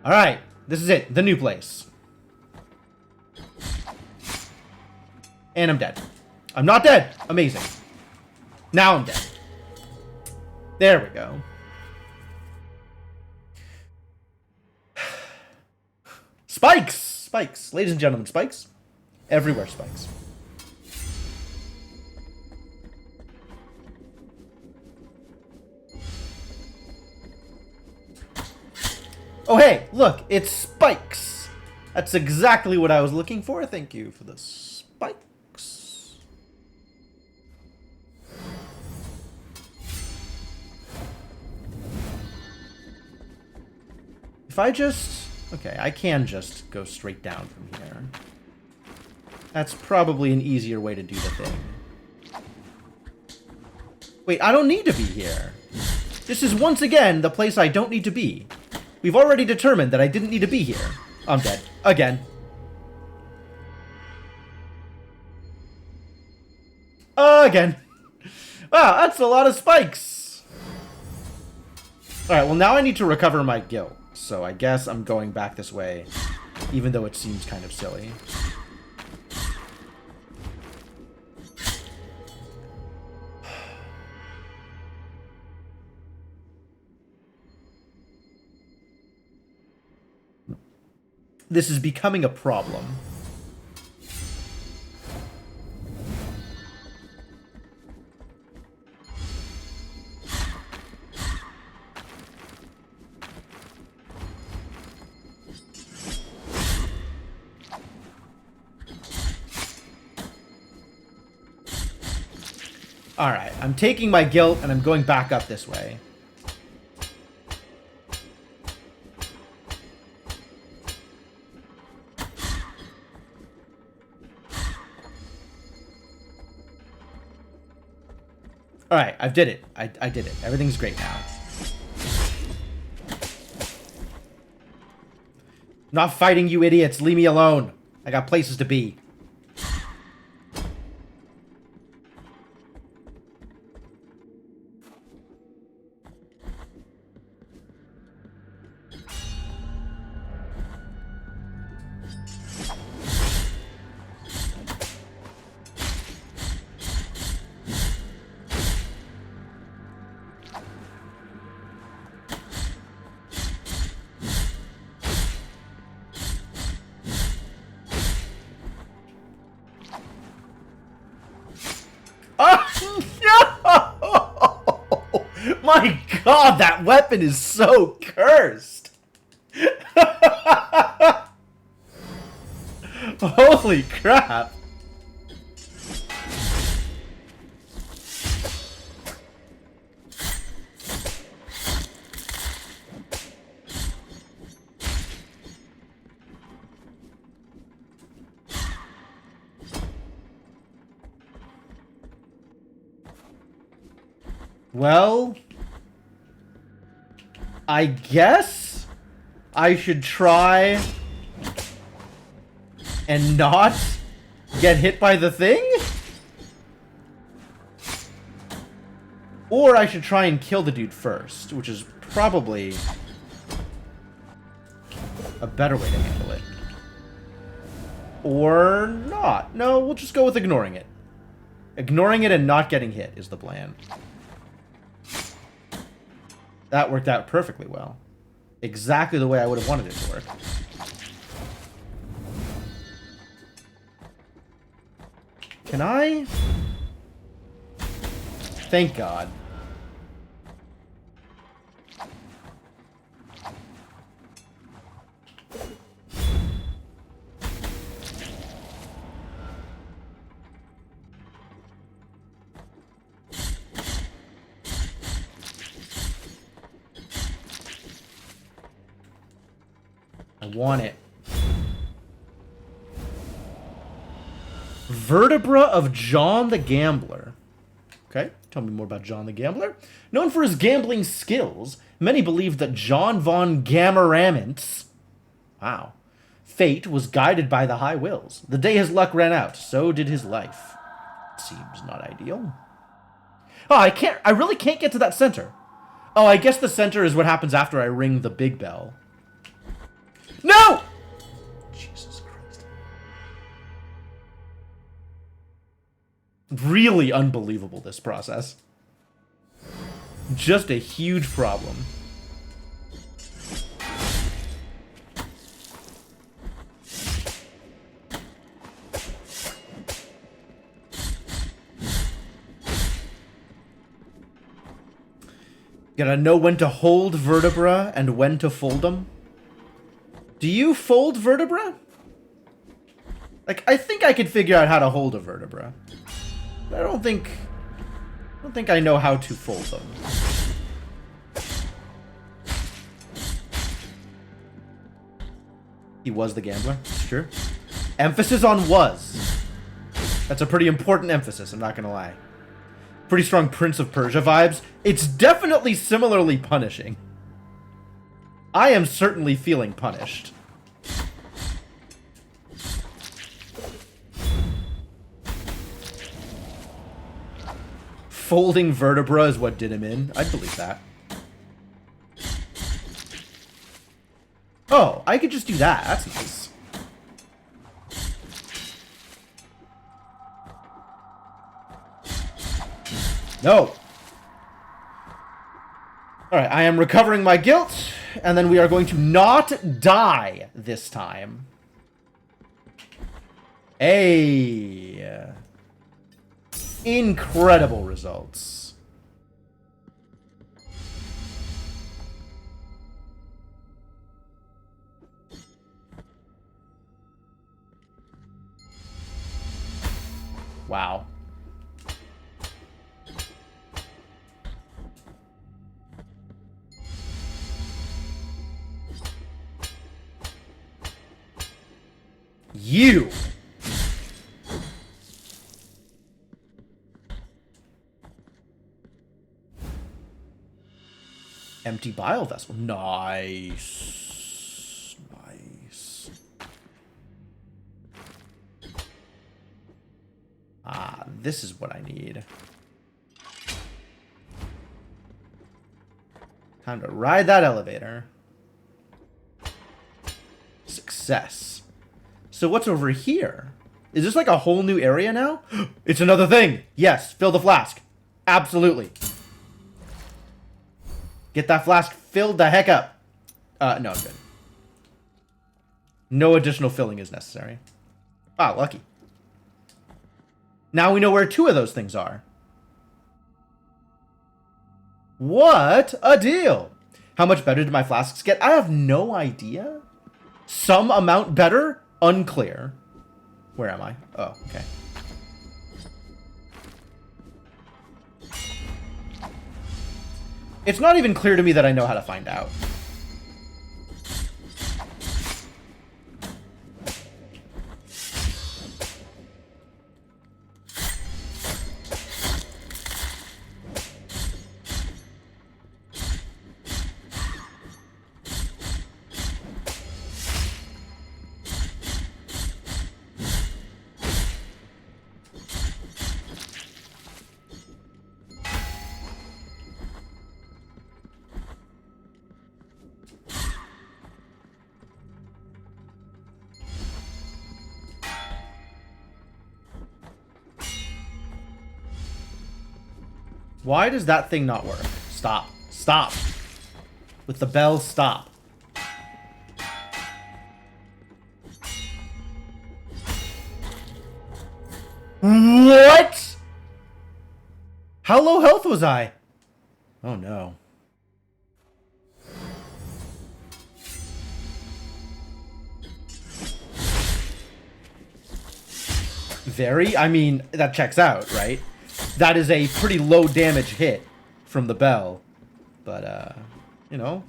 All right, this is it, the new place. And I'm dead. I'm not dead. Amazing. Now I'm dead. There we go. Spikes! Spikes. Ladies and gentlemen, spikes. Everywhere spikes. Oh, hey, look, it's spikes. That's exactly what I was looking for. Thank you for the spikes. If I just... Okay, I can just go straight down from here. That's probably an easier way to do the thing. Wait, I don't need to be here. This is once again the place I don't need to be. We've already determined that I didn't need to be here. I'm dead. Again. Again. Wow, that's a lot of spikes. Alright, well now I need to recover my guilt. So I guess I'm going back this way, even though it seems kind of silly. This is becoming a problem. Alright, I'm taking my guilt and I'm going back up this way. Alright, I did it. I did it. Everything's great now. Not fighting, you idiots. Leave me alone. I got places to be. My god, that weapon is so cursed! Holy crap! Well, I guess I should try and not get hit by the thing? Or I should try and kill the dude first, which is probably a better way to handle it. Or not. No, we'll just go with ignoring it. Ignoring it and not getting hit is the plan. That worked out perfectly well. Exactly the way I would have wanted it to work. Can I? Thank God. want it. Vertebra of John the Gambler. Okay, tell me more about John the Gambler. Known for his gambling skills, many believe that John von Gameramin's fate was guided by the high wills. The day his luck ran out, so did his life. Seems not ideal. Oh, I really can't get to that center. Oh, I guess the center is what happens after I ring the big bell. No! Jesus Christ. Really unbelievable, this process. Just a huge problem. Gotta know when to hold vertebra and when to fold them. Do you fold vertebra? Like, I think I could figure out how to hold a vertebra. But I don't think I know how to fold them. He was the gambler. It's true. Emphasis on was. That's a pretty important emphasis, I'm not gonna lie. Pretty strong Prince of Persia vibes. It's definitely similarly punishing. I am certainly feeling punished. Folding vertebra is what did him in. I'd believe that. Oh, I could just do that. That's nice. No. Alright, I am recovering my guilt, and then we are going to not die this time. Hey. Incredible results. Wow. You. Empty bile vessel. Nice. Nice. Ah, this is what I need. Time to ride that elevator. Success. So what's over here? Is this like a whole new area now? It's another thing. Yes, fill the flask. Absolutely. Get that flask filled the heck up. No, I'm good. No additional filling is necessary. Ah, lucky. Now we know where 2 of those things are. What a deal. How much better did my flasks get? I have no idea. Some amount better? Unclear. Where am I? Oh, okay. It's not even clear to me that I know how to find out. Why does that thing not work? Stop. Stop. With the bell, stop. What? How low health was I? Oh no. Very? I mean, that checks out, right? That is a pretty low damage hit from the bell. But, you know.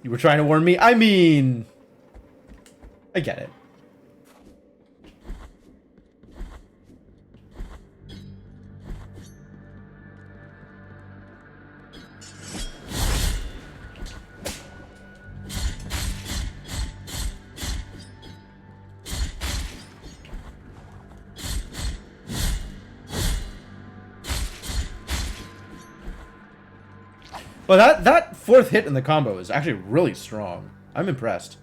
You were trying to warn me? I mean... I get it. Well, that fourth hit in the combo is actually really strong. I'm impressed.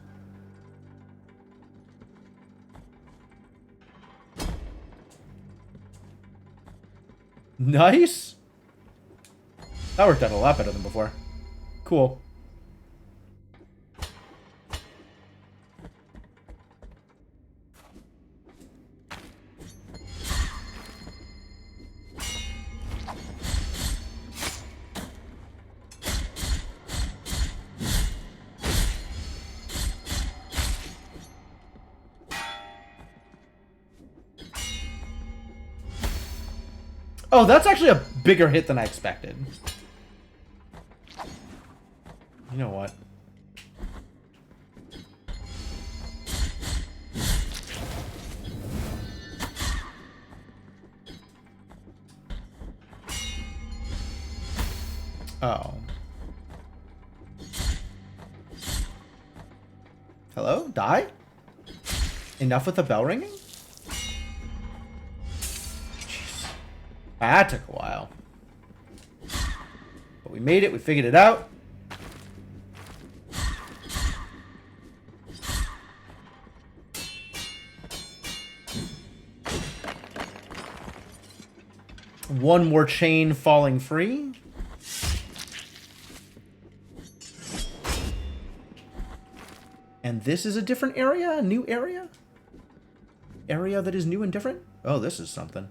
Nice. That worked out a lot better than before. Cool. Oh, that's actually a bigger hit than I expected. You know what? Oh. Hello? Die? Enough with the bell ringing? That took a while. But we made it. We figured it out. One more chain falling free. And this is a different area? A new area? Area that is new and different? Oh, this is something.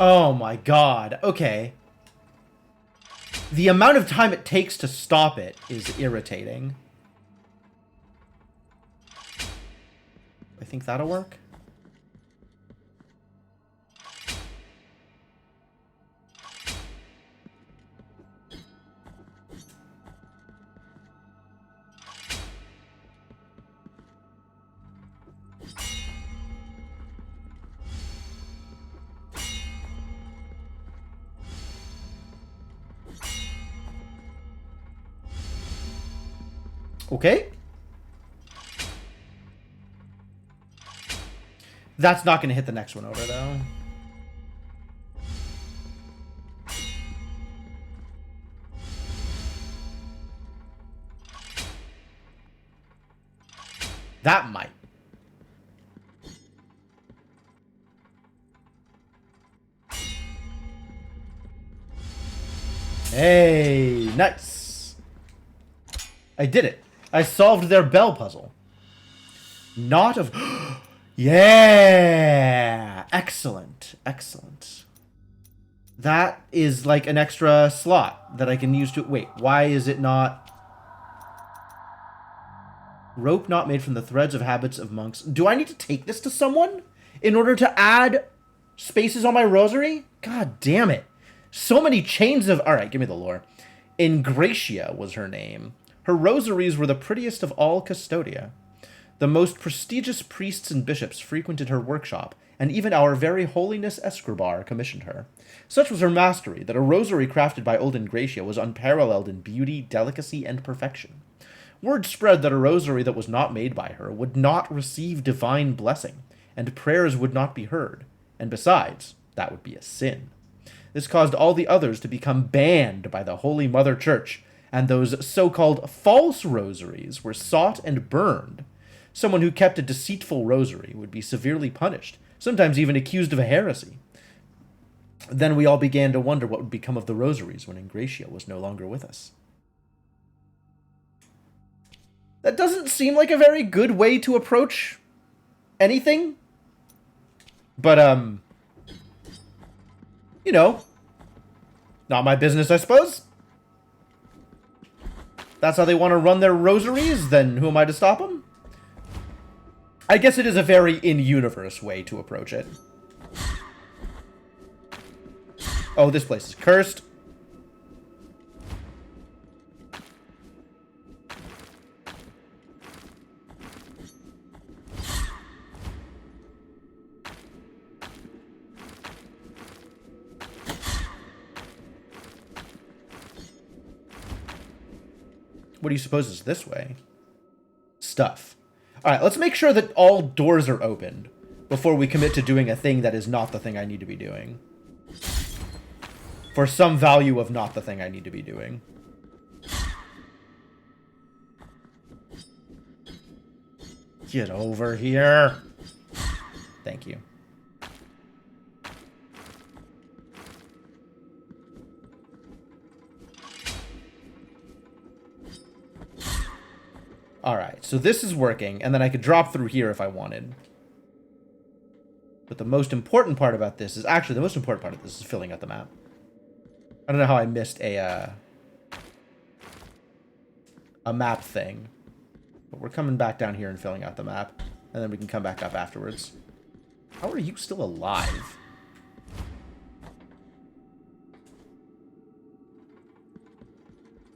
Oh my god. Okay. The amount of time it takes to stop it is irritating. I think that'll work. Okay. That's not going to hit the next one over, though. That might. Hey, nice. I did it. I solved their bell puzzle. Not of... Yeah! Excellent. Excellent. That is like an extra slot that I can use to... Wait, why is it not... Rope not made from the threads of habits of monks. Do I need to take this to someone in order to add spaces on my rosary? God damn it. So many chains of... Alright, give me the lore. Ingratia was her name. Her rosaries were the prettiest of all Custodia. The most prestigious priests and bishops frequented her workshop, and even our very holiness Escribar commissioned her. Such was her mastery that a rosary crafted by old Ingratia was unparalleled in beauty, delicacy, and perfection. Word spread that a rosary that was not made by her would not receive divine blessing, and prayers would not be heard, and besides, that would be a sin. This caused all the others to become banned by the Holy Mother Church, and those so-called false rosaries were sought and burned. Someone who kept a deceitful rosary would be severely punished, sometimes even accused of a heresy. Then we all began to wonder what would become of the rosaries when Ingratia was no longer with us. That doesn't seem like a very good way to approach anything. But, you know, not my business, I suppose. That's how they want to run their rosaries, then who am I to stop them? I guess it is a very in-universe way to approach it. Oh, this place is cursed. What do you suppose is this way? Stuff. Alright, let's make sure that all doors are opened before we commit to doing a thing that is not the thing I need to be doing. For some value of not the thing I need to be doing. Get over here. Thank you. Alright, so this is working, and then I could drop through here if I wanted. But the most important part about this is... Actually, the most important part of this is filling out the map. I don't know how I missed a map thing. But we're coming back down here and filling out the map. And then we can come back up afterwards. How are you still alive?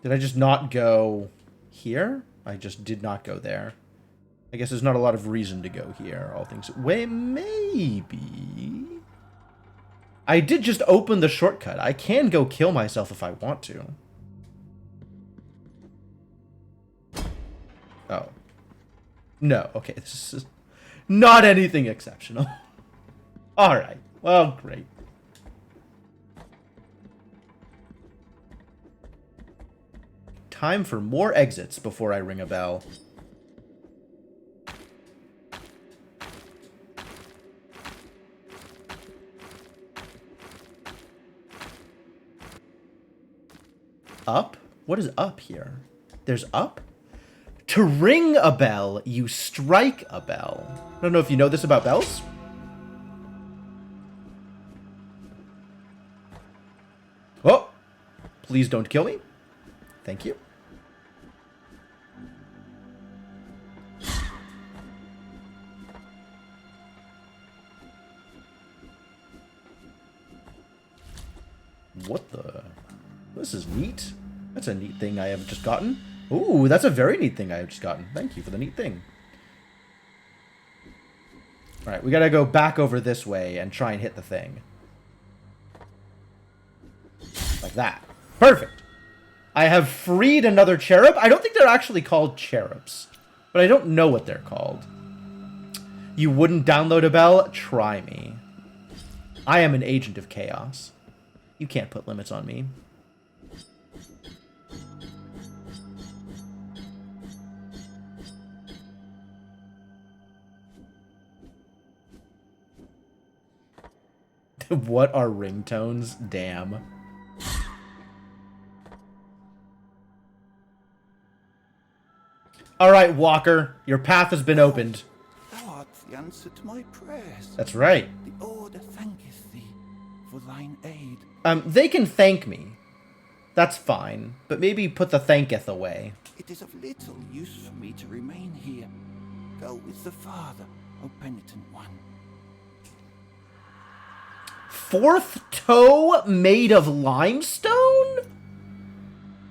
Did I just not go here? I just did not go there. I guess there's not a lot of reason to go here, all things... Wait, maybe... I did just open the shortcut. I can go kill myself if I want to. Oh. No, okay, this is not anything exceptional. Alright, well, great. Time for more exits before I ring a bell. Up? What is up here? There's up? To ring a bell, you strike a bell. I don't know if you know this about bells. Oh! Please don't kill me. Thank you. What the... This is neat. That's a neat thing I have just gotten. Ooh, that's a very neat thing I have just gotten. Thank you for the neat thing. Alright, we gotta go back over this way and try and hit the thing. Like that. Perfect! I have freed another cherub. I don't think they're actually called cherubs. But I don't know what they're called. You wouldn't download a bell? Try me. I am an agent of chaos. You can't put limits on me. What are ringtones? Damn. Alright, Walker. Your path has been opened. Thou art the answer to my prayers. That's right. The Order thanketh thee for thine aid. They can thank me. That's fine. But maybe put the thanketh away. It is of little use for me to remain here. Go with the Father, O penitent one. Fourth toe made of limestone?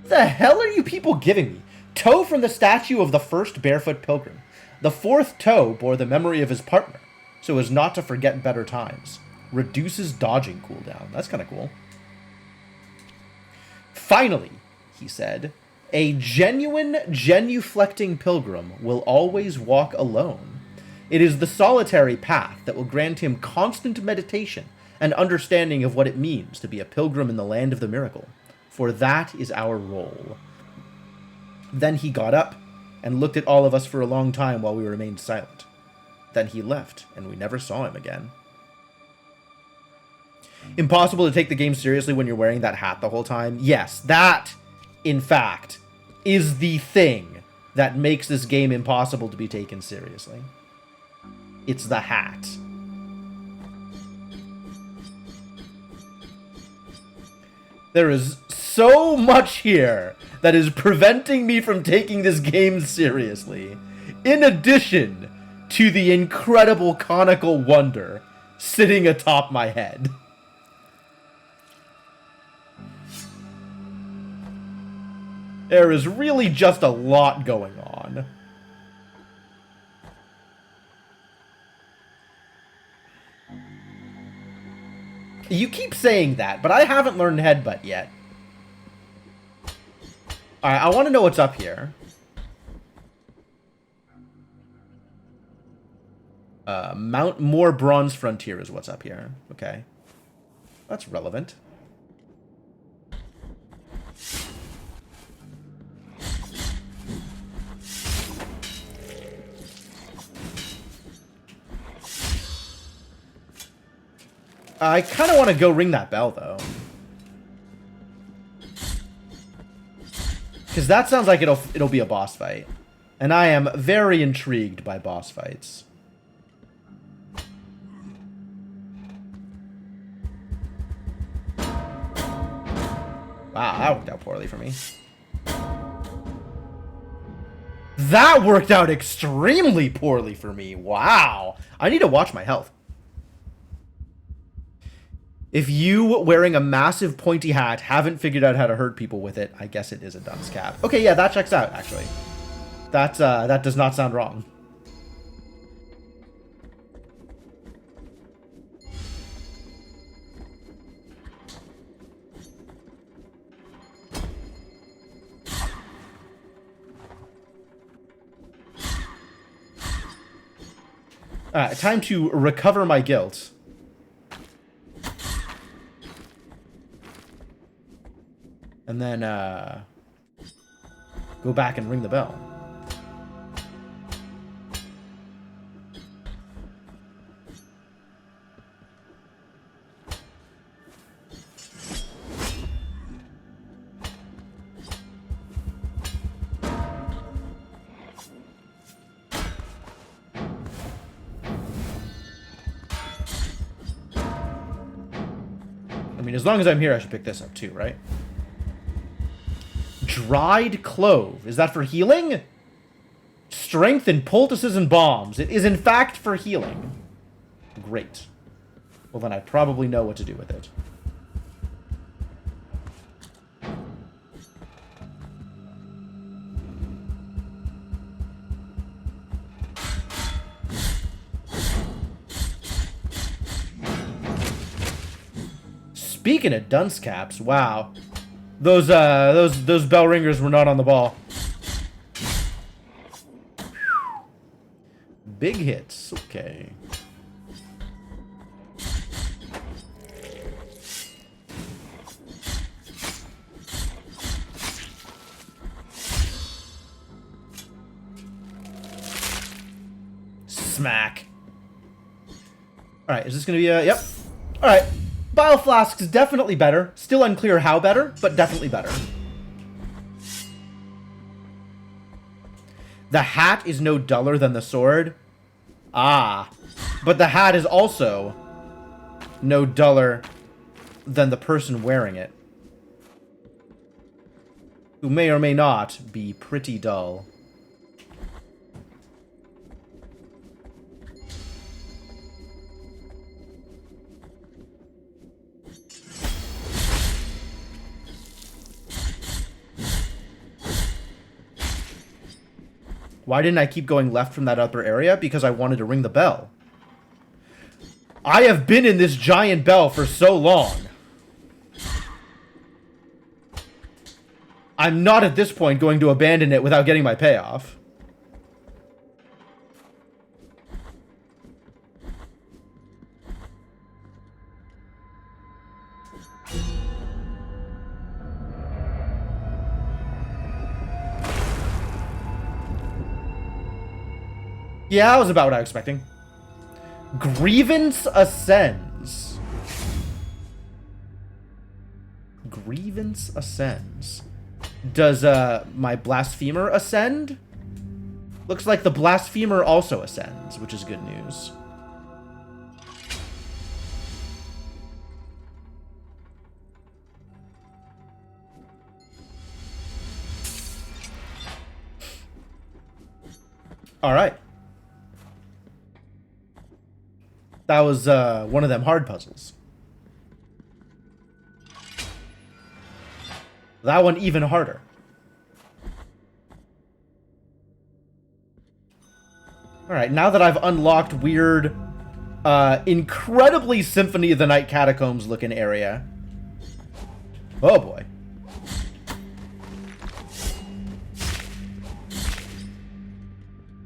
The hell are you people giving me? Toe from the statue of the first barefoot pilgrim. The fourth toe bore the memory of his partner, so as not to forget better times. Reduces dodging cooldown. That's kind of cool. Finally, he said, a genuine, genuflecting pilgrim will always walk alone. It is the solitary path that will grant him constant meditation and understanding of what it means to be a pilgrim in the land of the miracle, for that is our role. Then he got up and looked at all of us for a long time while we remained silent. Then he left, and we never saw him again. Impossible to take the game seriously when you're wearing that hat the whole time? Yes, that, in fact, is the thing that makes this game impossible to be taken seriously. It's the hat. There is so much here that is preventing me from taking this game seriously. In addition to the incredible conical wonder sitting atop my head. There is really just a lot going on. You keep saying that, but I haven't learned Headbutt yet. Alright, I want to know what's up here. Mount More Bronze Frontier is what's up here. Okay. That's relevant. I kind of want to go ring that bell, though. Because that sounds like it'll be a boss fight. And I am very intrigued by boss fights. Wow, that worked out poorly for me. That worked out extremely poorly for me. Wow. I need to watch my health. If you, wearing a massive pointy hat, haven't figured out how to hurt people with it, I guess it is a dunce cap. Okay, yeah, that checks out, actually. That does not sound wrong. Alright, time to recover my guilt. And then, go back and ring the bell. I mean, as long as I'm here, I should pick this up too, right? Dried clove. Is that for healing? Strength in poultices and bombs. It is in fact for healing. Great. Well, then I probably know what to do with it. Speaking of dunce caps, wow. Those bell ringers were not on the ball. Big hits. Okay. Smack. Alright, is this gonna be a... Yep. Alright. Bile Flask's definitely better. Still unclear how better, but definitely better. The hat is no duller than the sword. Ah. But the hat is also no duller than the person wearing it, who may or may not be pretty dull. Why didn't I keep going left from that upper area? Because I wanted to ring the bell. I have been in this giant bell for so long. I'm not at this point going to abandon it without getting my payoff. Yeah, that was about what I was expecting. Grievance ascends. Grievance ascends. Does my Blasphemer ascend? Looks like the Blasphemer also ascends, which is good news. All right. That was one of them hard puzzles. That one even harder. All right, now that I've unlocked weird, incredibly Symphony of the Night Catacombs looking area. Oh boy.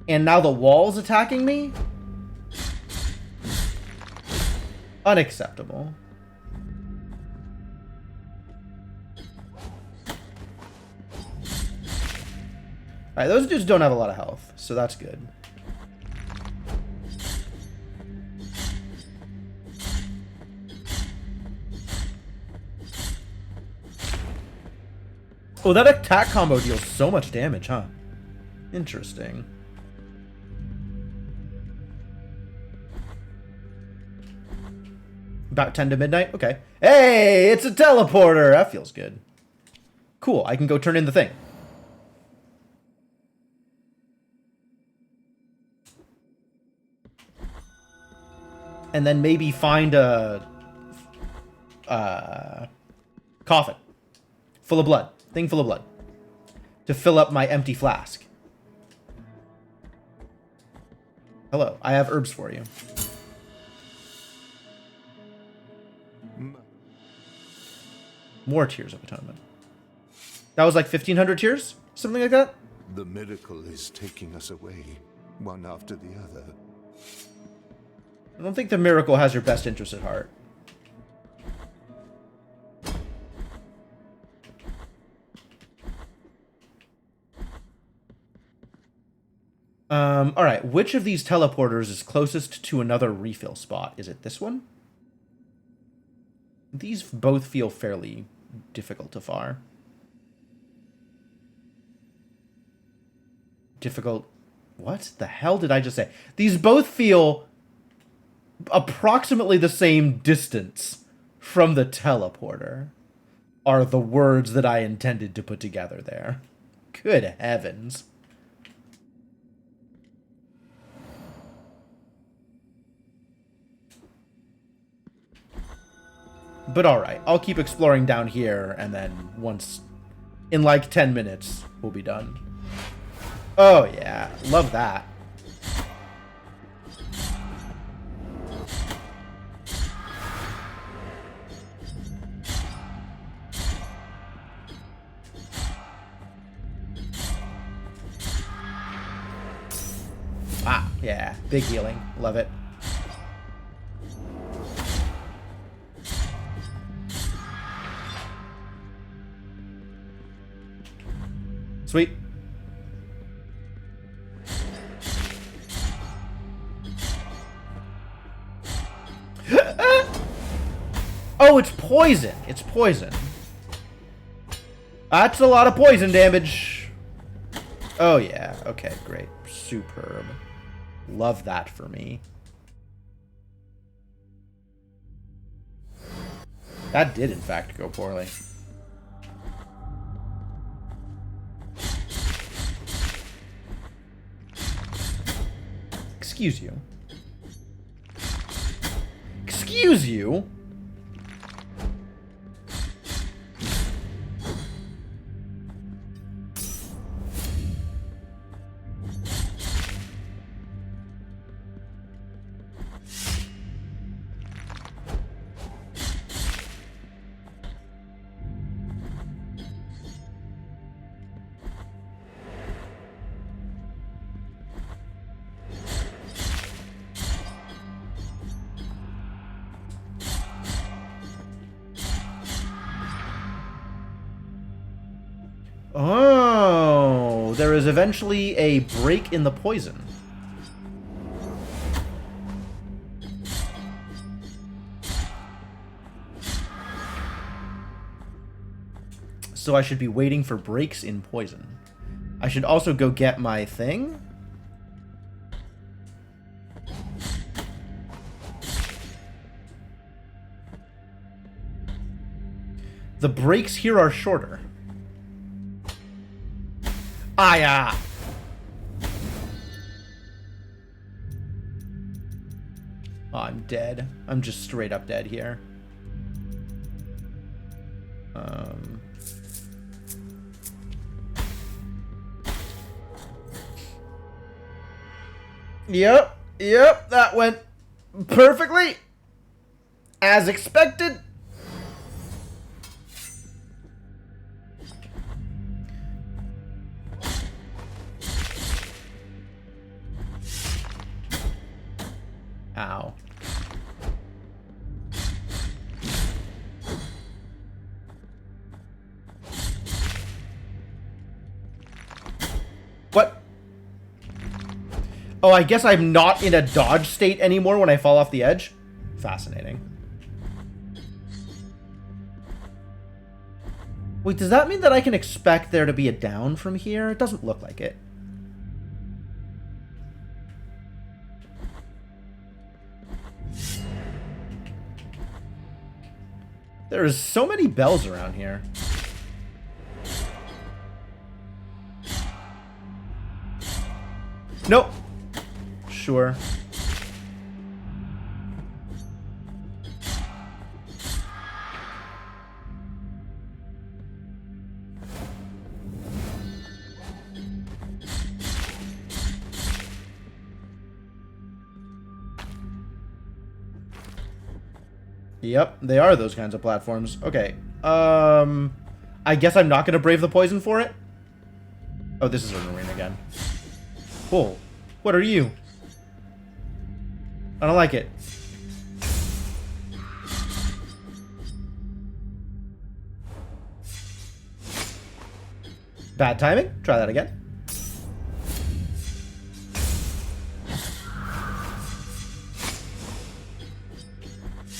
And now the wall's attacking me? Unacceptable. Alright, those dudes don't have a lot of health, so that's good. Oh, that attack combo deals so much damage, huh? Interesting. About 10 to midnight? Okay. Hey, it's a teleporter! That feels good. Cool, I can go turn in the thing. And then maybe find a... coffin. Full of blood. Thing full of blood. To fill up my empty flask. Hello, I have herbs for you. More Tears of Atonement. That was like 1,500 tears? Something like that? The miracle is taking us away, one after the other. I don't think the miracle has your best interest at heart. Alright, which of these teleporters is closest to another refill spot? Is it this one? These both feel fairly difficult to far. Difficult... What the hell did I just say? These both feel approximately the same distance from the teleporter, are the words that I intended to put together there. Good heavens. But alright, I'll keep exploring down here, and then once, in like 10 minutes, we'll be done. Oh yeah, love that. Ah, yeah, big healing, love it. Sweet. Oh, it's poison. It's poison. That's a lot of poison damage. Oh, yeah. Okay, great. Superb. Love that for me. That did, in fact, go poorly. Excuse you. Excuse you? Oh, there is eventually a break in the poison. So I should be waiting for breaks in poison. I should also go get my thing. The breaks here are shorter. Ah, yeah. Oh, I'm dead. I'm just straight up dead here. Yep, that went perfectly as expected. Ow. What? Oh, I guess I'm not in a dodge state anymore when I fall off the edge. Fascinating. Wait, does that mean that I can expect there to be a down from here? It doesn't look like it. There's so many bells around here. Nope. Sure. Yep, they are those kinds of platforms. Okay. I guess I'm not going to brave the poison for it. Oh, this is a ruin again. Cool. What are you? I don't like it. Bad timing. Try that again.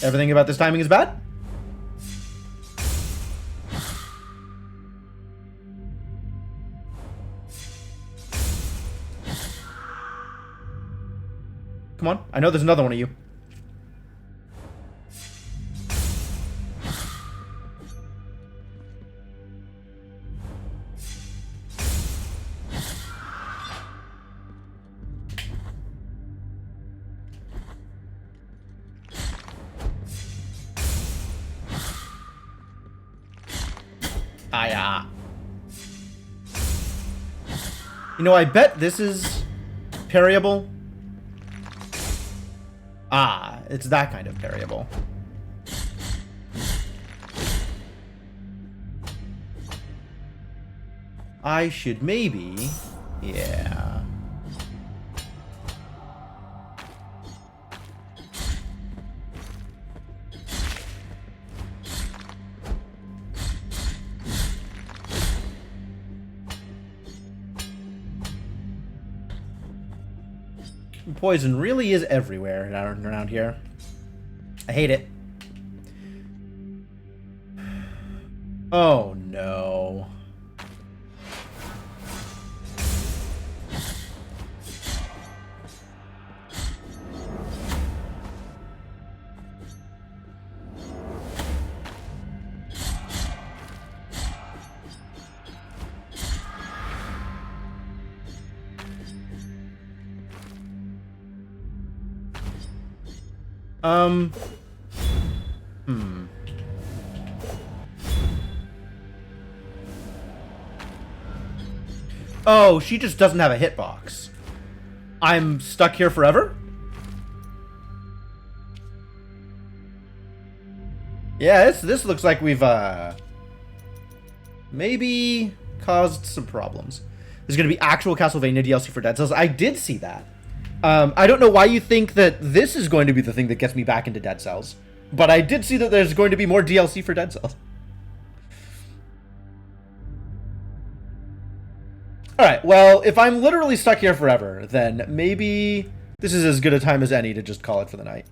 Everything about this timing is bad? Come on. I know there's another one of you. You know, I bet this is parryable. Ah, it's that kind of parryable. I should maybe... Yeah. Poison really is everywhere around here. I hate it. Oh no. Oh, she just doesn't have a hitbox. I'm stuck here forever? Yeah, this looks like we've, maybe caused some problems. There's going to be actual Castlevania DLC for Dead Cells. I did see that. I don't know why you think that this is going to be the thing that gets me back into Dead Cells. But I did see that there's going to be more DLC for Dead Cells. Alright, well, if I'm literally stuck here forever, then maybe this is as good a time as any to just call it for the night.